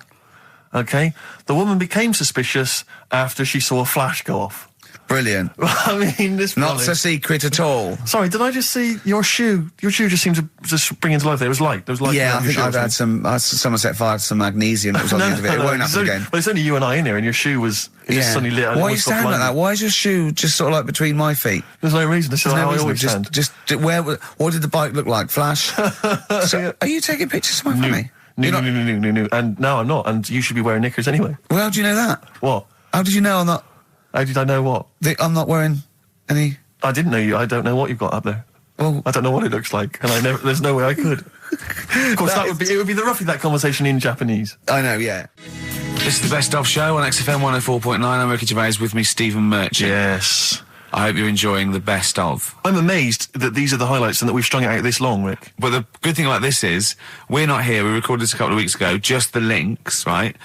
Okay? The woman became suspicious after she saw a flash go off. Brilliant. I mean, this not so secret at all. Sorry, did I just see your shoe? Your shoe just seemed to just spring into life there. It was light. There was light. Yeah, I think I've had someone set fire to some magnesium that was on the end of it. It won't happen again. Well, it's only you and I in here, and your shoe was just suddenly lit. Why are you standing like that? Why is your shoe just sort of like between my feet? There's no reason. This is how I always stand. What did the bike look like? Flash? So, are you taking pictures of my family? No. And no, I'm not. And you should be wearing knickers anyway. Well, how do you know that? What? How did you know I'm not? How did I know what? I'm not wearing any... I didn't know you. I don't know what you've got up there. Well... I don't know what it looks like, and there's no way I could. Of course, it would be roughly that conversation in Japanese. I know, yeah. This is the Best Of Show on XFM 104.9. I'm Ricky Gervais, with me Stephen Merchant. Yes. I hope you're enjoying the Best Of. I'm amazed that these are the highlights and that we've strung it out this long, Rick. But the good thing about this is, we're not here, we recorded this a couple of weeks ago, just the links, right?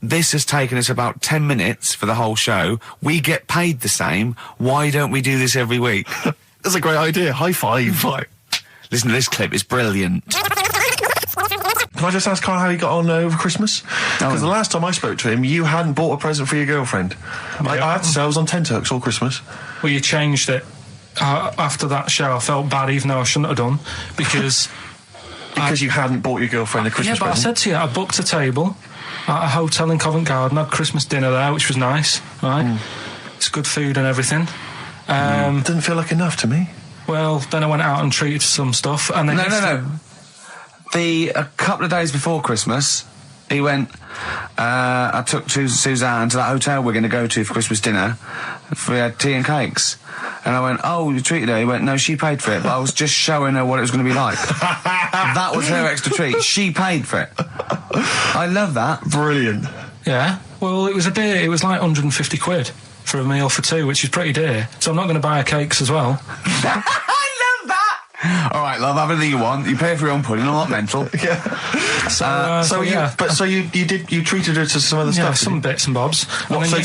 This has taken us about 10 minutes for the whole show. We get paid the same. Why don't we do this every week? That's a great idea. High five. Listen to this clip, it's brilliant. Can I just ask Karl how he got on over Christmas? Because the last time I spoke to him, you hadn't bought a present for your girlfriend. I have to say, I was on tenterhooks all Christmas. Well, you changed it. After that show, I felt bad, even though I shouldn't have done, because... Because you hadn't bought your girlfriend a Christmas present? Yeah, but I said to you, I booked a table at a hotel in Covent Garden, had Christmas dinner there, which was nice, right? It's good food and everything. Didn't feel like enough to me. Well, then I went out and treated some stuff, and then... No. A couple of days before Christmas, he went, I took Suzanne to that hotel we're going to go to for Christmas dinner. We had tea and cakes. And I went, oh, you treated her? He went, no, she paid for it, but I was just showing her what it was going to be like. That was her extra treat. She paid for it. I love that. Brilliant. Yeah. Well, it was a dear. It was like 150 quid for a meal for two, which is pretty dear. So I'm not going to buy her cakes as well. All right, love, have anything you want. You pay for your own pudding, I'm not mental. Yeah. So you treated her to some other stuff? Yeah, some bits and bobs. What, so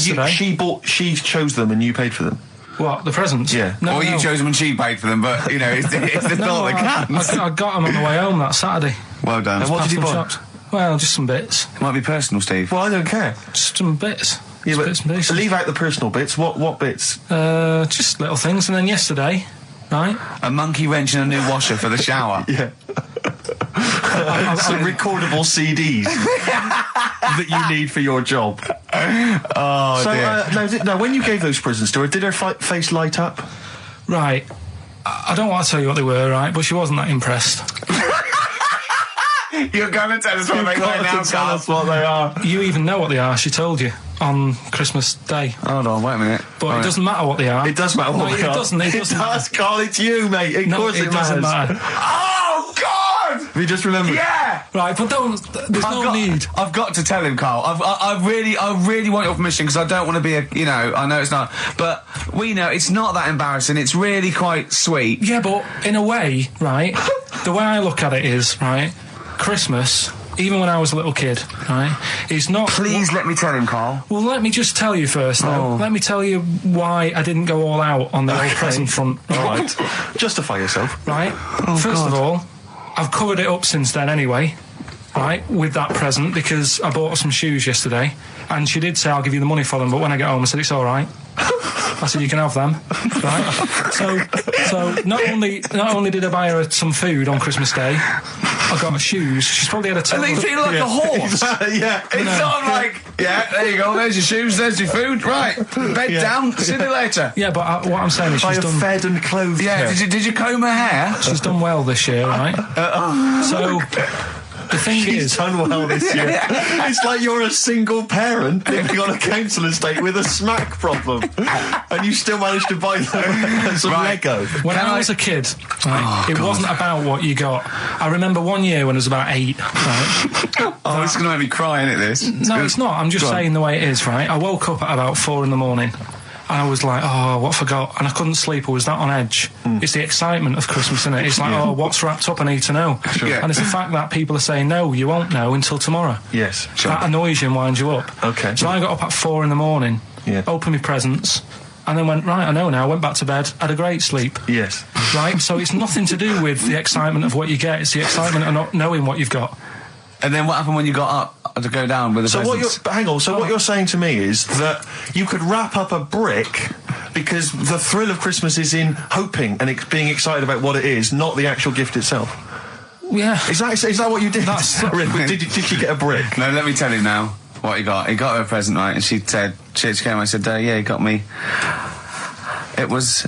she chose them and you paid for them? What, the presents? Yeah. No, you chose them and she paid for them, but, you know, it's the thought that counts. I got them on the way home that Saturday. Well done. And what did you buy? Well, just some bits. It might be personal, Steve. Well, I don't care. Just some bits. Yeah, but bits and pieces. Leave out the personal bits. What bits? Just little things. And then yesterday... Right. A monkey wrench and a new washer for the shower. Yeah. Some recordable CDs that you need for your job. Oh, dear. No, when you gave those presents to her, did her face light up? Right. I don't want to tell you what they were, right, but she wasn't that impressed. You're going to tell us what they were now, tell us what they are. You even know what they are, she told you. On Christmas Day. Hold on, wait a minute. But it doesn't matter what they are. It does matter what they are. It doesn't. It does, Karl, it's you, mate. Of course it doesn't matter. Oh, God! Have you just remembered? Yeah! Right, but there's no need. I've got to tell him, Karl. I really want your permission, because I don't want to be I know it's not, but we know it's not that embarrassing. It's really quite sweet. Yeah, but in a way, right, the way I look at it is, right, Christmas... Even when I was a little kid, right, it's not... Please let me tell him, Karl. Well, let me just tell you first, though. Let me tell you why I didn't go all out on the old present front. All right. Justify yourself. Right. First of all, I've covered it up since then anyway, right, with that present, because I bought her some shoes yesterday, and she did say, I'll give you the money for them, but when I get home, I said, it's all right. I said, you can have them, right? So not only did I buy her some food on Christmas Day, I got her shoes. She's probably had a total... And they feel like a horse. Yeah. It's sort of like, there you go, there's your shoes, there's your food, right. Bed down, see you later. Yeah, but what I'm saying is she's done... fed and clothed. Yeah, did you comb her hair? She's done well this year, right? So... The thing She's done well this year. It's like you're a single parent living on a council estate with a smack problem, and you still managed to buy them some Lego. When I was a kid, it wasn't about what you got. I remember one year when I was about 8. Right? It's going to make me cry, isn't it, this? No, it's not. I'm just saying the way it is, right? I woke up at about 4 in the morning. And I was like, what I forgot? And I couldn't sleep. I was that on edge. It's the excitement of Christmas, isn't it? It's like, what's wrapped up? I need to know. Sure. Yeah. And it's the fact that people are saying, no, you won't know until tomorrow. Yes, sure. That annoys you and winds you up. Okay. So I got up at 4 in the morning, opened my presents, and then went, right, I know now, went back to bed, had a great sleep. Yes. Right? So it's nothing to do with the excitement of what you get, it's the excitement of not knowing what you've got. And then what happened when you got up to go down with the presents? What you're saying to me is that you could wrap up a brick because the thrill of Christmas is in hoping and being excited about what it is, not the actual gift itself. Yeah. Is that what you did? Did you get a brick? No, let me tell you now what he got. He got her a present, right? And she said, she came, I said, yeah, he got me. It was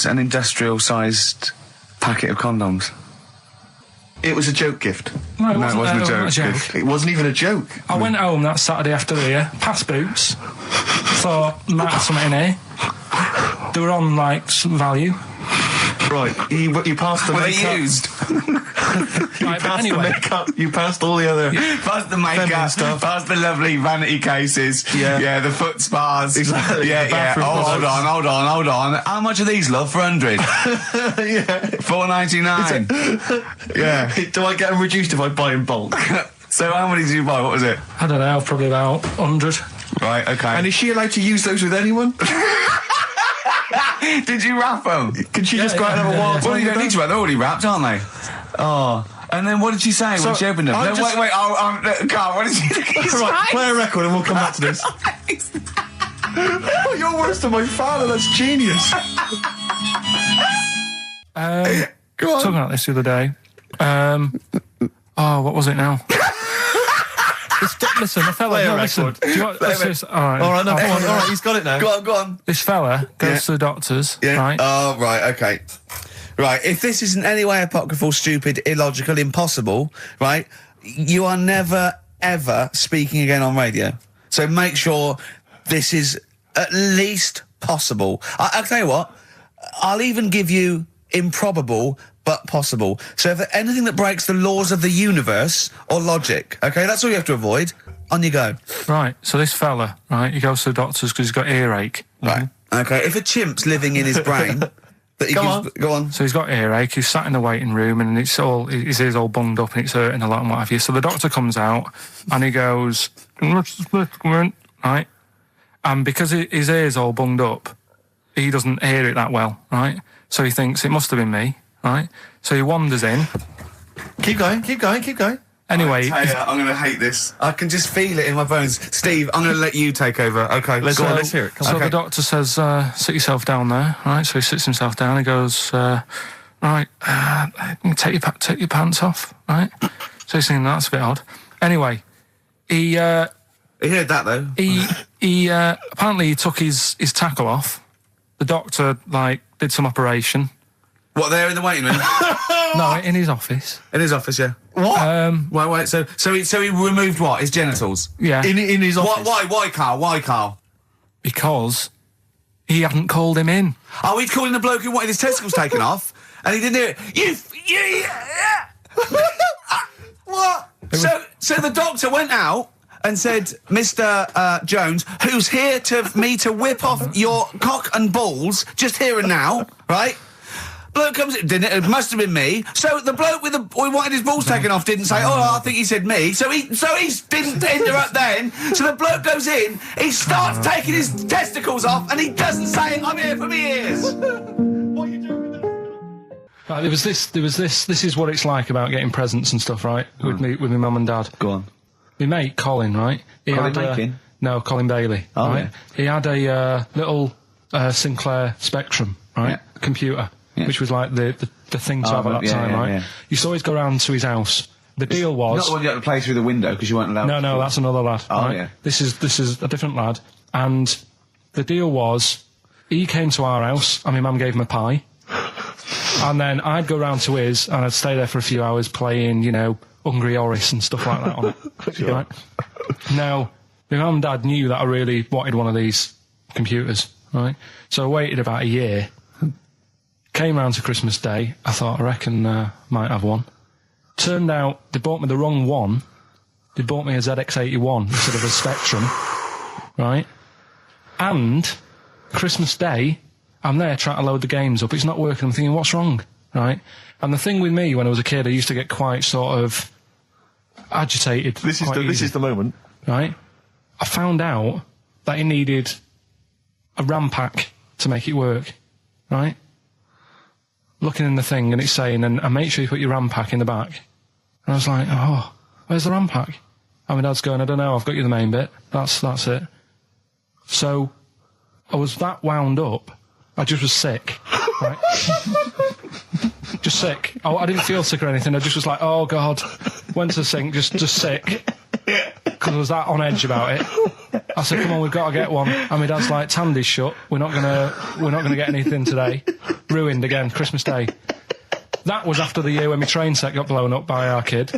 an industrial-sized packet of condoms. It was a joke gift. No, it wasn't a joke. It wasn't even a joke. I went home that Saturday after the year, past Boots, thought, might have something in here. They were on, like, some value. Right, you passed the Were makeup. they used? The makeup, you passed all the other... Past the makeup, stuff. past the lovely vanity cases. Yeah. The foot spas. Exactly. Yeah. Hold on. How much are these, love, for 100? Yeah. $4.99. Yeah. Do I get them reduced if I buy in bulk? So how many did you buy? What was it? I don't know, probably about 100. Right, okay. And is she allowed to use those with anyone? Did you wrap them? Can she just go out and have a wild Well, you don't need to wrap. They're already wrapped, aren't they? Oh. And then what did she say when she opened them? I No, just- wait. Carl, what did she say? Right, play a record and we'll come back to this. Oh, you're worse than my father. That's genius. Go on. Talking about this the other day. What was it now? Listen, the fella. Play a listen. record. Do you want, all right, All right, he's got it now. Go on. This fella goes to the doctors, right? Oh, right, okay. Right, if this is in any way apocryphal, stupid, illogical, impossible, right, you are never, ever speaking again on radio. So make sure this is at least possible. I'll tell you what, I'll even give you improbable but possible. So if anything that breaks the laws of the universe or logic, okay, that's all you have to avoid. On you go. Right, so this fella, right, he goes to the doctors because he's got earache. Right. Okay, if a chimp's living in his brain... Go on. So he's got earache, he's sat in the waiting room and his ears all bunged up and it's hurting a lot and what have you. So the doctor comes out and he goes, right? And because his ear's all bunged up, he doesn't hear it that well, right? So he thinks it must have been me, right? So he wanders in. Keep going. Anyway, I'm going to hate this. I can just feel it in my bones. Steve, I'm going to let you take over. Okay, Let's hear it. Come so on. the doctor says, sit yourself down there, right? So he sits himself down. He goes, right, take your pants off, right? So he's thinking that's a bit odd. Anyway, he heard that though. He apparently he took his tackle off. The doctor did some operation. What, there in the waiting room? No, in his office. In his office, yeah. What? Wait. So he removed what? His genitals. Yeah. In his office. Why, Carl? Because he hadn't called him in. Oh, he'd calling the bloke who wanted his testicles taken off, and he didn't hear it. What? So the doctor went out and said, Mr. Jones, who's here to whip off your cock and balls, just here and now, right? Bloke comes in, didn't it? It must have been me. So the bloke who wanted his balls taken off didn't say, I think he said me. So he didn't interrupt then. So the bloke goes in, he starts taking his testicles off, and he doesn't say, I'm here for me ears. What are you doing with that? Right, there was this. This is what it's like about getting presents and stuff, right? With my mum and dad. Go on. My mate Colin, right? No, Colin Bailey. Oh, right? yeah. He had a little Sinclair Spectrum, right? Yeah. Computer, yeah. which was like the thing to have at that time, right? Yeah. You used to always go round to his house. The deal was Not the one you had to play through the window because you weren't allowed. No, that's another lad. Oh, right? yeah. This is a different lad, and the deal was he came to our house and my mum gave him a pie, and then I'd go round to his and I'd stay there for a few hours playing, Hungry Horace and stuff like that on it. Sure. Right? Now, my mum and dad knew that I really wanted one of these computers, right? So I waited about a year. Came round to Christmas Day. I thought, I reckon might have one. Turned out they bought me the wrong one. They bought me a ZX81 instead of a Spectrum, right? And Christmas Day, I'm there trying to load the games up. It's not working. I'm thinking, what's wrong, right? And the thing with me when I was a kid, I used to get quite sort of agitated. This is the moment. Right? I found out that it needed a RAM pack to make it work, right? Looking in the thing and it's saying, and make sure you put your RAM pack in the back. And I was like, oh, where's the RAM pack? And my dad's going, I don't know, I've got you the main bit. That's it. So I was that wound up, I just was sick, right? Just sick. I didn't feel sick or anything, I just was like, oh God, went to the sink, just sick. Because I was that on edge about it. I said, come on, we've got to get one. And my dad's like, Tandy's shut, we're not gonna get anything today. Ruined again, Christmas Day. That was after the year when my train set got blown up by our kid.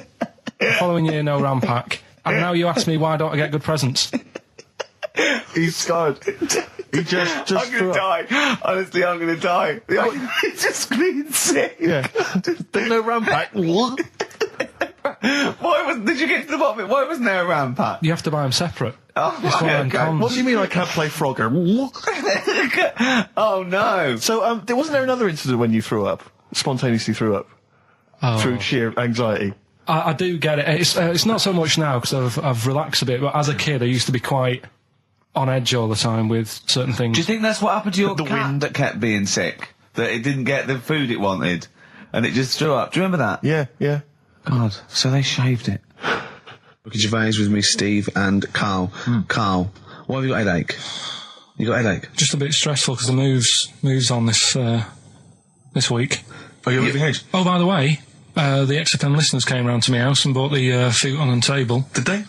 The following year, no RAM pack. And now you ask me, why don't I get good presents? He's scarred. He just I'm gonna die. Honestly, I'm gonna die. He's just screaming sick. Yeah. There's no RAM pack. What? Did you get to the bottom of it? Why wasn't there a RAM pack? You have to buy them separate. Oh, It's one of them okay. cons. What do you mean I can't play Frogger? Oh no. So, wasn't there another incident when you threw up? Spontaneously threw up? Through sheer anxiety? I do get it. It's not so much now because I've relaxed a bit, but as a kid I used to be quite on edge all the time with certain things. Do you think that's what happened to your The cat wind. that kept being sick? That it didn't get the food it wanted? And it just threw up? Do you remember that? Yeah. God, so they shaved it. Ricky Gervais with me, Steve and Carl. Carl, why have you got a headache? You got a headache? Just a bit stressful because the moves on this week. Are you leaving house? Oh, by the way, the XFM listeners came round to my house and bought the futon and table. Did they?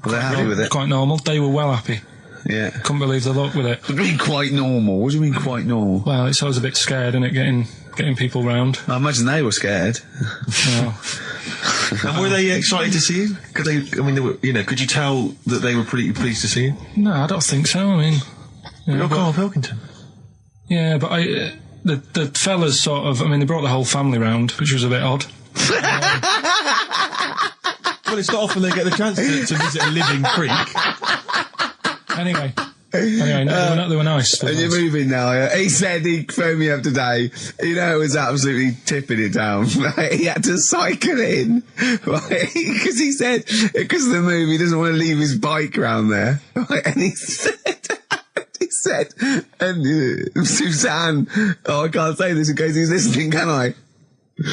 Were they happy with it? Quite normal. They were well happy. Yeah. Couldn't believe the luck with it. What do you mean quite normal? What do you mean quite normal? Well, it's always a bit scared, isn't it, getting people round. I imagine they were scared. Well, And were they excited to see you? Could you tell that they were pretty pleased to see you? no, I don't think so. I mean, You're Karl Pilkington. yeah, but the fellas sort of, they brought the whole family round, which was a bit odd. Well, it's not often they get the chance to visit a living freak. Anyway, no, they were nice. And you're moving now, yeah? He said he phoned me up today. You know, it was absolutely tipping it down. Right? He had to cycle in, right? Because he said, because of the move, he doesn't want to leave his bike round there. Right? And he said, and Suzanne, I can't say this in case he's listening, can I?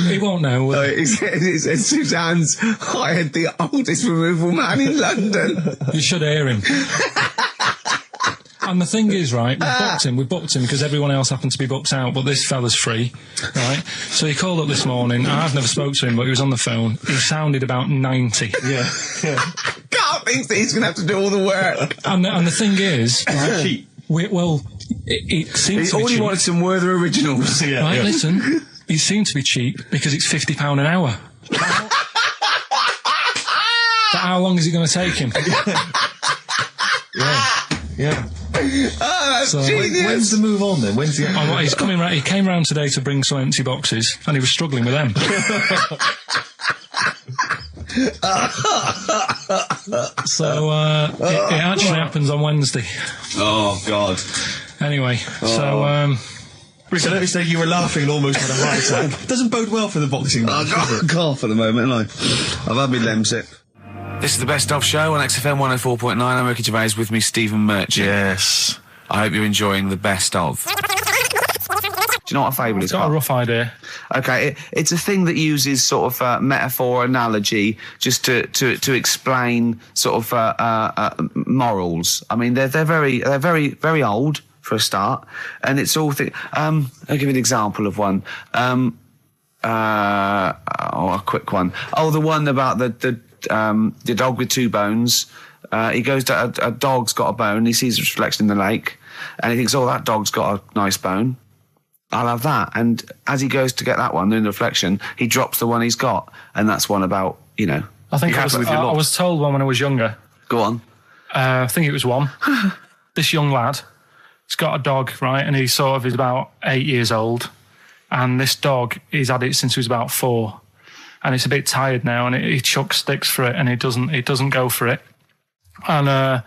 He won't know. He said Suzanne's hired the oldest removal man in London. You should hear him. And the thing is, right, we booked him because everyone else happened to be booked out, but this fella's free, right? So he called up this morning. I've never spoke to him, but he was on the phone. He sounded about 90. Yeah. Carl thinks that he's going to have to do all the work. And the thing is, right, cheap. it seems to be All he cheap. wanted some Werther originals. Right, listen, it seemed to be cheap because it's £50 an hour. But how long is it going to take him? Yeah. Oh, that's So, genius. When's the move on then? When's the... He's coming round. He came round today to bring some empty boxes, and he was struggling with them. So it actually happens on Wednesday. Oh, God. Anyway, so Rick, I noticed that you were laughing and almost had a heart attack. Doesn't bode well for the boxing match, does it? Cough at the moment, ain't I? I've had my Lemsip. This is the Best Of Show on XFM 104.9. I'm Ricky Gervais, with me Stephen Merchant. Yes. I hope you're enjoying the Best Of. Do you know what a fable is? got a rough idea. Okay, it's a thing that uses sort of metaphor, analogy, just to explain sort of morals. I mean, they're very old for a start, and it's all I'll give you an example of one. A quick one. Oh, the one about the dog with two bones. He goes to a dog's got a bone. He sees a reflection in the lake, and he thinks, "Oh, that dog's got a nice bone. I'll have that." And as he goes to get that one in the reflection, he drops the one he's got, and that's one about I think you have it with your I lot. was told one when I was younger. Go on. I think it was one. This young lad, he's got a dog, right, and he's about 8 years old, and this dog, he's had it since he was about 4, and it's a bit tired now, and he chucks sticks for it, and it doesn't go for it, and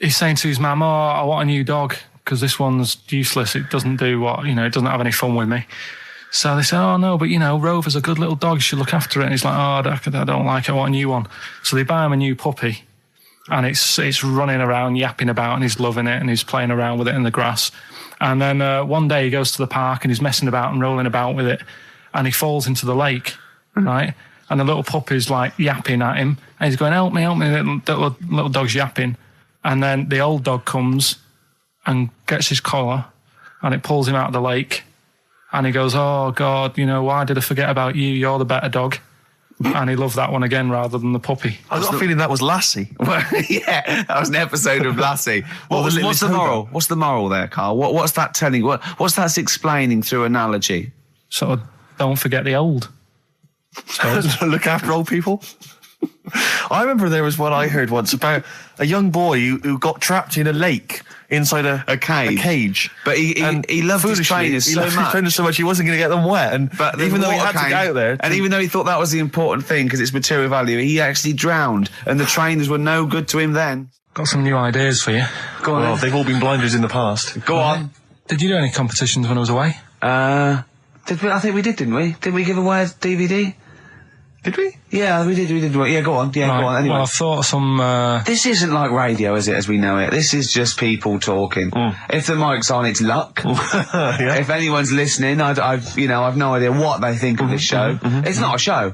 he's saying to his mum, "Oh, I want a new dog because this one's useless. It doesn't do it doesn't have any fun with me." So they say, "Oh no, but Rover's a good little dog. You should look after it." And he's like, "Oh, I don't like it. I want a new one." So they buy him a new puppy. and it's running around, yapping about, and he's loving it, and he's playing around with it in the grass. And then one day he goes to the park and he's messing about and rolling about with it, and he falls into the lake, right? And the little puppy's like yapping at him, and he's going, help me, little dog's yapping. And then the old dog comes and gets his collar, and it pulls him out of the lake, and he goes, oh God, why did I forget about you? You're the better dog. And he loved that one again rather than the puppy. I got a feeling that was Lassie. Well, yeah, that was an episode of Lassie. What's the moral? What's the moral there, Carl? What's that telling? What's that explaining through analogy? Sort of, don't forget the old. Look after old people. I remember there was one I heard once about a young boy who got trapped in a lake inside a cage. But he loved his trainers so much. He wasn't going to get them wet. But even though he had to get out there, and even though he thought that was the important thing because it's material value, he actually drowned, and the trainers were no good to him then. Got some new ideas for you. Go on. Well, they've all been blinders in the past. Go on. Did you do any competitions when I was away? I think we did, didn't we? Didn't we give away a DVD? Did we? Yeah, we did. Yeah, go on. Yeah, right. Go on. Anyway. Well, I thought some... This isn't like radio, is it, as we know it? This is just people talking. If the mic's on, it's luck. Yeah. If anyone's listening, I've no idea what they think of this show. It's not a show.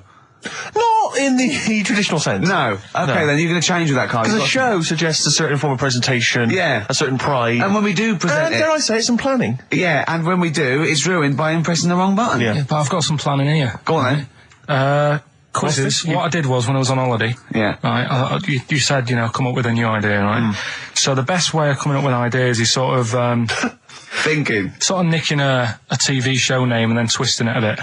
Not in the traditional sense. No. Okay, then you're going to change with that, Carl. Because a show suggests a certain form of presentation. Yeah. A certain pride. And when we do present dare I say it, some planning. Yeah, and when we do, it's ruined by him pressing the wrong button. Yeah, but I've got some planning here. Go on then. Quizzes. What I did was when I was on holiday. Yeah. Right. You said come up with a new idea, right? So the best way of coming up with ideas is sort of thinking, sort of nicking a TV show name and then twisting it a bit.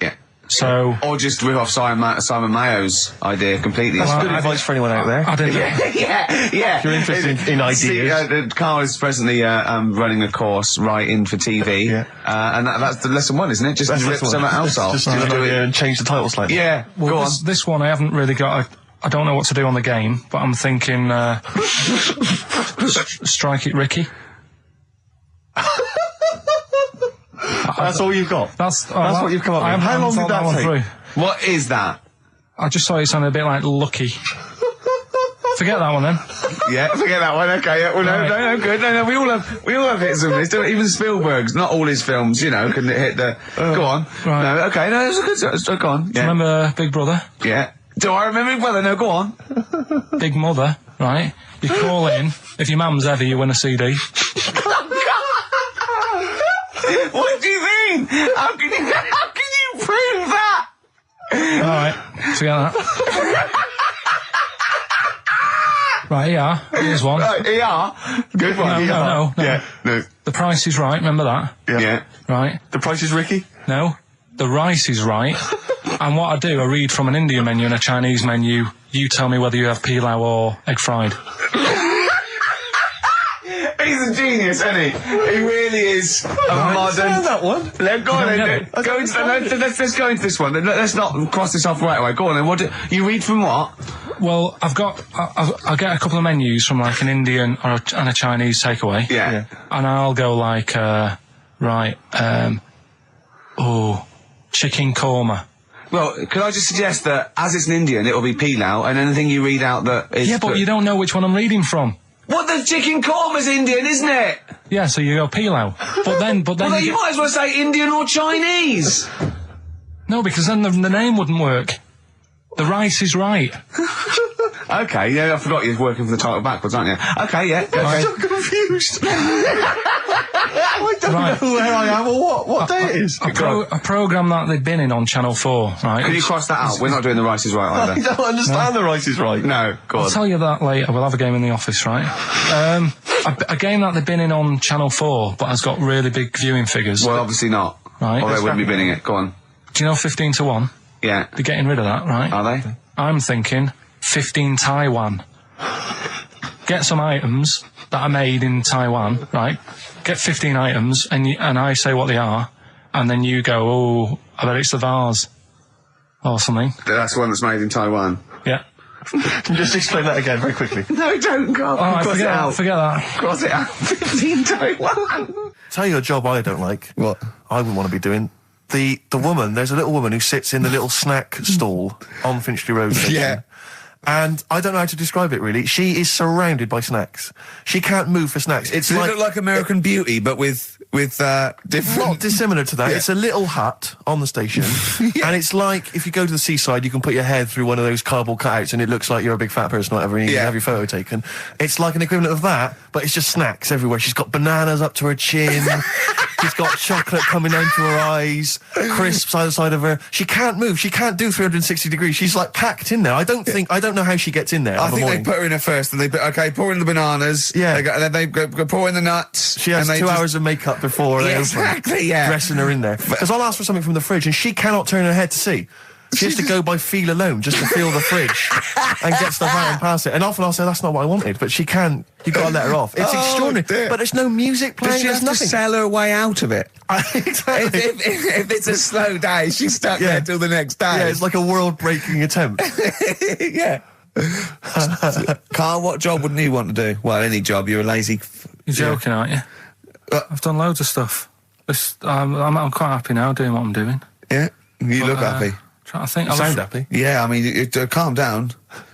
Yeah. So. Or just rip off Simon Mayo's idea completely. That's good advice for anyone out there. I didn't. Yeah. If you're interested in ideas. Carl is presently running a course writing for TV. Yeah. And that's the lesson one, isn't it? Just rip something else off. Just do it and change the title slightly. Yeah. Well, go on. This one I haven't really got. I don't know what to do on the game, but I'm thinking strike it, Ricky. That's all you've got. That's what you've come up with. How long did that take? What is that? I just thought it sounded a bit like Lucky. Forget that one then. Yeah, forget that one. Okay, yeah, well, no, good. No, we all have hits of this. Even Spielberg's, not all his films, can hit the. Go on. Right. No, okay, no, it's a good. Go on. Yeah. Do you remember Big Brother? Yeah. Do I remember Big Brother? No, go on. Big Mother, right? You call in. If your mum's heavy, you win a CD. What do you mean? How can you prove that? All right, forget that. Right, ER. Here's one. Right, ER. Good one. No. Yeah. No. The Price is Right. Remember that? Yeah. Right. The Price is Ricky? No. The Rice is Right. And what I do, I read from an Indian menu and a Chinese menu. You tell me whether you have pilau or egg fried. He's a genius, isn't he? He really is a modern. That one. Go on then. Let's go into this one. Let's not cross this off right away. Go on then. You read from what? Well, I'll get a couple of menus from like an Indian and a Chinese takeaway. Yeah. And I'll go like, chicken korma. Well, could I just suggest that as it's an Indian, it'll be pilau, and anything you read out that is... Yeah, but you don't know which one I'm reading from. What, the chicken korma's Indian, isn't it? Yeah, so you go pilau. But then well, you might as well say Indian or Chinese. No, because then the name wouldn't work. The Rice is Right. Okay, yeah, I forgot you're working for the title backwards, aren't you? Okay, yeah. I'm so confused. I don't know where I am or what day it is. A programme that they've been in on Channel 4, right? Can you cross that out? We're not doing The Rice is Right either. I don't understand The Rice is Right. No, go on. I'll tell you that later. We'll have a game in the office, right? A game that they've been in on Channel 4, but has got really big viewing figures. Well, obviously not. Right. Or they wouldn't be binning it. Go on. Do you know 15 to 1? Yeah. They're getting rid of that, right? Are they? I'm thinking 15 Taiwan. Get some items that are made in Taiwan, right? Get 15 items, and I say what they are, and then you go, oh, I bet it's the vase. Or something. That's the one that's made in Taiwan. Yeah. Can you just explain that again very quickly? No, don't go. Alright, forget that. Cross it out. 15 Taiwan. Tell you a job I don't like. What? I wouldn't want to be doing. The woman, there's a little woman who sits in the little snack stall on Finchley Road station. Yeah. And I don't know how to describe it really. She is surrounded by snacks. She can't move for snacks. It's Does like, it look like American Beauty, but with different... not dissimilar to that. Yeah. It's a little hut on the station. And it's like, if you go to the seaside, you can put your head through one of those cardboard cutouts and it looks like you're a big fat person, whatever, and you can have your photo taken. It's like an equivalent of that, but it's just snacks everywhere. She's got bananas up to her chin. She's got chocolate coming down to her eyes, crisps either side of her. She can't move. She can't do 360 degrees. She's like packed in there. I don't know how she gets in there. I think they put her in there first, and they pour in the bananas. Yeah. And then they go pour in the nuts. She has 2 hours of makeup before they exactly, yeah. dressing her in there. Because I'll ask for something from the fridge, and she cannot turn her head to see. She has to go by feel alone, just to feel the fridge and get stuff out and pass it. And often I'll say, that's not what I wanted, but she can. You've got to let her off. It's extraordinary. Dear. But there's no music playing. Does she have nothing. to sell her way out of it? Exactly. If it's a slow day, she's stuck there till the next day. Yeah, it's like a world-breaking attempt. Yeah. Carl, what job wouldn't you want to do? Well, any job. You're a lazy... You're joking, aren't you? I've done loads of stuff. I'm quite happy now doing what I'm doing. Yeah? You look happy. I think You sound happy. Yeah, I mean, calm down.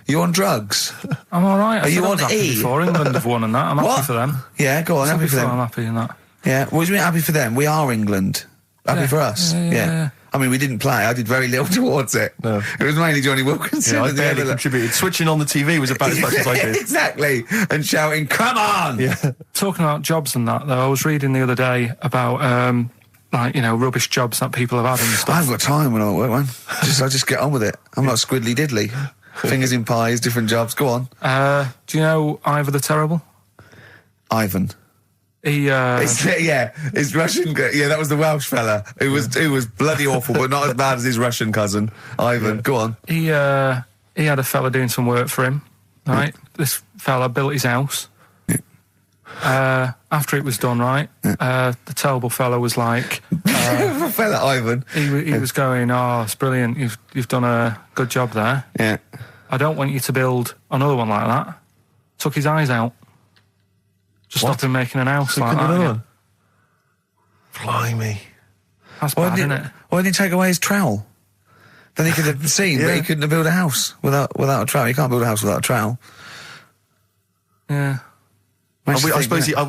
You on drugs? I'm all right. Are you on happy E? before England have won and that. I'm happy for them. Yeah, go on, happy for them. I'm happy in that. Yeah, what do you mean happy for them? We are England. Happy for us. Yeah. I mean, we didn't play. I did very little towards it. No. It was mainly Johnny Wilkinson. Yeah, I barely contributed. Switching on the TV was about as much as I did. Exactly. And shouting, come on! Yeah. Talking about jobs and that, though, I was reading the other day about, rubbish jobs that people have had and stuff. I haven't got time when I'm at work, man. I just get on with it. I'm not squiddly diddly. Fingers in pies, different jobs. Go on. Do you know Ivor the Terrible? Ivan. He, his Russian, that was the Welsh fella. It was bloody awful, but not as bad as his Russian cousin, Ivan. Yeah. Go on. He had a fella doing some work for him, right? Yeah. This fella built his house. Yeah. After it was done, right, the terrible fella was like... fella, Ivan. He was going, oh, it's brilliant, you've done a good job there. Yeah. I don't want you to build another one like that. Took his eyes out. Just stopped him making an house like that. One? Blimey. That's bad, isn't it? Why didn't he take away his trowel? Then he could have seen, but he couldn't have built a house without a trowel. You can't build a house without a trowel. Yeah. I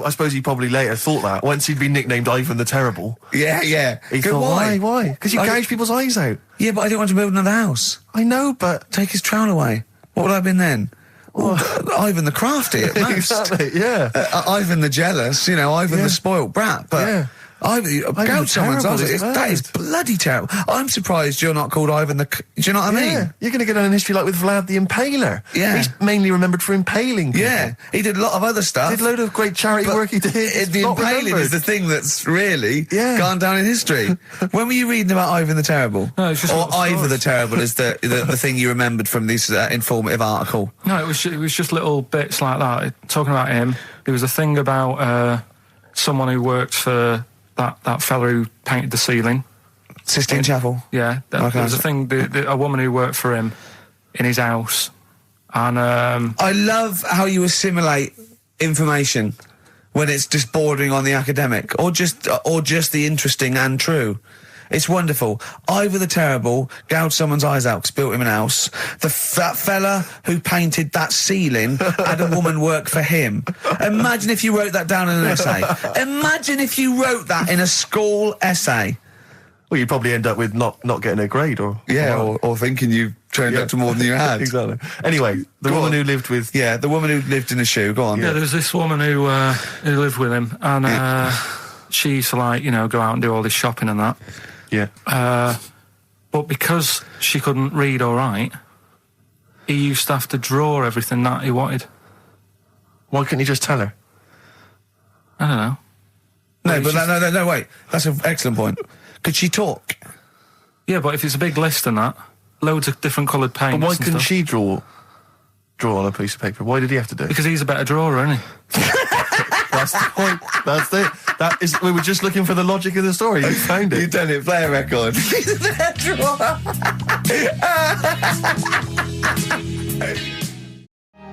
suppose he probably later thought that, once he'd been nicknamed Ivan the Terrible. Yeah. He thought, why? Because you gouge people's eyes out. Yeah, but I didn't want to build another house. I know, but... Take his trowel away. What would I have been then? Ivan the Crafty at most. Exactly, yeah. Ivan the Jealous, Ivan the spoilt brat. But gouge someone's eyes. That is bloody terrible. I'm surprised you're not called Ivan the... Do you know what I mean? You're going to get on in history like with Vlad the Impaler. Yeah. He's mainly remembered for impaling people. Yeah, he did a lot of other stuff. Did a load of great charity work he did. The impaling is the thing that's really gone down in history. When were you reading about Ivan the Terrible? No, it's just... Or Ivor the Terrible is the thing you remembered from this informative article? No, it was just little bits like that. Talking about him, there was a thing about someone who worked for that fella who painted the ceiling. Sistine Chapel? Yeah. There was a thing, a woman who worked for him in his house. And I love how you assimilate information when it's just bordering on the academic or just the interesting and true. It's wonderful. Ivor the Terrible gouged someone's eyes out 'cause built him an house. That fella who painted that ceiling had a woman work for him. Imagine if you wrote that down in an essay. Imagine if you wrote that in a school essay. Well, you'd probably end up with not getting a grade or thinking you turned up to more than you had. Exactly. Anyway, the woman who lived with... Yeah, the woman who lived in a shoe. Go on. Yeah, there was this woman who lived with him, and she used to, go out and do all this shopping and that. Yeah. But because she couldn't read or write, he used to have to draw everything that he wanted. Why couldn't you just tell her? I don't know. No, wait. That's an excellent point. Could she talk? Yeah, but if it's a big list and that, loads of different coloured paints. But why couldn't she draw on a piece of paper? Why did he have to do it? Because he's a better drawer, isn't he? That's the point. That's it. We were just looking for the logic of the story. You found it. You've done it. Play a record. He's a better drawer.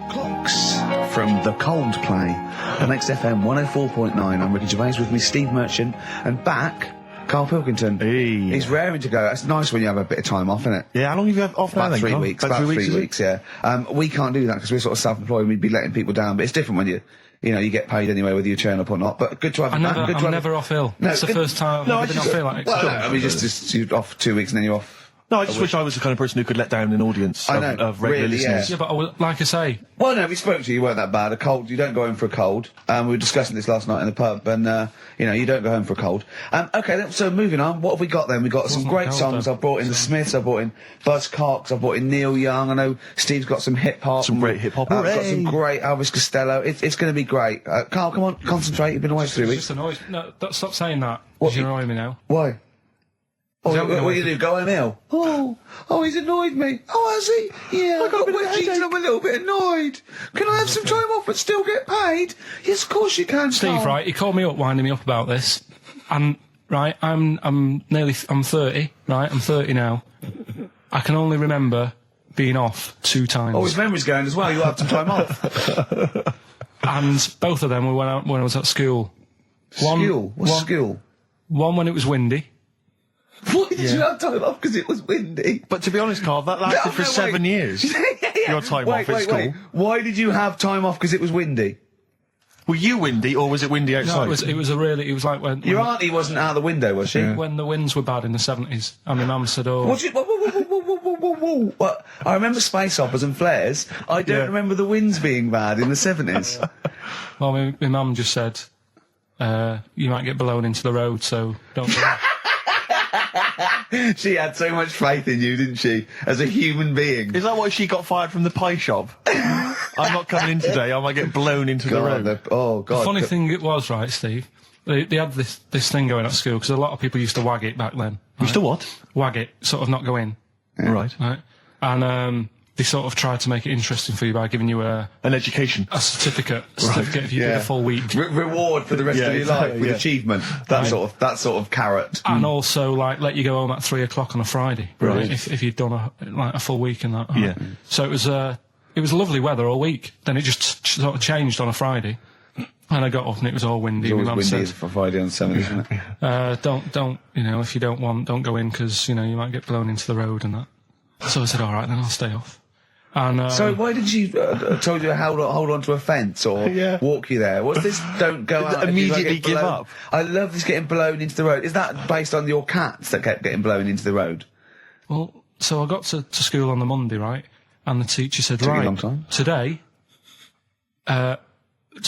Clocks from The Coldplay on XFM 104.9. I'm Ricky Gervais with me, Steve Merchant, and back Karl Pilkington. Hey. He's raring to go. It's nice when you have a bit of time off, isn't it? Yeah, how long have you had off now? About then, 3 Carl? weeks. About 3 weeks, yeah. We can't do that because we're sort of self-employed and we'd be letting people down. But it's different when you get paid anyway, whether you turn up or not. But good to have you back. I'm never off ill. No, it's the first time I've been off ill. Like, well, no, I mean, just you're off 2 weeks and then you're off. No, I just wish I was the kind of person who could let down an audience of regular listeners. Yeah, but like I say... Well, no, we spoke to you, you weren't that bad. A cold, you don't go home for a cold. We were discussing this last night in the pub, and, you don't go home for a cold. Okay, so moving on, what have we got then? We've got some great songs. I've brought in the Smiths, I've brought in Buzz Cox, I've brought in Neil Young. I know Steve's got some hip-hop. Some great hip-hop. I've got some great Elvis Costello. It's going to be great. Carl, come on, concentrate. You've been away for 3 weeks. Just annoyed. No, stop saying that. What? You're annoying me now. Why? What are you do? Go home ill? Oh, he's annoyed me. Oh, has he? Yeah, I got a bit of headache. I'm a little bit annoyed. Can I have some time off but still get paid? Yes, of course you can, Steve, right, he called me up, winding me up about this. And, right, I'm 30, right? I'm 30 now. I can only remember being off 2 times. Oh, his memory's going as well. You had some time off. And both of them were when I was at school. What's school? One when it was windy. Why did you have time off? Because it was windy. But to be honest, Carl, that lasted for 7 years. Your time off at school. Why did you have time off? Because it was windy. Were you windy, or was it windy outside? No, it was like when... Your auntie wasn't out the window, was she? When the winds were bad in the 70s, and my mum said, oh... What? I remember space operas and flares. I don't remember the winds being bad in the 70s. Well, my mum just said, you might get blown into the road, so don't do that. She had so much faith in you, didn't she? As a human being. Is that why she got fired from the pie shop? I'm not coming in today, I might get blown into the road. God. The funny thing it was, right, Steve, they had this thing going at school, because a lot of people used to wag it back then. Right? Used to what? Wag it, sort of not go in. Yeah. Right. And they sort of tried to make it interesting for you by giving you an education. A certificate if you did a full week. Reward for the rest of your life with achievement. That sort of carrot. And also, like, let you go home at 3 o'clock on a Friday. Right. If you'd done a full week and that. Yeah. So it was lovely weather all week. Then it just sort of changed on a Friday. And I got up and it was all windy. It was always windy for Friday on Sunday, isn't it? Don't, if you don't go in because, you might get blown into the road and that. So I said, all right, then I'll stay off. And, so why did she told you to hold on to a fence or walk you there? What's this? Don't go out. Immediately give up. I love this getting blown into the road. Is that based on your cats that kept getting blown into the road? Well, so I got to school on the Monday, right? And the teacher said, Took you a long time. Today, to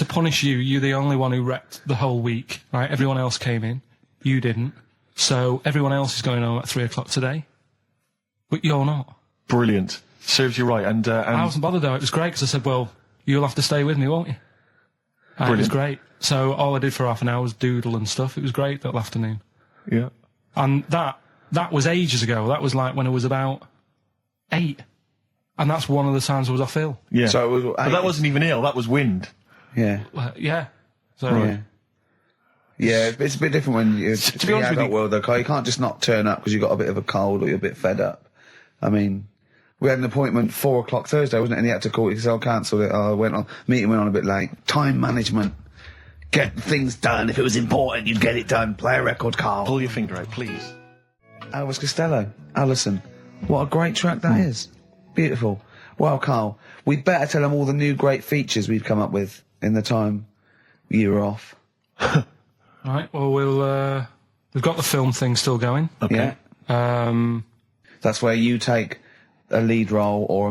punish you, you're the only one who wrecked the whole week, right? Everyone else came in. You didn't. So everyone else is going home at 3 o'clock today. But you're not. Brilliant. Serves you right. And I wasn't bothered though. It was great because I said, well, you'll have to stay with me, won't you? And it was great. So all I did for half an hour was doodle and stuff. It was great that afternoon. Yeah. And that was ages ago. That was like when I was about 8. And that's one of the times I was off ill. Yeah. So it was, but that wasn't even ill. That was wind. Yeah. Yeah. So. Yeah, it's a bit different when you're to be honest with you, world though, Carl. You can't just not turn up because you've got a bit of a cold or you're a bit fed up. I mean, we had an appointment 4 o'clock Thursday, wasn't it? And he had to call it because I cancelled it. Meeting went on a bit late. Time management. Get things done. If it was important, you'd get it done. Play a record, Carl. Pull your finger out, please. Elvis Costello. Alison. What a great track that is. Beautiful. Well, Carl, we'd better tell them all the new great features we've come up with in the time you were off. Right, well, we've got the film thing still going. Okay. Yeah. That's where you take a lead role or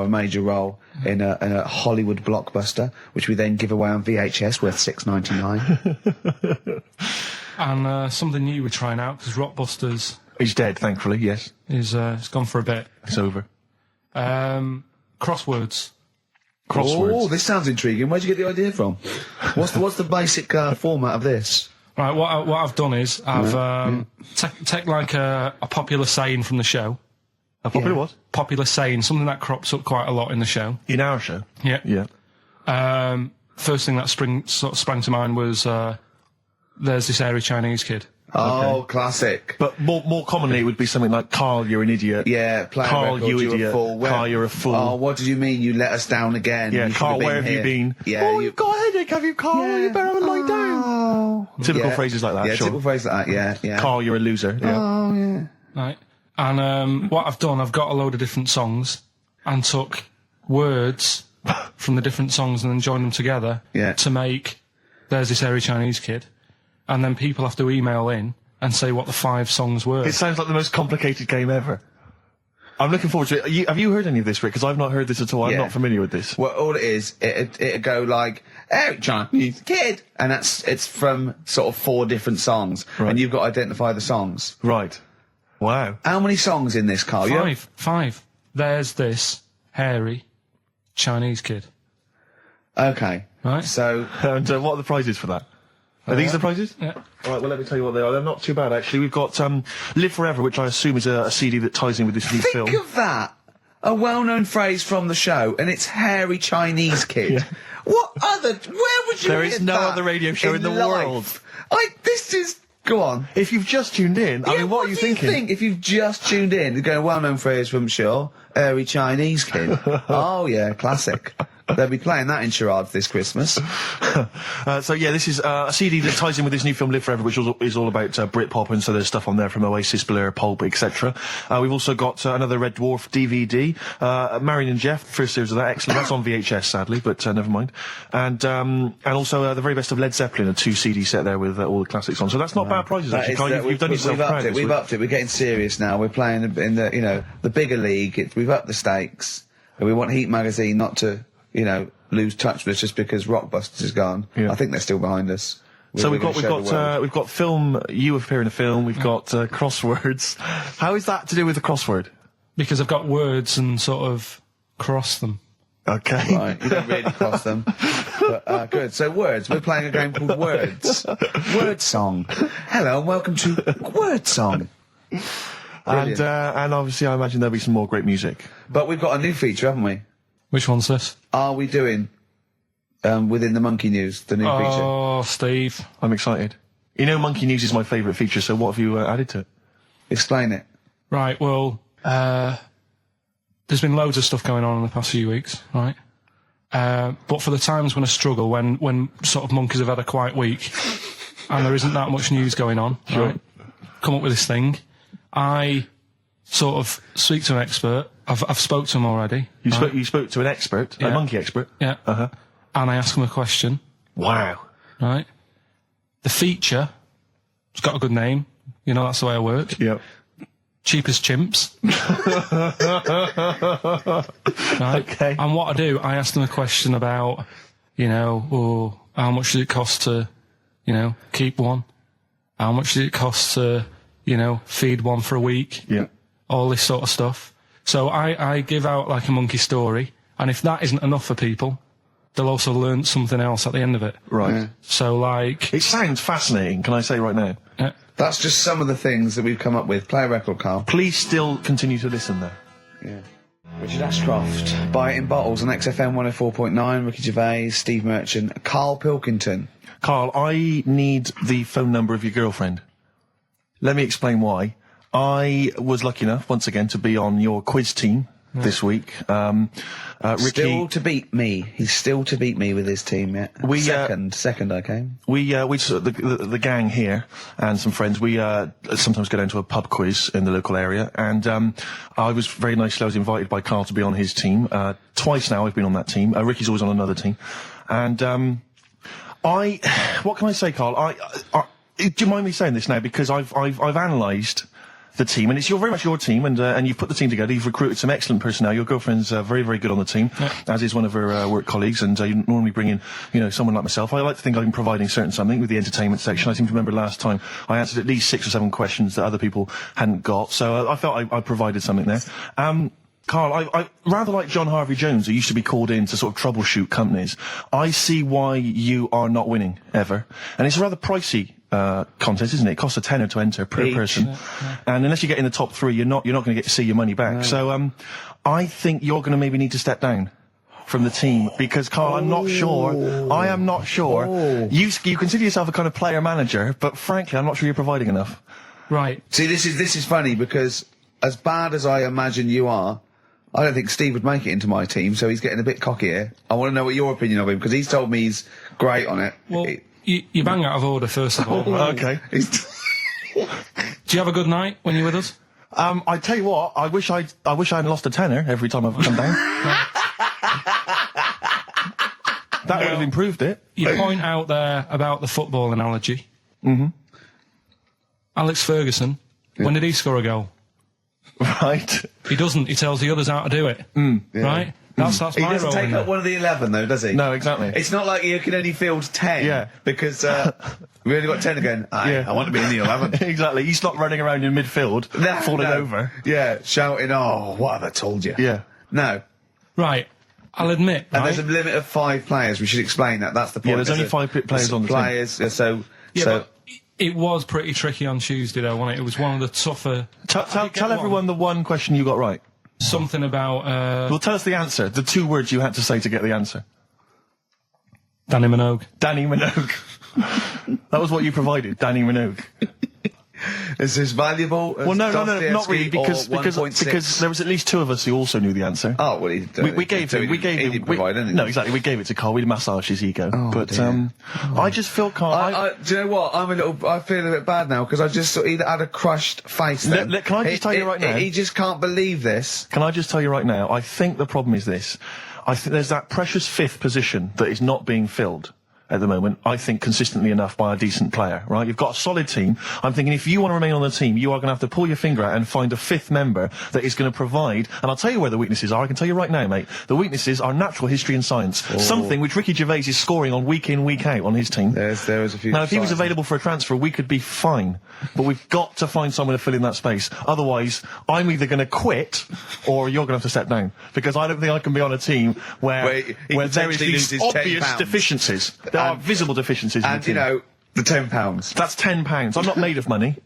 a major role in a Hollywood blockbuster, which we then give away on VHS worth $6.99. And something new we're trying out, because Rockbusters... He's dead, thankfully, yes. He's gone for a bit. It's over. Crosswords. Oh, this sounds intriguing. Where'd you get the idea from? What's the basic format of this? Right, what I've done is I've take like a popular saying from the show. A popular what? Popular saying, something that crops up quite a lot in the show. In our show? Yeah. Yeah. First thing that sprang to mind was there's this hairy Chinese kid. Oh, classic. But more commonly, it would be something like, Carl, you're an idiot. Yeah, play Carl, record, you you're idiot. a fool. Carl, you're a fool. Oh, what did you mean you let us down again? Yeah, You Carl, should where have you here. been? Yeah, you've got a headache, have you, Carl? You better have a lie down. Typical phrases like that, Yeah, sure. typical phrases like that, yeah. Carl, you're a loser. Yeah. Oh, yeah. Right. And what I've done, I've got a load of different songs and took words from the different songs and then joined them together to make There's This Hairy Chinese Kid. And then people have to email in and say what the 5 songs were. It sounds like the most complicated game ever. I'm looking forward to it. Have you heard any of this, Rick? Because I've not heard this at all. I'm not familiar with this. Well, all it is, it'd go like, Hairy Chinese Kid, and it's from sort of 4 different songs, and you've got to identify the songs. Right. Wow. How many songs in this, Carl? 5. There's This Hairy Chinese Kid. Okay. Right. So. And what are the prizes for that? Are these the prizes? Yeah. All right, well, let me tell you what they are. They're not too bad, actually. We've got Live Forever, which I assume is a CD that ties in with this new film. Think of that. A well-known phrase from the show, and it's Hairy Chinese Kid. Where would you There hear is no that other radio show in the world. This is... Go on. If you've just tuned in, I mean, what are you thinking? Think if you've just tuned in, going well-known phrase from Shaw, Hairy Chinese Kid. Oh, yeah, classic. They'll be playing that in charades this Christmas. So yeah, this is a CD that ties in with this new film Live Forever, which is all about Britpop, and so there's stuff on there from Oasis, Blur, Pulp, etc. We've also got another Red Dwarf DVD, Marion and Jeff, first series of that, excellent. That's on VHS, sadly, but never mind. And also the very best of Led Zeppelin, a 2 CD set there with all the classics on. So that's not bad prizes, actually. Carl, you've done yourself proud. We've upped it. We're getting serious now. We're playing in the the bigger league. We've upped the stakes. And we want Heat Magazine not to lose touch with us just because Rockbusters is gone. Yeah. I think they're still behind us. So we've got film. You appear in a film. We've got crosswords. How is that to do with the crossword? Because I've got words and sort of cross them. Okay. Right, you don't really cross them. But, good. So words. We're playing a game called Words. Word Song. Hello and welcome to Word Song. And obviously I imagine there'll be some more great music. But we've got a new feature, haven't we? Which one's this? Are we doing within the Monkey News, the new feature? Oh, Steve. I'm excited. You know, Monkey News is my favourite feature, so what have you added to it? Explain it. Right, well, there's been loads of stuff going on in the past few weeks, right? But for the times when I struggle, when sort of monkeys have had a quiet week and there isn't that much news going on, right? Come up with this thing. I sort of speak to an expert. I've spoke to him already. You spoke to an expert, a monkey expert? Yeah. Uh-huh. And I ask him a question. Wow. Right? The feature, it's got a good name. You know, that's the way I work. Yep. Cheapest Chimps. Right? Okay. And what I do, I ask them a question about, how much does it cost to, keep one? How much does it cost to, feed one for a week? Yeah. All this sort of stuff. So I give out like a monkey story, and if that isn't enough for people, they'll also learn something else at the end of it. Right. Yeah. So like... It sounds fascinating, can I say right now? That's just some of the things that we've come up with. Play a record, Carl. Please still continue to listen there. Yeah. Richard Ashcroft, Buy It in Bottles on XFM 104.9, Ricky Gervais, Steve Merchant, Karl Pilkington. Carl, I need the phone number of your girlfriend. Let me explain why. I was lucky enough, once again, to be on your quiz team this week. Ricky... Still to beat me. He's still to beat me with his team, yeah. Second I came. The gang here and some friends, we sometimes go down to a pub quiz in the local area, and I was very nicely, I was invited by Carl to be on his team. Twice now I've been on that team. Ricky's always on another team. And what can I say, Carl? Do you mind me saying this now? Because I've analysed the team, and it's very much your team, and you've put the team together. You've recruited some excellent personnel. Your girlfriend's very, very good on the team, as is one of her work colleagues. And you normally bring in, someone like myself. I like to think I've been providing something with the entertainment section. I seem to remember last time I answered at least 6 or 7 questions that other people hadn't got. So I felt I provided something there. Carl, I rather like John Harvey Jones, who used to be called in to sort of troubleshoot companies. I see why you are not winning ever, and it's a rather pricey contest, isn't it? It costs a tenner to enter per person, and unless you get in the top 3, you're not going to get to see your money back. No. So I think you're going to maybe need to step down from the team because, Carl, I'm not sure. I am not sure. You consider yourself a kind of player manager, but frankly, I'm not sure you're providing enough. Right. See, this is funny because as bad as I imagine you are, I don't think Steve would make it into my team, so he's getting a bit cocky here. I want to know what your opinion of him, because he's told me he's great on it. Well, you bang out of order, first of all. Okay. Do you have a good night when you're with us? I tell you what, I wish I hadn't lost a tenner every time I've come down. That would have improved it. You point out there about the football analogy. Mm-hmm. Alex Ferguson, when did he score a goal? Right. He doesn't. He tells the others how to do it. Right? That's my role. He doesn't take up one of the 11, though, does he? No, exactly. It's not like you can only field 10. Yeah. Because we only got 10 again. I want to be in the 11. Exactly. He's not running around in midfield, falling over. Yeah, shouting, oh, what have I told you? Yeah. No. Right. I'll admit, And there's a limit of 5 players. We should explain that. That's the point. Yeah, there's only 5 players on the team. So it was pretty tricky on Tuesday, though, wasn't it? It was one of the tougher... Tell everyone the one question you got right. Something about... Well, tell us the answer. The 2 words you had to say to get the answer. Danny Minogue. Danny Minogue. That was what you provided, Danny Minogue. Is this valuable? Well, no, not really, because there was at least 2 of us who also knew the answer. Oh, well, we gave him. No, exactly. We gave it to Carl. We massaged his ego. I just feel Carl. Do you know what? I feel a bit bad now because I just sort of either had a crushed face. Then. Can I just tell you right now? He just can't believe this. Can I just tell you right now? I think the problem is this. I think there's that precious 5th position that is not being filled at the moment, I think, consistently enough by a decent player, right? You've got a solid team. I'm thinking if you want to remain on the team, you are going to have to pull your finger out and find a 5th member that is going to provide, and I'll tell you where the weaknesses are. I can tell you right now, mate. The weaknesses are natural history and science. Something which Ricky Gervais is scoring on week in, week out on his team. There is a few. Now, if he was available for a transfer, we could be fine. But we've got to find someone to fill in that space. Otherwise, I'm either going to quit or you're going to have to step down. Because I don't think I can be on a team where there is these obvious deficiencies. There are visible deficiencies. And, you know, the £10. That's £10. I'm not made of money.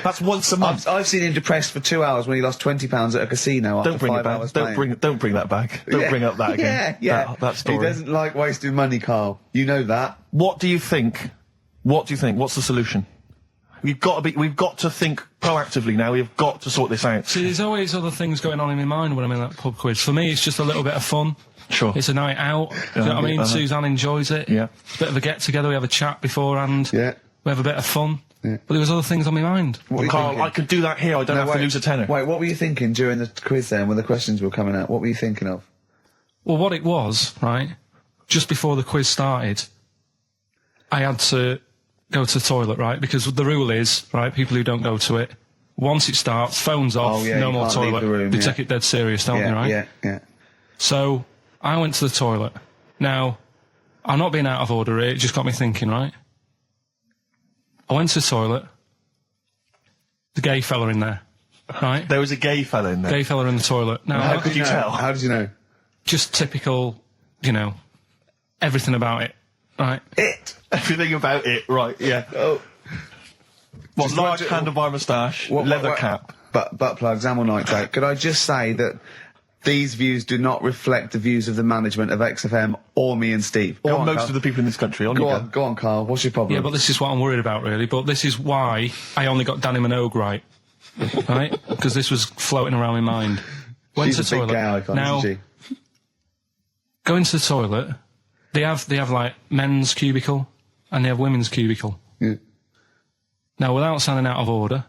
That's once a month. I've seen him depressed for 2 hours when he lost £20 at a casino after 5 hours playing. Don't bring that back. Don't bring up that again. Yeah. That story. He doesn't like wasting money, Carl. You know that. What do you think? What's the solution? We've got to think proactively now. We've got to sort this out. See, there's always other things going on in my mind when I'm in that pub quiz. For me, it's just a little bit of fun. Sure. It's a night out. Do you know what I mean? Suzanne enjoys it. Yeah. It's a bit of a get-together. We have a chat beforehand. Yeah. We have a bit of fun. Yeah. But there was other things on my mind. Well, Carl, I could do that here. I don't have to lose a tenner. Wait, what were you thinking during the quiz then when the questions were coming out? What were you thinking of? Well, what it was, right, just before the quiz started, I had to go to the toilet, right? Because the rule is, right, people who don't go to it, once it starts, phones off, no more toilet. They take it dead serious, don't they, right? Yeah. So I went to the toilet. Now, I'm not being out of order here, it just got me thinking, right? I went to the toilet. The gay fella in there, right? There was a gay fella in there. Gay fella in the toilet. Now, how could you tell? How did you know? Just typical, you know, everything about it, right? Everything about it, right, yeah. Oh. What, large handlebar moustache, leather cap. Butt plugs, amyl nitrate. Could I just say that these views do not reflect the views of the management of XFM or me and Steve. Or most of the people in this country. Go on, Carl. What's your problem? Yeah, but this is what I'm worried about, really. But this is why I only got Danny Minogue right. Right? Because this was floating around my mind. Went to the toilet. Now, go into the toilet. They have like men's cubicle and they have women's cubicle. Yeah. Now, without sounding out of order,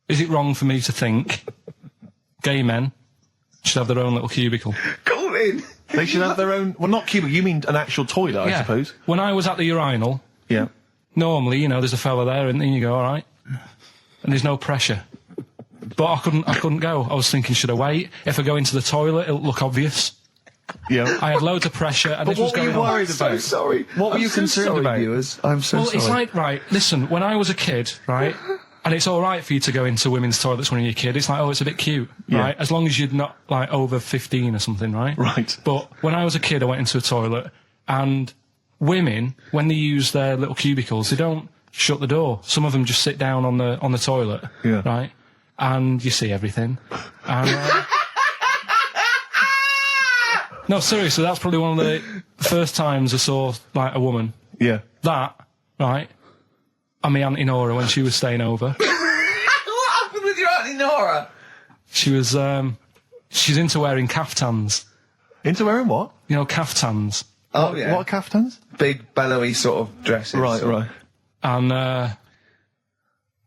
is it wrong for me to think gay men should have their own little cubicle? Go in. They should have their own. Well, not cubicle. You mean an actual toilet, I suppose. When I was at the urinal, normally, you know, there's a fella there, and then you go, all right, and there's no pressure. But I couldn't go. I was thinking, should I wait? If I go into the toilet, it'll look obvious. Yeah. I had loads of pressure, and this was going on. What were you worried about? I'm so sorry. What were you concerned about? Viewers? I'm so sorry. Well, it's like, right, listen, when I was a kid, right, and it's all right for you to go into women's toilets when you're a kid, it's like, oh, it's a bit cute, right, as long as you're not, like, over 15 or something, right? Right. But when I was a kid, I went into a toilet, and women, when they use their little cubicles, they don't shut the door. Some of them just sit down on the toilet, right, and you see everything, and... No, seriously, that's probably one of the first times I saw, like, a woman. Yeah. That, right, and my Auntie Nora when she was staying over. What happened with your Auntie Nora? She was, she's into wearing caftans. Into wearing what? You know, caftans. Oh, yeah. What are caftans? Big, bellowy sort of dresses. Right. And,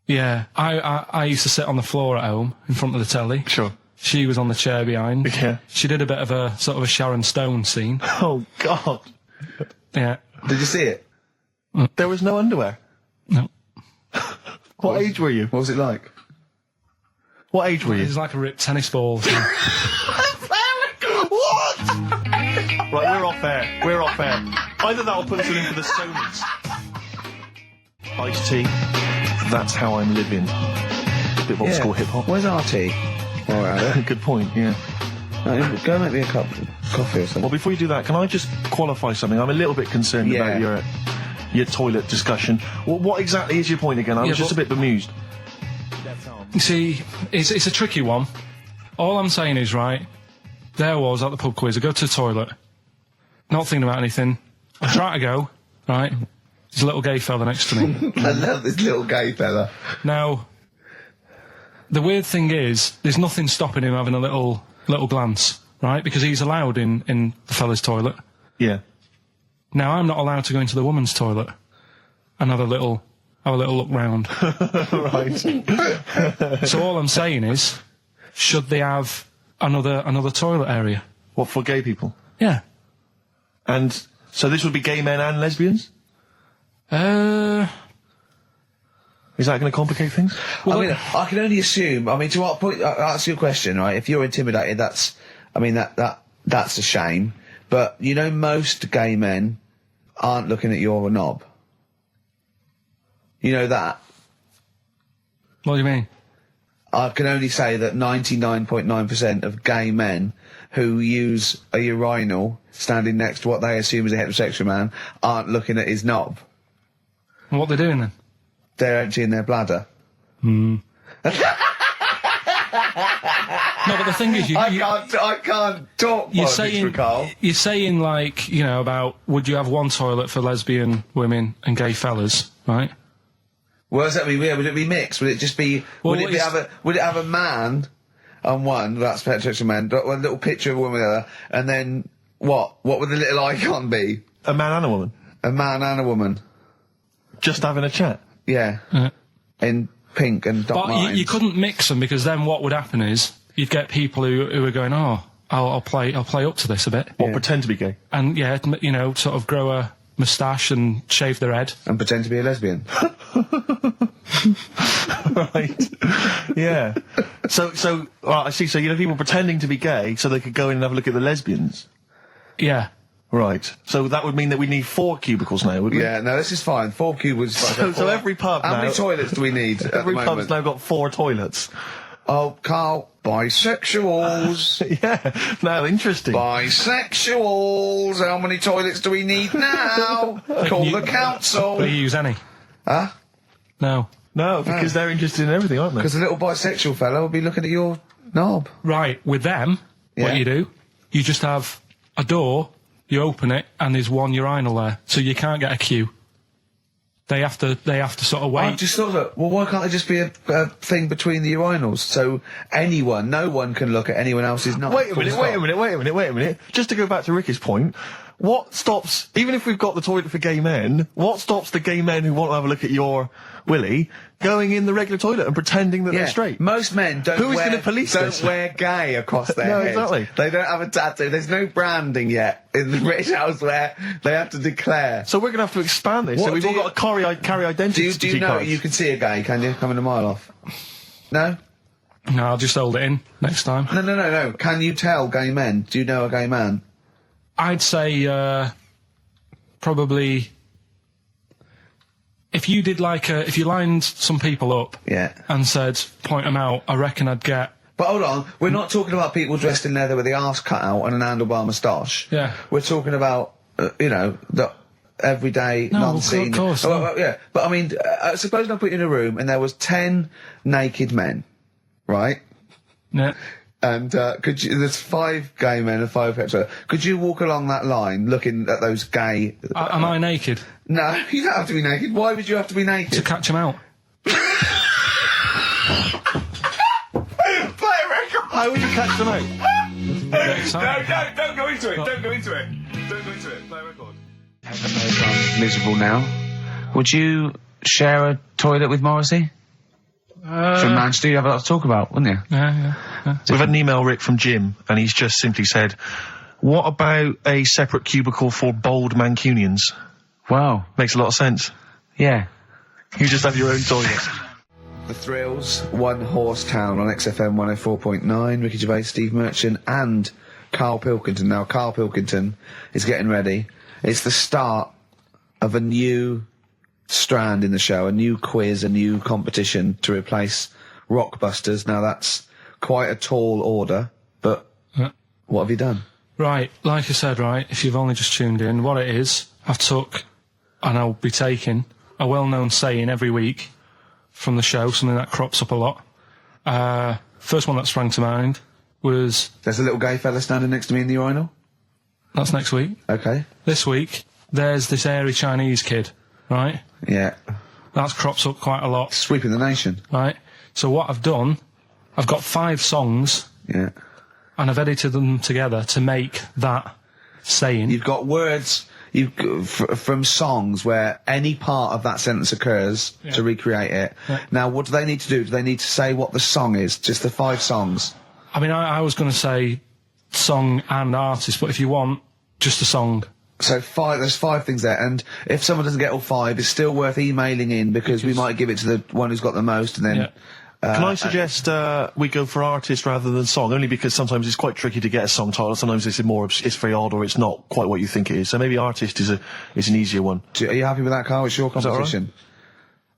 yeah, I used to sit on the floor at home in front of the telly. Sure. She was on the chair behind. Yeah. She did a bit of a sort of a Sharon Stone scene. Oh, God. Yeah. Did you see it? There was no underwear? No. What age were you? What was it like? What age were It you? was like a ripped tennis ball. What? Right, we're off air. We're off air. Either that or put us in for the Sonys. Iced tea. That's how I'm living. A bit of old school hip hop. Where's our tea? All right. Good point, yeah. Go make me a cup of coffee or something. Well, before you do that, can I just qualify something? I'm a little bit concerned about your toilet discussion. What exactly is your point again? I was just a bit bemused. You see, it's a tricky one. All I'm saying is, right, there I was at the pub quiz. I go to the toilet, not thinking about anything. I try to go, right, there's a little gay fella next to me. I love this little gay fella. Now, the weird thing is, there's nothing stopping him having a little glance, right, because he's allowed in the fella's toilet. Yeah. Now, I'm not allowed to go into the woman's toilet and have a little look round. Right. So all I'm saying is, should they have another toilet area? What, for gay people? Yeah. And so this would be gay men and lesbians? Is that going to complicate things? Well, I mean, I can only assume. I mean, to what point? I'll ask you a question, right? If you're intimidated, that's a shame. But you know, most gay men aren't looking at your knob. You know that. What do you mean? I can only say that 99.9% of gay men who use a urinal standing next to what they assume is a heterosexual man aren't looking at his knob. And what they're doing then? They're emptying their bladder. No, but the thing is, I can't talk politics, Carl. You're saying, like, you know, about would you have one toilet for lesbian women and gay fellas, right? What does that mean? Yeah, would it be mixed? Would it just be? Well, would it have a man on one? That's heterosexual man. One little picture of a woman on the other, and then what? What would the little icon be? A man and a woman. A man and a woman. Just having a chat. Yeah. In pink and dot lines. But you couldn't mix them, because then what would happen is you'd get people who are going, oh, I'll play up to this a bit. Or pretend to be gay. And yeah, you know, sort of grow a moustache and shave their head. And pretend to be a lesbian. Right. Yeah. So, I see. So you have people pretending to be gay so they could go in and have a look at the lesbians. Yeah. Right. So that would mean that we need 4 cubicles now, would we? Yeah, no, this is fine. 4 cubicles. So every pub How now... many toilets do we need at Every the pub's moment? now got 4 toilets. Oh, Carl, bisexuals. Yeah. Now, interesting. Bisexuals. How many toilets do we need now? Call the council. Do you use any? Huh? No. No, because they're interested in everything, aren't they? Because the little bisexual fella will be looking at your knob. Right, with them, what you do, you just have a door, you open it, and there's one urinal there, so you can't get a queue. They have to sort of wait. I just thought that, well, why can't there just be a thing between the urinals, so no one can look at anyone else's knob? Wait a minute. Just to go back to Ricky's point, what stops, even if we've got the toilet for gay men, what stops the gay men who want to have a look at your willy going in the regular toilet and pretending that they're straight? Most men don't Who's going to police this? wear gay across their No, head. exactly. They don't have a tattoo. There's no branding yet in the British house where they have to declare. So we're going to have to expand this. What So we've do all got to carry identity Do you know cards. you can see a gay, can you? Coming a mile off. No? No, I'll just hold it in next time. No. Can you tell gay men? Do you know a gay man? I'd say, probably, if you did if you lined some people up and said, point them out, I reckon I'd get... But hold on, we're not talking about people dressed in leather with the arse cut out and an handlebar moustache. Yeah. We're talking about, the everyday, No, non-seen... of course. Well, yeah, but I mean, suppose I put you in a room and there was 10 naked men, right? Yeah. And there's 5 gay men and 5 hetero. Could you walk along that line looking at those gay... Am I naked? No, you don't have to be naked. Why would you have to be naked? To catch them out. Play a record! How would you catch them out? Don't go into it. Don't go into it. Don't go into it. Play a record. I'm miserable now. Would you share a toilet with Morrissey? From Manchester, you have a lot to talk about, wouldn't you? Yeah. We've had an email, Rick, from Jim, and he's just simply said, what about a separate cubicle for bold Mancunians? Wow. Makes a lot of sense. Yeah. You just have your own toilet. The Thrills, One Horse Town on XFM 104.9, Ricky Gervais, Steve Merchant, and Karl Pilkington. Now, Karl Pilkington is getting ready. It's the start of a new strand in the show, a new quiz, a new competition to replace Rockbusters. Now, that's quite a tall order, but what have you done? Right, like I said, right, if you've only just tuned in, what it is, I've took, and I'll be taking, a well-known saying every week from the show, something that crops up a lot. First one that sprang to mind was... There's a little gay fella standing next to me in the urinal? That's next week. Okay. This week, there's this airy Chinese kid, right? Yeah. That's crops up quite a lot. Sweeping the nation. Right? So what I've done, I've got 5 songs... Yeah. And I've edited them together to make that saying. You've got words from songs where any part of that sentence occurs to recreate it. Yeah. Now, what do they need to do? Do they need to say what the song is? Just the 5 songs? I mean, I was going to say song and artist, but if you want, just a song. So there's 5 things there, and if someone doesn't get all 5, it's still worth emailing in because we might give it to the one who's got the most, and then... Yeah. Can I suggest we go for artist rather than song? Only because sometimes it's quite tricky to get a song title. Sometimes it's very odd, or it's not quite what you think it is. So maybe artist is an easier one. Are you happy with that, Carl? It's your competition.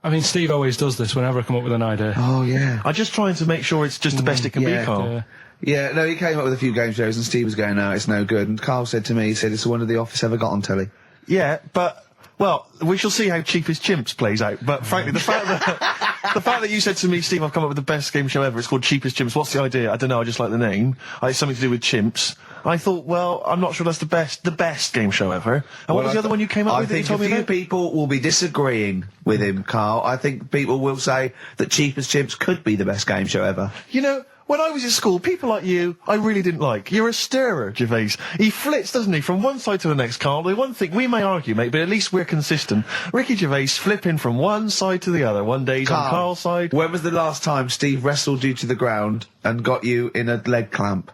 I mean, Steve always does this whenever I come up with an idea. Oh yeah. I'm just trying to make sure it's just the best it can be, Carl. Yeah, no, he came up with a few game shows, and Steve was going, "No, it's no good." And Carl said to me, "He said it's the one of The Office ever got on telly." Yeah, but. Well, we shall see how Cheapest Chimps plays out, but frankly, the fact that you said to me, Steve, I've come up with the best game show ever, it's called Cheapest Chimps, what's the idea? I don't know, I just like the name. It's something to do with chimps. I thought, well, I'm not sure that's the best game show ever. And what was the other one you came up with that you told me about? I think a few people will be disagreeing with him, Carl. I think people will say that Cheapest Chimps could be the best game show ever. You know, when I was at school, people like you, I really didn't like. You're a stirrer, Gervais. He flits, doesn't he, from one side to the next, Carl. The one thing, we may argue, mate, but at least we're consistent. Ricky Gervais flipping from one side to the other. One day he's on Carl's side. When was the last time Steve wrestled you to the ground and got you in a leg clamp?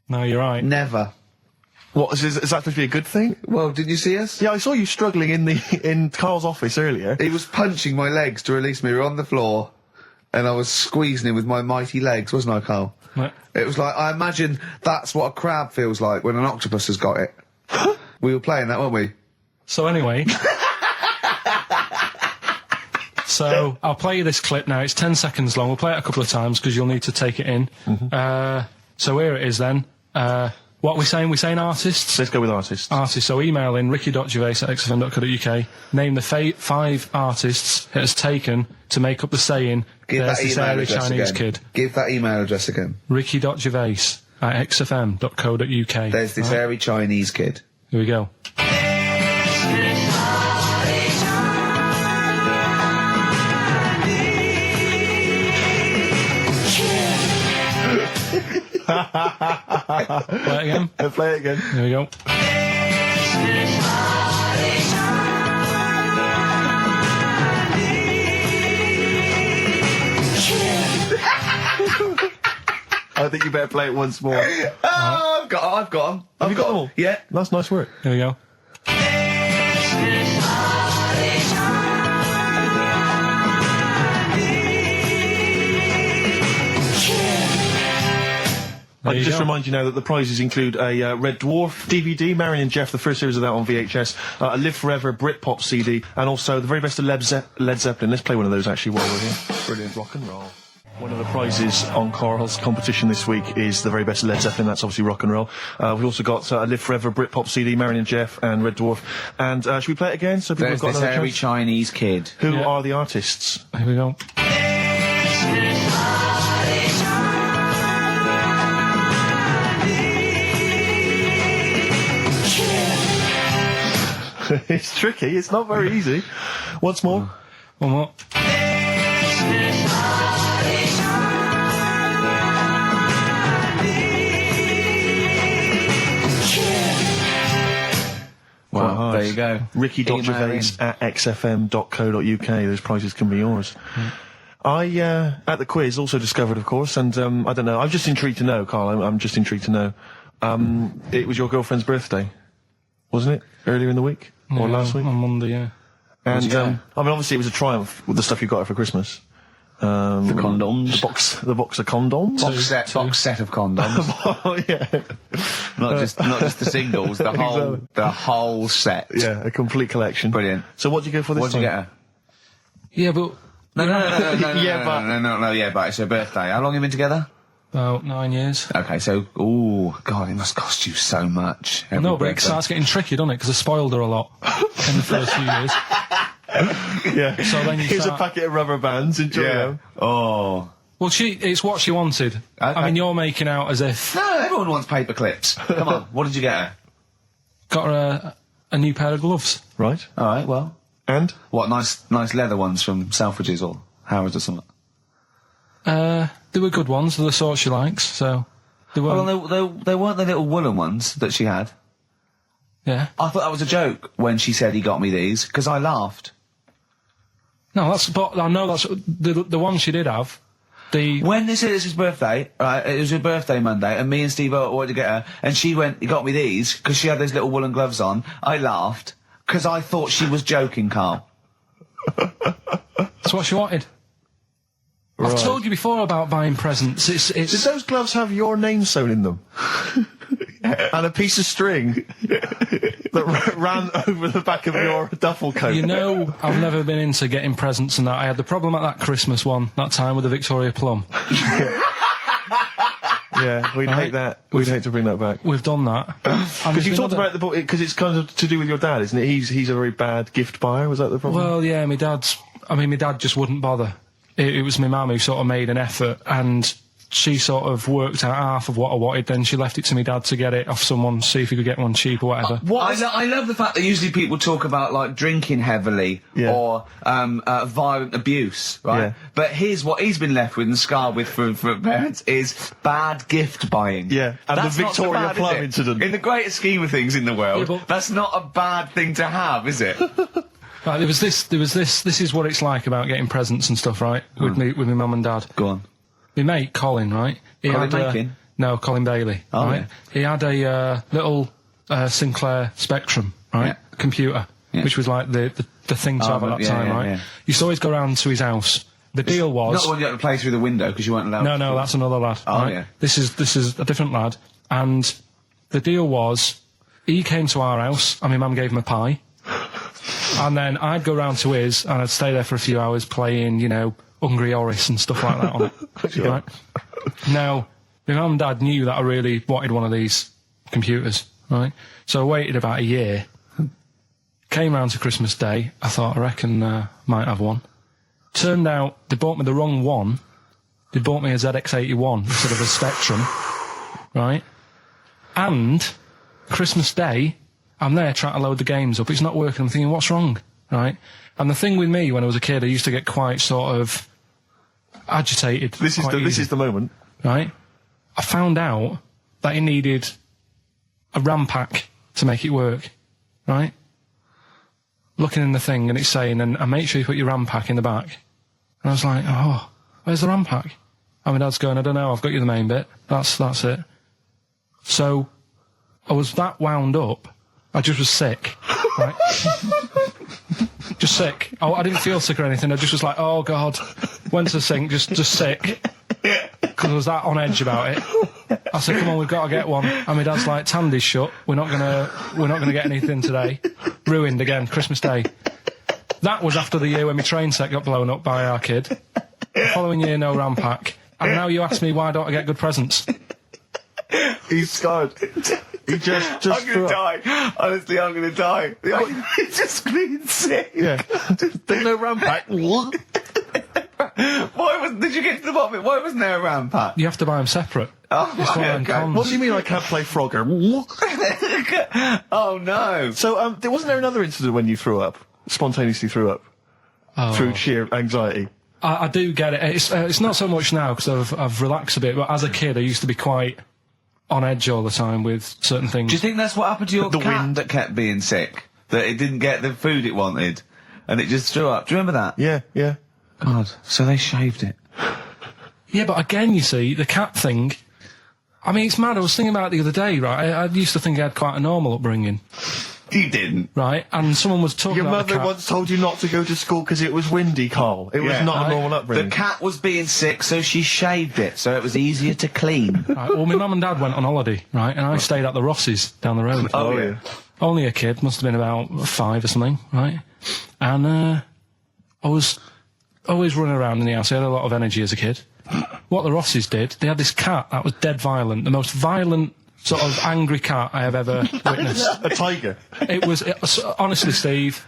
No, you're right. Never. What, is that supposed to be a good thing? Well, didn't you see us? Yeah, I saw you struggling in Carl's office earlier. He was punching my legs to release me. We were on the floor. And I was squeezing him with my mighty legs, wasn't I, Carl? Right. It was like, I imagine that's what a crab feels like when an octopus has got it. We were playing that, weren't we? So anyway... So, I'll play you this clip now. It's 10 seconds long. We'll play it a couple of times because you'll need to take it in. Mm-hmm. So here it is then. What are we saying? We're saying artists? Let's go with artists. Artists. So email in ricky.gervais@xfm.co.uk. Name the 5 artists it has taken to make up the saying, there's this airy Chinese kid. Give that email address again. ricky.gervais@xfm.co.uk. There's this airy Chinese kid. Here we go. Play it again. Play it again. There we go. I think you better play it once more. I've got them. Have you got them all? Yeah. That's nice work. Here we go. I can just remind you now that the prizes include a Red Dwarf DVD, Marion and Jeff, the first series of that on VHS, a Live Forever Britpop CD, and also the very best of Led Zeppelin. Let's play one of those actually while we're here. Brilliant rock and roll. One of the prizes on Carl's competition this week is the very best of Led Zeppelin. That's obviously rock and roll. We've also got a Live Forever Britpop CD, Marion and Jeff, and Red Dwarf. And should we play it again? So people have got this another airy chance? Chinese kid. Who are the artists? Here we go. It's tricky. It's not very easy. Once more. One more. Well, there you go. Ricky.Gervais at xfm.co.uk. Those prizes can be yours. I, at the quiz, also discovered, of course, and I don't know, I'm just intrigued to know, Carl, I'm just intrigued to know. It was your girlfriend's birthday, wasn't it? Earlier in the week? Or last week? On Monday, yeah. And, I mean, obviously it was a triumph with the stuff you got her for Christmas. The condoms. The box of condoms? Box set of condoms. Oh, yeah. Not just the singles, the whole set. Yeah, a complete collection. Brilliant. So what did you go for this What'd you time? get her? Yeah, but... No, but it's her birthday. How long have you been together? About 9 years. Okay, so, God, it must cost you so much. No, but it starts getting tricky, doesn't it? Because I spoiled her a lot in the first few years. Yeah. So then you Here's start... a packet of rubber bands, enjoy them. Oh. Well, it's what she wanted. Okay. I mean, you're making out as if... No, everyone wants paper clips. Come on, what did you get her? Got her a new pair of gloves. Right. All right, well. And? What, nice leather ones from Selfridges or Harrods or something? They were good ones, they're the sort she likes, so... They weren't... Well, they weren't the little woolen ones that she had. Yeah. I thought that was a joke when she said he got me these, because I laughed. No, but I know that's... The one she did have, When they said it's his birthday, right, it was her birthday Monday, and me and Steve wanted to get her, and she went, he got me these, because she had those little woolen gloves on, I laughed, because I thought she was joking, Carl. That's what she wanted. Right. I've told you before about buying presents. Did those gloves have your name sewn in them? And a piece of string that ran over the back of your duffel coat? You know, I've never been into getting presents and that. I had the problem at that Christmas one, that time with the Victoria Plum. Yeah, we'd hate that. We'd hate to bring that back. We've done that. Because you talked about the book, because it's kind of to do with your dad, isn't it? He's a very bad gift buyer, was that the problem? Well, yeah, my dad just wouldn't bother. It was my mum who sort of made an effort, and she sort of worked out half of what I wanted, then she left it to me dad to get it off someone, see if he could get one cheap or whatever. I love the fact that usually people talk about, like, drinking heavily or violent abuse, right? Yeah. But here's what he's been left with and scarred with from parents is bad gift buying. Yeah, and that's the Victoria Plum incident. In the greater scheme of things in the world, that's not a bad thing to have, is it? Right, there was this, this is what it's like about getting presents and stuff, right? With my mum and dad. Go on. My mate, Colin, right? Colin Mackin? No, Colin Bailey. Oh, right? Yeah. He had a little Sinclair Spectrum, right? Computer, which was like the thing to have at that time, right? Yeah. You used to always go round to his house. The deal was... Not the one you had to play through the window because you weren't allowed No, that's another lad. Oh, right? yeah. This is a different lad. And the deal was, he came to our house and my mum gave him a pie. And then I'd go round to his and I'd stay there for a few hours playing, you know, Hungry Horace and stuff like that on it. Right? Now, my mum and dad knew that I really wanted one of these computers, right? So I waited about a year. Came round to Christmas Day. I thought, I reckon might have one. Turned out they bought me the wrong one. They bought me a ZX81 instead of a Spectrum, right? And Christmas Day, I'm there trying to load the games up. It's not working. I'm thinking, what's wrong, right? And the thing with me, when I was a kid, I used to get quite sort of agitated. This is the moment, right? I found out that it needed a RAM pack to make it work, right? Looking in the thing and it's saying, and make sure you put your RAM pack in the back. And I was like, oh, where's the RAM pack? And my dad's going, I don't know, I've got you the main bit. That's it. So I was that wound up, I just was sick, right? Just sick. I didn't feel sick or anything. I just was like, oh God. Went to the sink, just sick. Because I was that on edge about it. I said, come on, we've got to get one. And my dad's like, Tandy's shut. We're not gonna get anything today. Ruined again, Christmas Day. That was after the year when my train set got blown up by our kid. The following year, no RAM pack. And now you ask me, why don't I get good presents? He's scarred. He just I'm gonna die. Honestly, I'm gonna die. He's just being sick. Yeah. There's no RAM pack. Did you get to the bottom of it? Why wasn't there a RAM pack? You have to buy them separate. Oh, It's one of them okay. cons. What do you mean I can't play Frogger? Oh no. So, wasn't there another incident when you threw up? Spontaneously threw up? Through sheer anxiety? I do get it. It's not so much now because I've relaxed a bit, but as a kid I used to be quite on edge all the time with certain things. Do you think that's what happened to your The cat wind. that kept being sick? That it didn't get the food it wanted? And it just threw up? Do you remember that? Yeah, yeah. God, so they shaved it. Yeah, but again, you see, the cat thing, I mean, it's mad. I was thinking about it the other day, right? I used to think I had quite a normal upbringing, You didn't. right? And someone was talking Your about the mother cat. once told you not to go to school because it was windy, Carl. It was Yeah. not a normal The upbringing. cat was being sick, so she shaved it, so it was easier to clean. Right, well, my mum and dad went on holiday, right? And I stayed at the Rosses down the road. Oh, yeah. Only a kid, must have been about 5 or something, right? And I was always running around in the house. I had a lot of energy as a kid. What the Rosses did, they had this cat that was dead violent, the most violent sort of angry cat I have ever witnessed. A tiger. It was honestly, Steve,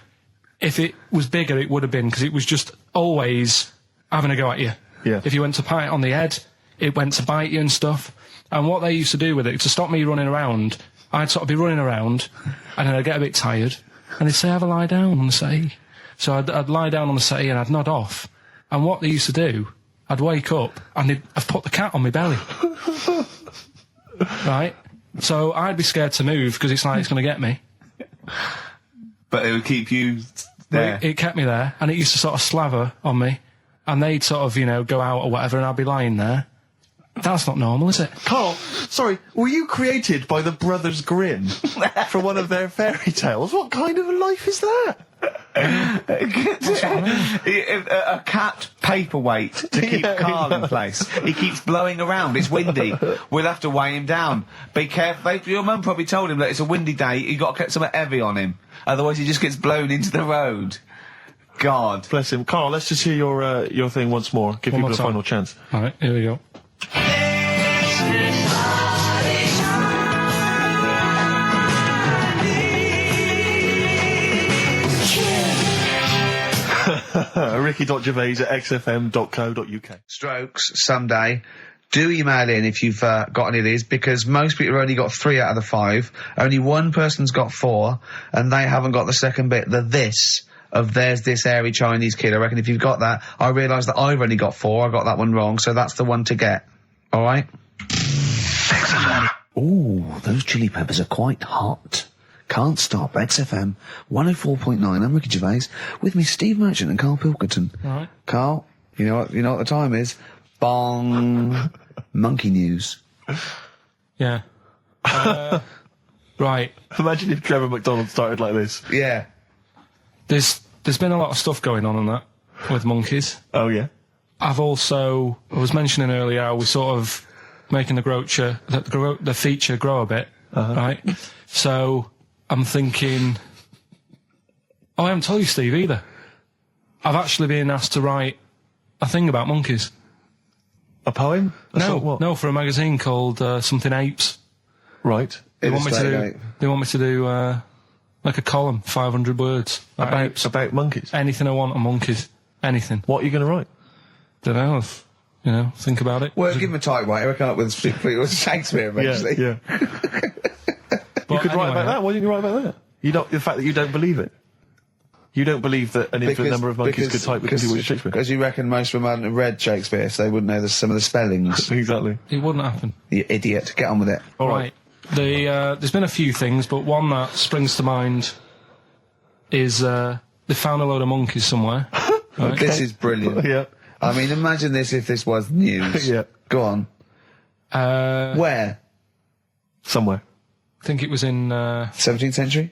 if it was bigger, it would have been, because it was just always having a go at you. Yeah. If you went to pat it on the head, it went to bite you and stuff. And what they used to do with it, to stop me running around, I'd sort of be running around, and then I'd get a bit tired, and they'd say, have a lie down on the settee. So I'd lie down on the settee and I'd nod off. And what they used to do, I'd wake up and I'd put the cat on my belly. Right? So I'd be scared to move because it's like it's going to get me. But it would keep you there. It kept me there, and it used to sort of slaver on me, and they'd sort of, go out or whatever, and I'd be lying there. That's not normal, is it? Carl, sorry, were you created by the Brothers Grimm for one of their fairy tales? What kind of a life is that? A cat paperweight to keep Carl in place. He keeps blowing around. It's windy. We'll have to weigh him down. Be careful. Your mum probably told him that it's a windy day. You got to get something heavy on him, otherwise he just gets blown into the road. God Bless him. Carl, let's just hear your thing once more. Give One people more a time. final chance. All right, here we go. Ricky.Gervais at xfm.co.uk. Strokes someday. Do email in if you've got any of these, because most people have only got 3 out of the 5. Only one person's got 4, and they haven't got the second bit, the this of there's this hairy Chinese kid. I reckon if you've got that, I realise that I've only got 4. I got that one wrong, so that's the one to get. All right? Ooh, those chili peppers are quite hot. Can't stop. XFM 104.9. I'm Ricky Gervais. With me, Steve Merchant and Karl Pilkington. All right. Carl, you know what the time is? Bong. Monkey news. Yeah. Right. Imagine if Trevor McDonald started like this. Yeah. There's been a lot of stuff going on that with monkeys. Oh, yeah. I was mentioning earlier how we're sort of making the feature grow a bit, right? So I'm thinking, I haven't told you, Steve, either. I've actually been asked to write a thing about monkeys. A poem? No, for a magazine called Something Apes. Right. They want me to do like a column, 500 words. About apes. About monkeys? Anything I want on monkeys. Anything. What are you going to write? Don't know. Think about it. Well, give him a typewriter. We'll come up with Shakespeare eventually. Yeah. You could write about that. Why didn't you write about that? The fact that you don't believe it. You don't believe that an infinite number of monkeys could type with Shakespeare. Because you reckon most of them hadn't read Shakespeare, so they wouldn't know some of the spellings. Exactly. It wouldn't happen. You idiot. Get on with it. All right. There's been a few things, but one that springs to mind is they found a load of monkeys somewhere. Right? This is brilliant. Yeah. I mean, imagine this if this was news. Yeah. Go on. Where? Somewhere. I think it was in 17th century?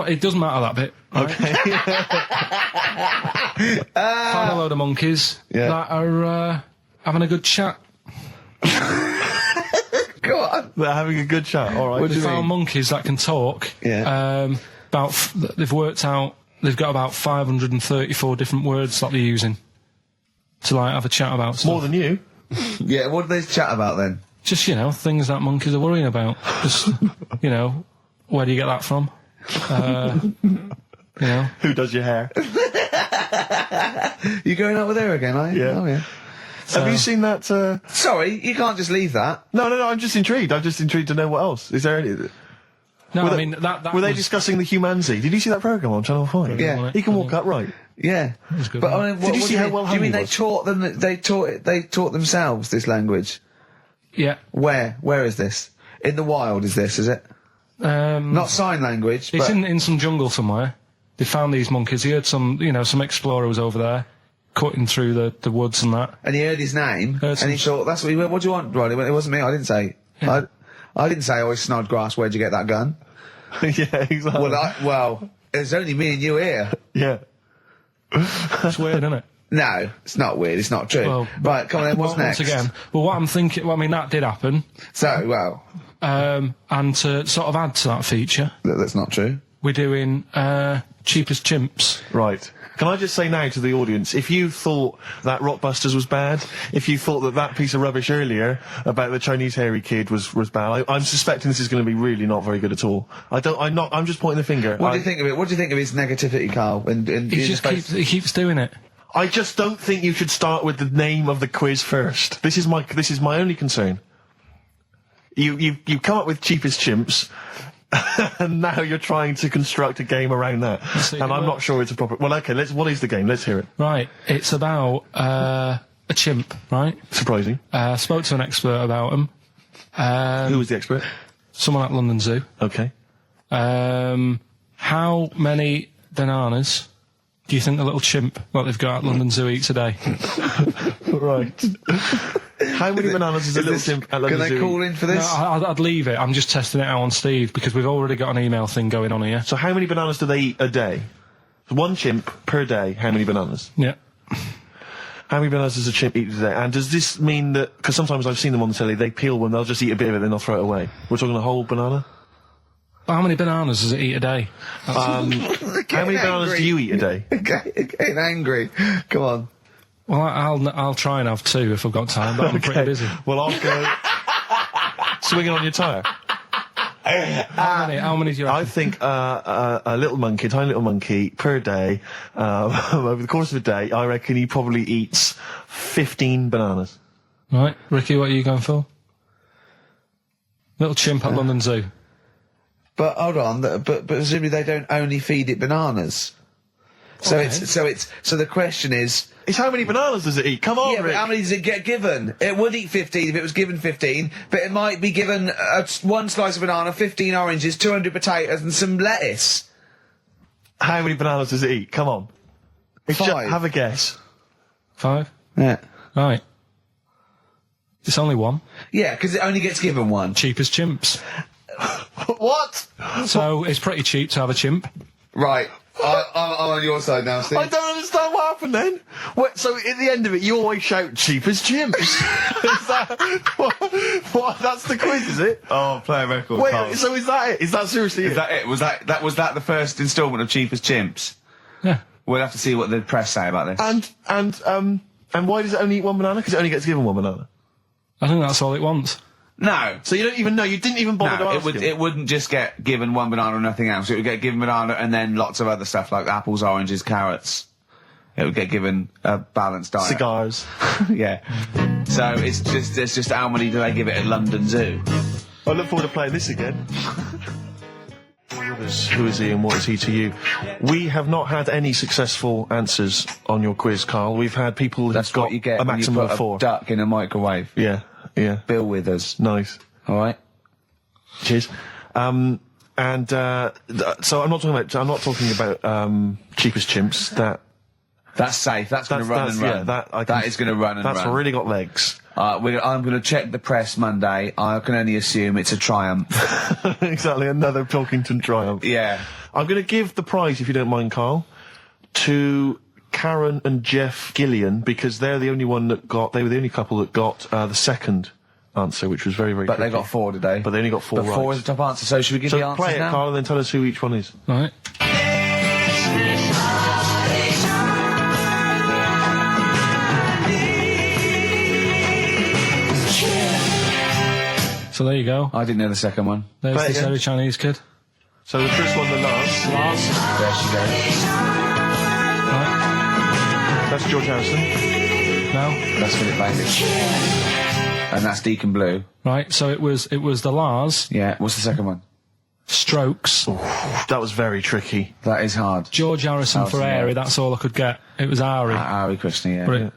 it doesn't matter that bit. Right? Okay. Find a load of monkeys that are having a good chat. Go on. They're having a good chat. All right. They found monkeys that can talk. Yeah. They've worked out they've got about 534 different words that they're using to have a chat about stuff. More than you. Yeah, what do they chat about then? Just, things that monkeys are worrying about. Just, where do you get that from? Who does your hair? You going out with her again, are you? Yeah. Oh, yeah. Have you seen that? Sorry, you can't just leave that. No. I'm just intrigued. I'm just intrigued to know what else. Is there any? No, I mean that. Were they discussing the humanity? Did you see that program on Channel 5? Yeah. He can walk upright. Yeah. was good, But wasn't I mean, what, Did you what see do how well do you hung mean he they was? taught them? They taught themselves this language. Yeah. Where is this? In the wild, is this? Is it? Not sign language. It's but in some jungle somewhere. They found these monkeys. He heard some explorer was over there, cutting through the woods and that. and he heard his name, Heard and he thought, "That's what he went. What do you want, Ronnie?" He went, "It wasn't me. I didn't say. Yeah. I didn't say. Oh, Snodgrass. Where'd you get that gun?" Yeah, exactly. Well, it's only me and you here. Yeah. It's weird, isn't it? No, it's not weird. It's not true. Well, right, come on then. What's next? Once again, well, what I'm thinking. Well, I mean, that did happen. So, well, And to sort of add to that feature, that's not true. we're doing Cheapest Chimps. Right. Can I just say now to the audience, if you thought that Rockbusters was bad, if you thought that piece of rubbish earlier about the Chinese hairy kid was bad, I'm suspecting this is going to be really not very good at all. I'm just pointing the finger. What do you think of it? What do you think of his negativity, Carl? He keeps doing it. I just don't think you should start with the name of the quiz first. This is my only concern. You come up with Cheapest Chimps, and now you're trying to construct a game around that. And I'm not sure it's a proper... Well, okay, what is the game? Let's hear it. Right, it's about a chimp, right? Surprising. Spoke to an expert about him. Who was the expert? Someone at London Zoo. Okay. How many bananas do you think the little chimp that they've got at London Zoo eats a day? Right. How many bananas is a little chimp at London Can Zoo? I call in for this? No, I'd leave it. I'm just testing it out on Steve because we've already got an email thing going on here. So how many bananas do they eat a day? One chimp per day, how many bananas? Yeah. How many bananas does a chimp eat a day? And does this mean that... Because sometimes I've seen them on the telly, they peel one, they'll just eat a bit of it, then they'll throw it away. We're talking a whole banana? How many bananas does it eat a day? How many bananas do you eat a day? Getting angry. Come on. Well, I'll try and have 2 if I've got time, but I'm pretty busy. Well, I'll go swinging on your tyre. How many do you reckon? I think a little monkey, tiny little monkey, per day, over the course of a day, I reckon he probably eats 15 bananas. Right, Ricky, what are you going for? Little chimp at London Zoo. But hold on, but presumably they don't only feed it bananas. So Okay. so the question is... It's how many bananas does it eat? Come on, Yeah, but Rick. how many does it get given? It would eat 15 if it was given 15, but it might be given one slice of banana, 15 oranges, 200 potatoes and some lettuce. How many bananas does it eat? Come on. Have a guess. 5? Yeah. Right. It's only 1. Yeah, because it only gets given one. Cheapest Chimps. What? So it's pretty cheap to have a chimp. Right. I'm on your side now, Steve. I don't understand what happened then. So at the end of it, you always shout cheapest chimps. Is that what? That's the quiz, is it? Oh, play a record. Carl. Wait, so is that it? Is that seriously Is it? that it? Was that the first instalment of Cheapest Chimps? Yeah. We'll have to see what the press say about this. And why does it only eat one banana? Because it only gets given one banana. I think that's all it wants. No. So you don't even know. You didn't even bother to No, ask him. it wouldn't just get given one banana and nothing else. It would get given banana and then lots of other stuff like apples, oranges, carrots. It would get given a balanced diet. Cigars. Yeah. So it's just how many do they give it at London Zoo? I look forward to playing this again. Who is he and what is he to you? We have not had any successful answers on your quiz, Carl. We've had people who've That's got what you get a when you maximum put of 4. a duck in a microwave. Yeah. Bill Withers. Nice. All right. Cheers. So I'm not talking about Cheapest Chimps. That's safe. That's going to run and run. Yeah, that is going to run and run. That's really got legs. I'm going to check the press Monday. I can only assume it's a triumph. Exactly, another Pilkington triumph. Yeah. I'm going to give the prize, if you don't mind, Carl, to Karen and Jeff Gillian, because they were the only couple that got the second answer, which was very, very But tricky. they got 4 today. But they only got 4 But right. 4 is the top answer, so should we give the So answers play it, now? Carl, and then tell us who each one is. Right. So there you go. I didn't know the second one. There's Play it this again. very Chinese kid. So the first one, the last. There she goes. Right. That's George Harrison. No. That's Philip Bailey. And that's Deacon Blue. Right, so it was the Lars, Yeah, what's the second one? Strokes, That was very tricky. That is hard. George Harrison Harrison, for Airy, yeah. that's all I could get. It was Ari. Ari Krishna, yeah.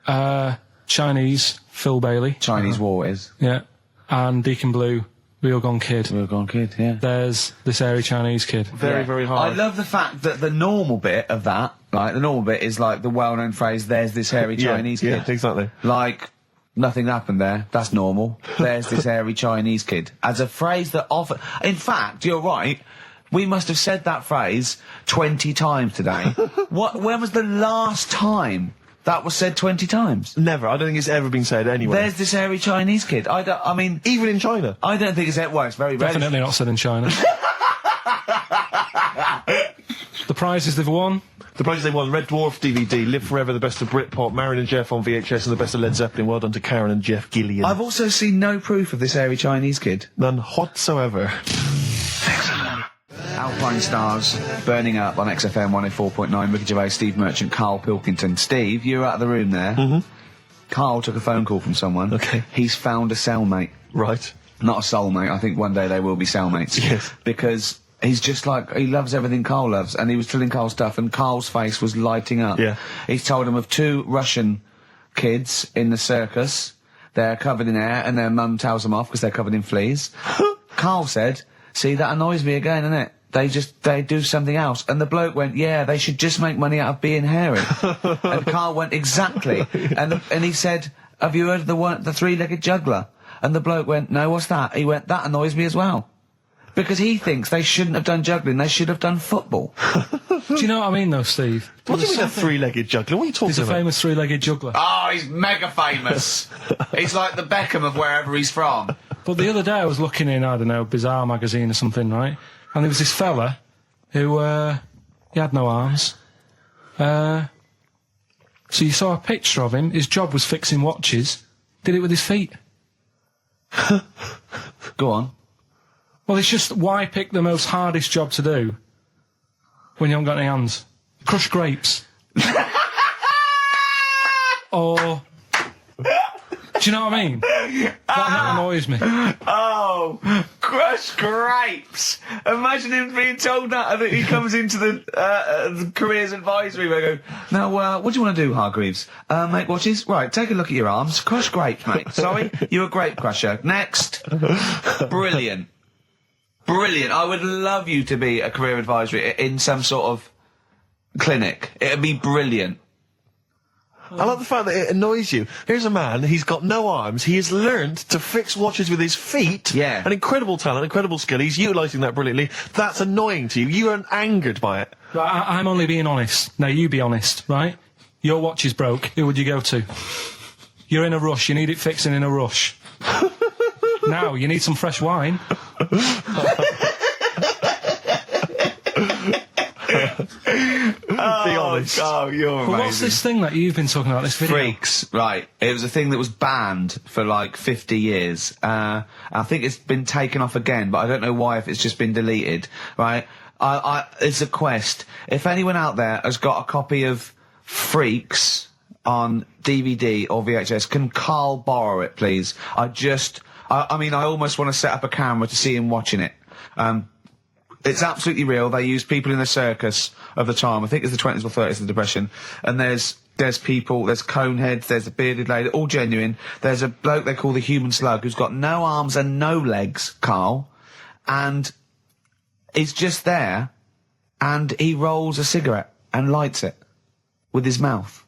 But Chinese, Phil Bailey. Chinese War is. Yeah. And Deacon Blue, Real Gone Kid. Real Gone Kid, yeah. There's this airy Chinese kid. Very, very hard. I love the fact that the normal bit of that, like, the normal bit is like the well-known phrase, there's this hairy Chinese kid. Yeah, exactly. Like, nothing happened there. That's normal. There's this hairy Chinese kid. As a phrase that often... In fact, you're right. We must have said that phrase 20 times today. When was the last time that was said 20 times? Never. I don't think it's ever been said anywhere. There's this hairy Chinese kid. I mean... Even in China. I don't think it's... Well, it's very rare. Definitely not said in China. The prizes they've won. The prizes they won: Red Dwarf DVD, Live Forever, the best of Britpop, Marin and Jeff on VHS, and the best of Led Zeppelin. Well done to Karen and Jeff Gillian. I've also seen no proof of this hairy Chinese kid. None whatsoever. Alpine Stars, Burning Up on XFM 104.9, Ricky Gervais, Steve Merchant, Karl Pilkington. Steve, you were out of the room there. Mm-hmm. Carl took a phone call from someone. Okay. He's found a cellmate. Right. Not a soulmate. I think one day they will be cellmates. Yes. Because he's just like, he loves everything Carl loves, and he was telling Carl stuff, and Carl's face was lighting up. Yeah. He's told him of 2 Russian kids in the circus. They're covered in hair, and their mum tells them off because they're covered in fleas. Carl said, see, that annoys me again, innit? They do something else. And the bloke went, yeah, they should just make money out of being hairy. And Carl went, exactly. And he said, have you heard of the three-legged juggler? And the bloke went, no, what's that? He went, that annoys me as well. Because he thinks they shouldn't have done juggling, they should have done football. Do you know what I mean, though, Steve? What do you mean a three-legged juggler? What are you talking He's a about? famous three-legged juggler. Oh, he's mega famous. He's like the Beckham of wherever he's from. But the other day I was looking in, I don't know, Bizarre magazine or something, right? And there was this fella who, he had no arms. So you saw a picture of him. His job was fixing watches. Did it with his feet. Go on. Well, it's just, why pick the most hardest job to do when you haven't got any hands? Crush grapes. Or... Do you know what I mean? That annoys me. Oh, crush grapes. Imagine him being told that, and he comes into the careers advisory where I go, now, what do you want to do, Hargreaves? Make watches? Right, take a look at your arms. Crush grapes, mate. Sorry, you're a grape crusher. Next. Brilliant. Brilliant. I would love you to be a career advisory in some sort of clinic. It'd be brilliant. I like the fact that it annoys you. Here's a man, he's got no arms, he has learned to fix watches with his feet. Yeah. An incredible talent, incredible skill, he's utilising that brilliantly. That's annoying to you. You are angered by it. I'm only being honest. Now, you be honest, right? Your watch is broke. Who would you go to? You're in a rush. You need it fixing in a rush. Now, you need some fresh wine. Be honest. Oh, you're amazing. But what's this thing that you've been talking about, this video? Freaks, right. It was a thing that was banned for like 50 years. I think it's been taken off again, but I don't know why, if it's just been deleted, right? It's a quest. If anyone out there has got a copy of Freaks on DVD or VHS, can Carl borrow it, please? I almost want to set up a camera to see him watching it. It's absolutely real. They use people in the circus of the time. I think it's the 20s or 30s of the Depression. And there's people, there's coneheads, there's a bearded lady, all genuine. There's a bloke they call the Human Slug who's got no arms and no legs, Carl. And he's just there, and he rolls a cigarette and lights it with his mouth.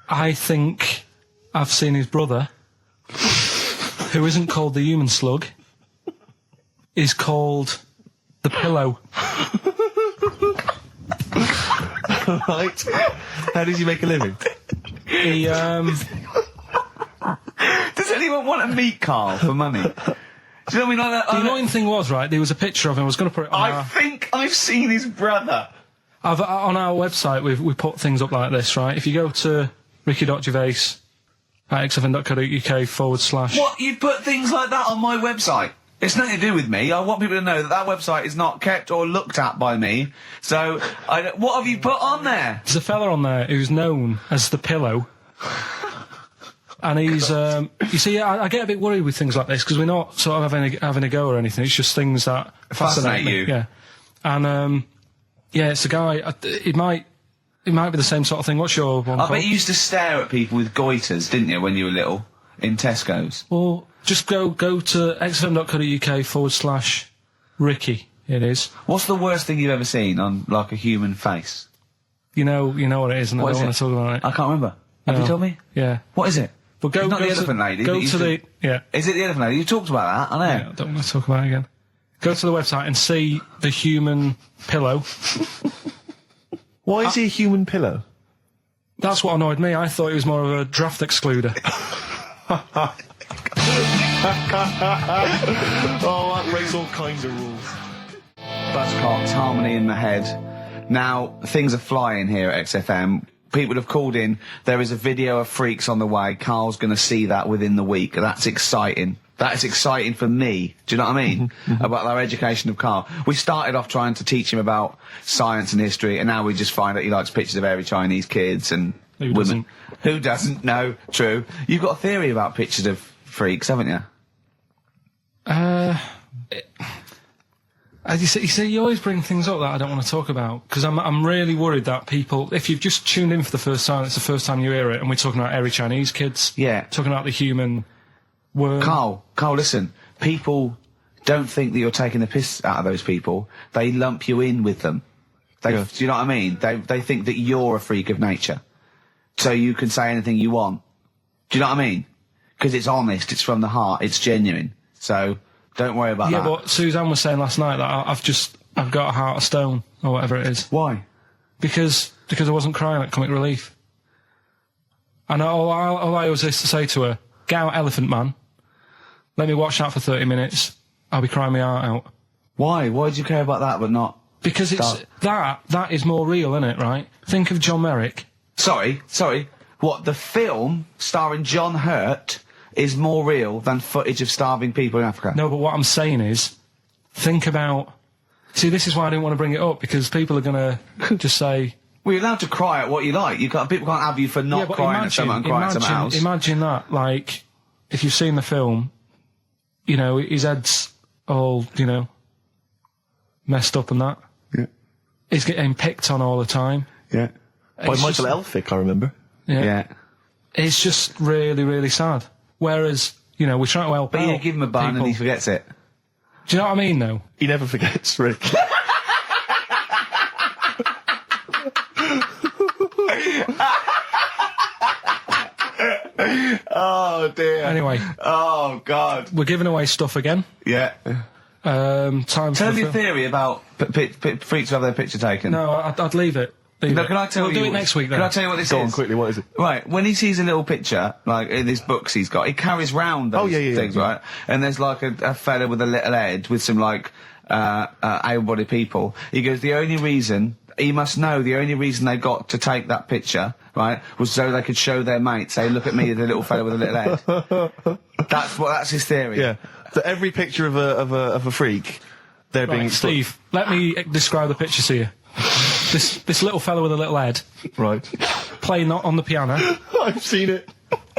I think I've seen his brother, who isn't called the Human Slug, is called the Pillow. Right. How does he make a living? He, Does anyone want to meet Carl for money? Do you know what I mean? the annoying thing was, right, there was a picture of him. I was going to put it on I think I've seen his brother. on our website, we put things up like this, right? If you go to ricky.gervais at xfm.co.uk /... What? You put things like that on my website? It's nothing to do with me. I want people to know that website is not kept or looked at by me. So, what have you put on there? There's a fella on there who's known as the Pillow. And he's, you see, I get a bit worried with things like this because we're not sort of having a go or anything. It's just things that fascinate you. Yeah. And, yeah, it's a guy, it might be the same sort of thing. What's your one I called? bet you used to stare at people with goiters, didn't you, when you were little? In Tesco's? Well, just go to xfm.co.uk/Ricky, it is. What's the worst thing you've ever seen on, like, a human face? You know what it is, and What I is don't want it? to talk about it. I can't remember. Have you told me? Yeah. What is it? But It's not the elephant lady. Go that you to the... Yeah. Is it the elephant lady? You talked about that, I know. Yeah, I don't want to talk about it again. Go to the website and see the human pillow. Why is he a human pillow? That's what annoyed me. I thought he was more of a draft excluder. Oh, that breaks all kinds of rules. Buzzcocks, harmony in the head. Now, things are flying here at XFM. People have called in. There is a video of freaks on the way. Carl's going to see that within the week. That's exciting. That is exciting for me. Do you know what I mean? About our education of Carl. We started off trying to teach him about science and history, and now we just find that he likes pictures of hairy Chinese kids and Who women. doesn't? Who doesn't? No, true. You've got a theory about pictures of freaks, haven't you? You see, you always bring things up that I don't want to talk about, because I'm really worried that people, if you've just tuned in for the first time, it's the first time you hear it, and we're talking about hairy Chinese kids. Yeah. Talking about the human worm. Carl, listen. People don't think that you're taking the piss out of those people. They lump you in with them. Do you know what I mean? They think that you're a freak of nature. So you can say anything you want. Do you know what I mean? Because it's honest, it's from the heart, it's genuine. So don't worry about that. Yeah, but Suzanne was saying last night that I've got a heart of stone, or whatever it is. Why? Because I wasn't crying at Comic Relief. And all I always used to say to her, get out Elephant Man, let me watch that for 30 minutes, I'll be crying my heart out. Why? Why do you care about that but not... Because it's that is more real, isn't it, right? Think of John Merrick. Sorry. What, the film starring John Hurt is more real than footage of starving people in Africa? No, but what I'm saying is, think about... See, this is why I didn't want to bring it up, because people are going to just say... Well, you're allowed to cry at what you like. People can't have you for not crying at someone and crying at someone else. Imagine that, like, if you've seen the film, you know, his head's all, you know, messed up and that. Yeah. He's getting picked on all the time. Yeah. By Michael Elphick, I remember. Yeah. It's just really, really sad. Whereas, you know, we're trying to help But out you give him a bun people. and he forgets it. Do you know what I mean, though? He never forgets, Rick. Oh, dear. Anyway. Oh, God. We're giving away stuff again. Yeah. Time Tell for me your theory about freaks who have their picture taken. No, I'd leave it. No, can I tell we'll you? do it next week, then. Can I tell you what this Go is? on, quickly, what is it? Right, when he sees a little picture, like in his books he's got, he carries round those things, right? And there's like a fella with a little head with some like able-bodied people. He goes, the only reason they got to take that picture, right, was so they could show their mates, say, look at me, the little fella with a little head. That's his theory. Yeah. So every picture of a freak, they're being... Right, Steve, let me describe the picture to you. This little fella with a little head. Right. Playing on the piano. I've seen it.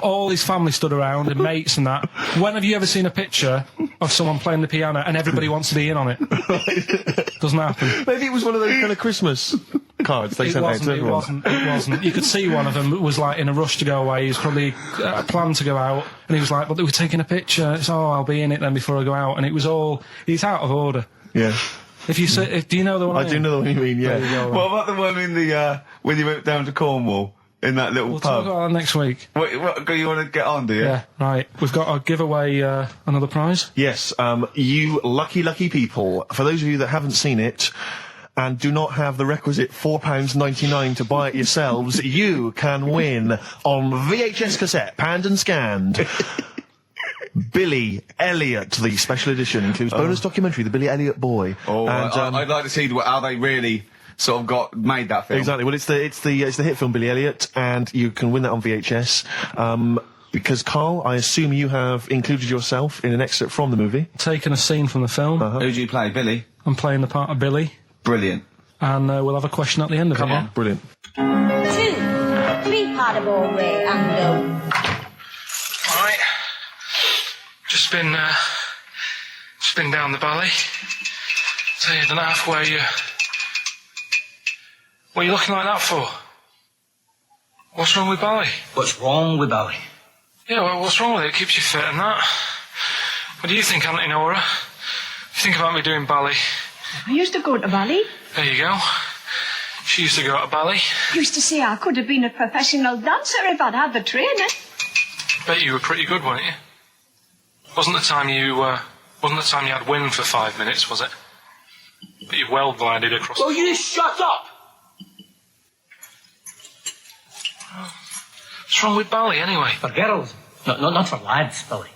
All his family stood around and mates and that. When have you ever seen a picture of someone playing the piano and everybody wants to be in on it? Doesn't happen. Maybe it was one of those kind of Christmas cards they sent out to everyone. It wasn't. You could see one of them was like in a rush to go away. He was probably planned to go out, and he was like, "But they were taking a picture. It's I'll be in it then before I go out." And it was all. He's out of order. Yeah. If you say, do you know the one? I do know the one you mean. Yeah. What about the one in the when you went down to Cornwall in that little We'll pub? talk about that next week. What you want to get on, do you? Yeah, right. We've got to give away another prize. Yes, you lucky people. For those of you that haven't seen it and do not have the requisite £4.99 to buy it yourselves, you can win on VHS cassette, panned and scanned. Billy Elliot, the special edition, includes bonus documentary, The Billy Elliot Boy. Oh, and, I'd like to see how they really sort of made that film. Exactly. Well, it's the hit film Billy Elliot, and you can win that on VHS. Because, Carl, I assume you have included yourself in an excerpt from the movie. Taking a scene from the film. Uh-huh. Who do you play, Billy? I'm playing the part of Billy. Brilliant. And we'll have a question at the end of Come it. on. Brilliant. 2, 3 part of Galway and go. Right. Just been down the valley. So you don't know where you... What are you looking like that for? What's wrong with Bally? What's wrong with Bally? Yeah, well, what's wrong with it? It keeps you fit and that. What do you think, Auntie Nora? You think about me doing Bally? I used to go to Bally. There you go. She used to go to Bally. Used to say I could have been a professional dancer if I'd had the training. Bet you were pretty good, weren't you? Wasn't the time you had wind for 5 minutes, was it? But you well glided across. Well, you shut up! What's wrong with Bally, anyway? For girls. Not for lads, Billy.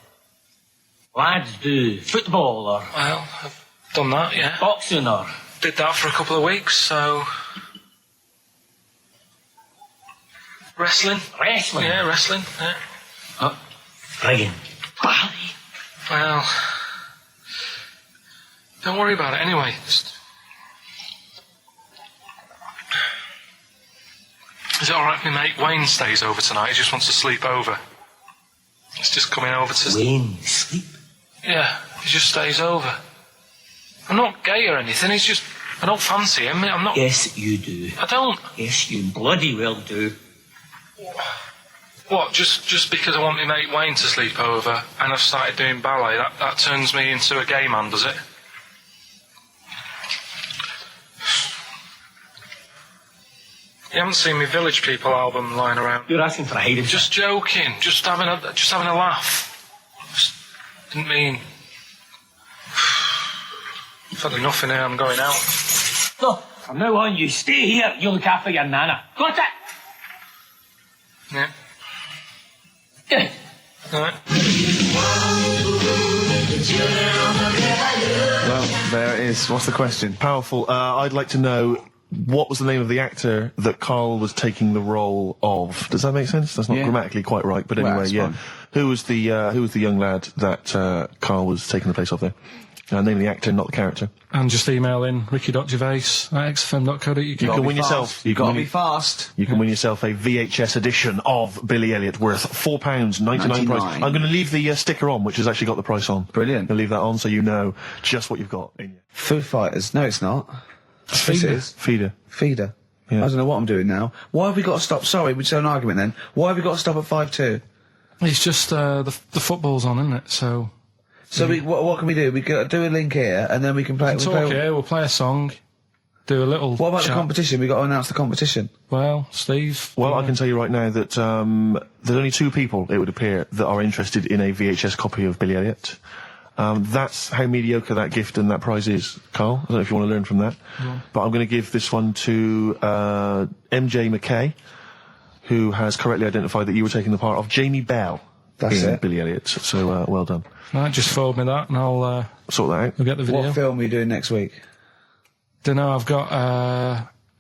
Lads do football or... Well, I've done that, yeah. Boxing or... Did that for a couple of weeks, so... Wrestling? Wrestling? Yeah, wrestling, yeah. Oh, friggin' Bally. Well... Don't worry about it, anyway. Is it alright if my mate Wayne stays over tonight? He just wants to sleep over. He's just coming over to... Wayne, sleep? Yeah, he just stays over. I'm not gay or anything, he's just... I don't fancy him, I'm not... Yes, you do. I don't. Yes, you bloody well do. What, just because I want my mate Wayne to sleep over and I've started doing ballet, that turns me into a gay man, does it? You haven't seen my Village People album lying around. You're asking for a hiding. Just joking. Just having a laugh. Just didn't mean. I've had enough in here. I'm going out. No, from now on, you stay here. You look after your nana. Got it? Yeah. Good. All right. Well, there it is. What's the question? Powerful. I'd like to know, what was the name of the actor that Carl was taking the role of? Does that make sense? That's not grammatically quite right, but anyway, fine. Who was the young lad that Carl was taking the place of there? Name of the actor, not the character. And just email in ricky.gervais@xfm.co.uk. You can win yourself. You gotta be fast. You can win yourself a VHS edition of Billy Elliot worth £4.99 price. I'm going to leave the sticker on, which has actually got the price on. Brilliant. I'll leave that on so you know just what you've got in you. Foo Fighters. No, it's not. Yes, it is. Feeder. Feeder. Yeah. I don't know what I'm doing now. Why have we got to stop? Sorry, we just had an argument then. Why have we got to stop at 5-2? It's just the football's on, isn't it? So what can we do? We could do a link here, and then we can play. We'll play a song, do a little. What about chat. the competition? We got to announce the competition. Well, Steve. Well, I can tell you right now that there's only 2 people, it would appear, that are interested in a VHS copy of Billy Elliot. That's how mediocre that gift and that prize is, Carl. I don't know if you want to learn from that. Yeah. But I'm going to give this one to MJ McKay, who has correctly identified that you were taking the part of Jamie Bell. That's it. Billy Elliot. So, well done. Right, just forward me that and I'll sort that out. We'll get the video. What film are you doing next week? Dunno, I've got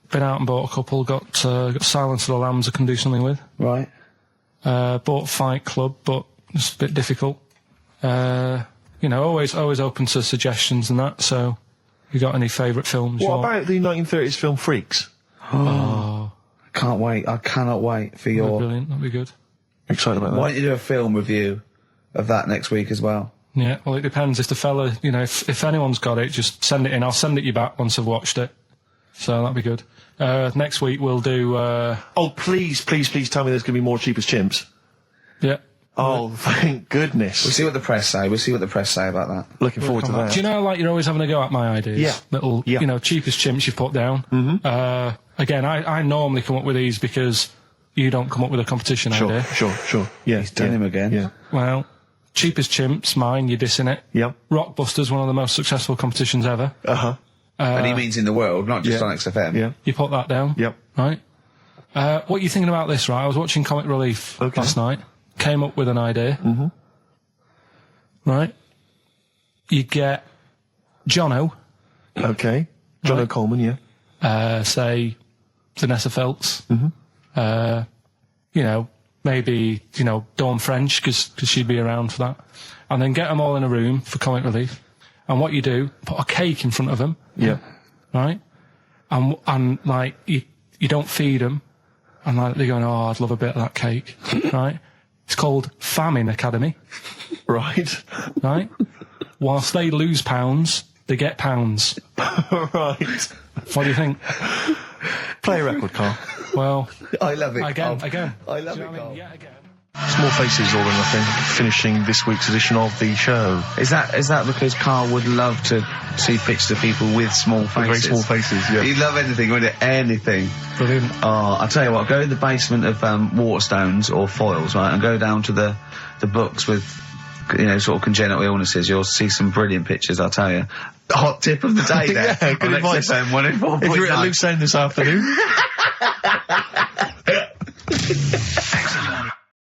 been out and bought a couple, got Silence of the Lambs I can do something with. Right. Bought Fight Club, but it's a bit difficult. Always open to suggestions and that, so you got any favourite films? What about the 1930s film Freaks? Oh. Can't wait. I cannot wait for your... Brilliant, that'd be good. Excited about that. Why don't you do a film review of that next week as well? Yeah, well, it depends. If the fella, if anyone's got it, just send it in. I'll send it you back once I've watched it. So that'd be good. Next week we'll do... Oh, please tell me there's going to be more Cheapest Chimps. Yeah. Oh, thank goodness. We'll see what the press say. About that. Looking forward to that. Do you know, like, you're always having a go at my ideas? Yeah. Little, Cheapest Chimps you put down. Mm-hmm. Again, I normally come up with these because you don't come up with a competition idea. Sure. Yeah. He's done him again. Yeah. Well, Cheapest Chimps, mine, you're dissing it. Yeah. Rockbusters, one of the most successful competitions ever. Uh-huh. And he means in the world, not just on XFM. Yeah. You put that down. Yep. Right. What are you thinking about this, right? I was watching Comic Relief last night. Came up with an idea. Mm-hmm. Right. You get Jono. Okay. Jono Coleman, yeah. Say Vanessa Feltz. Mm-hmm. maybe, you know, Dawn French, because she'd be around for that. And then get them all in a room for comic relief. And what you do, put a cake in front of them. Yeah. Right? And like, you don't feed them. And like, they're going, oh, I'd love a bit of that cake. Right? It's called Famine Academy. Right. Right? Whilst they lose pounds, they get pounds. Right. What do you think? Play a record, Carl. Well, I love it. Again. I love it, I mean? Carl. Yeah, again. Small Faces, All or Nothing, finishing this week's edition of the show. Is that because Carl would love to see pictures of people with small faces? Very small faces, yeah. He'd love anything, wouldn't he? Anything. Brilliant. Oh, I'll tell you what, go in the basement of Waterstones or Foyles, right, and go down to the books with, you know, sort of congenital illnesses. You'll see some brilliant pictures, I'll tell you. The hot tip of the day there. Yeah, good advice. XFM 104.9. If you're at a loose end this afternoon.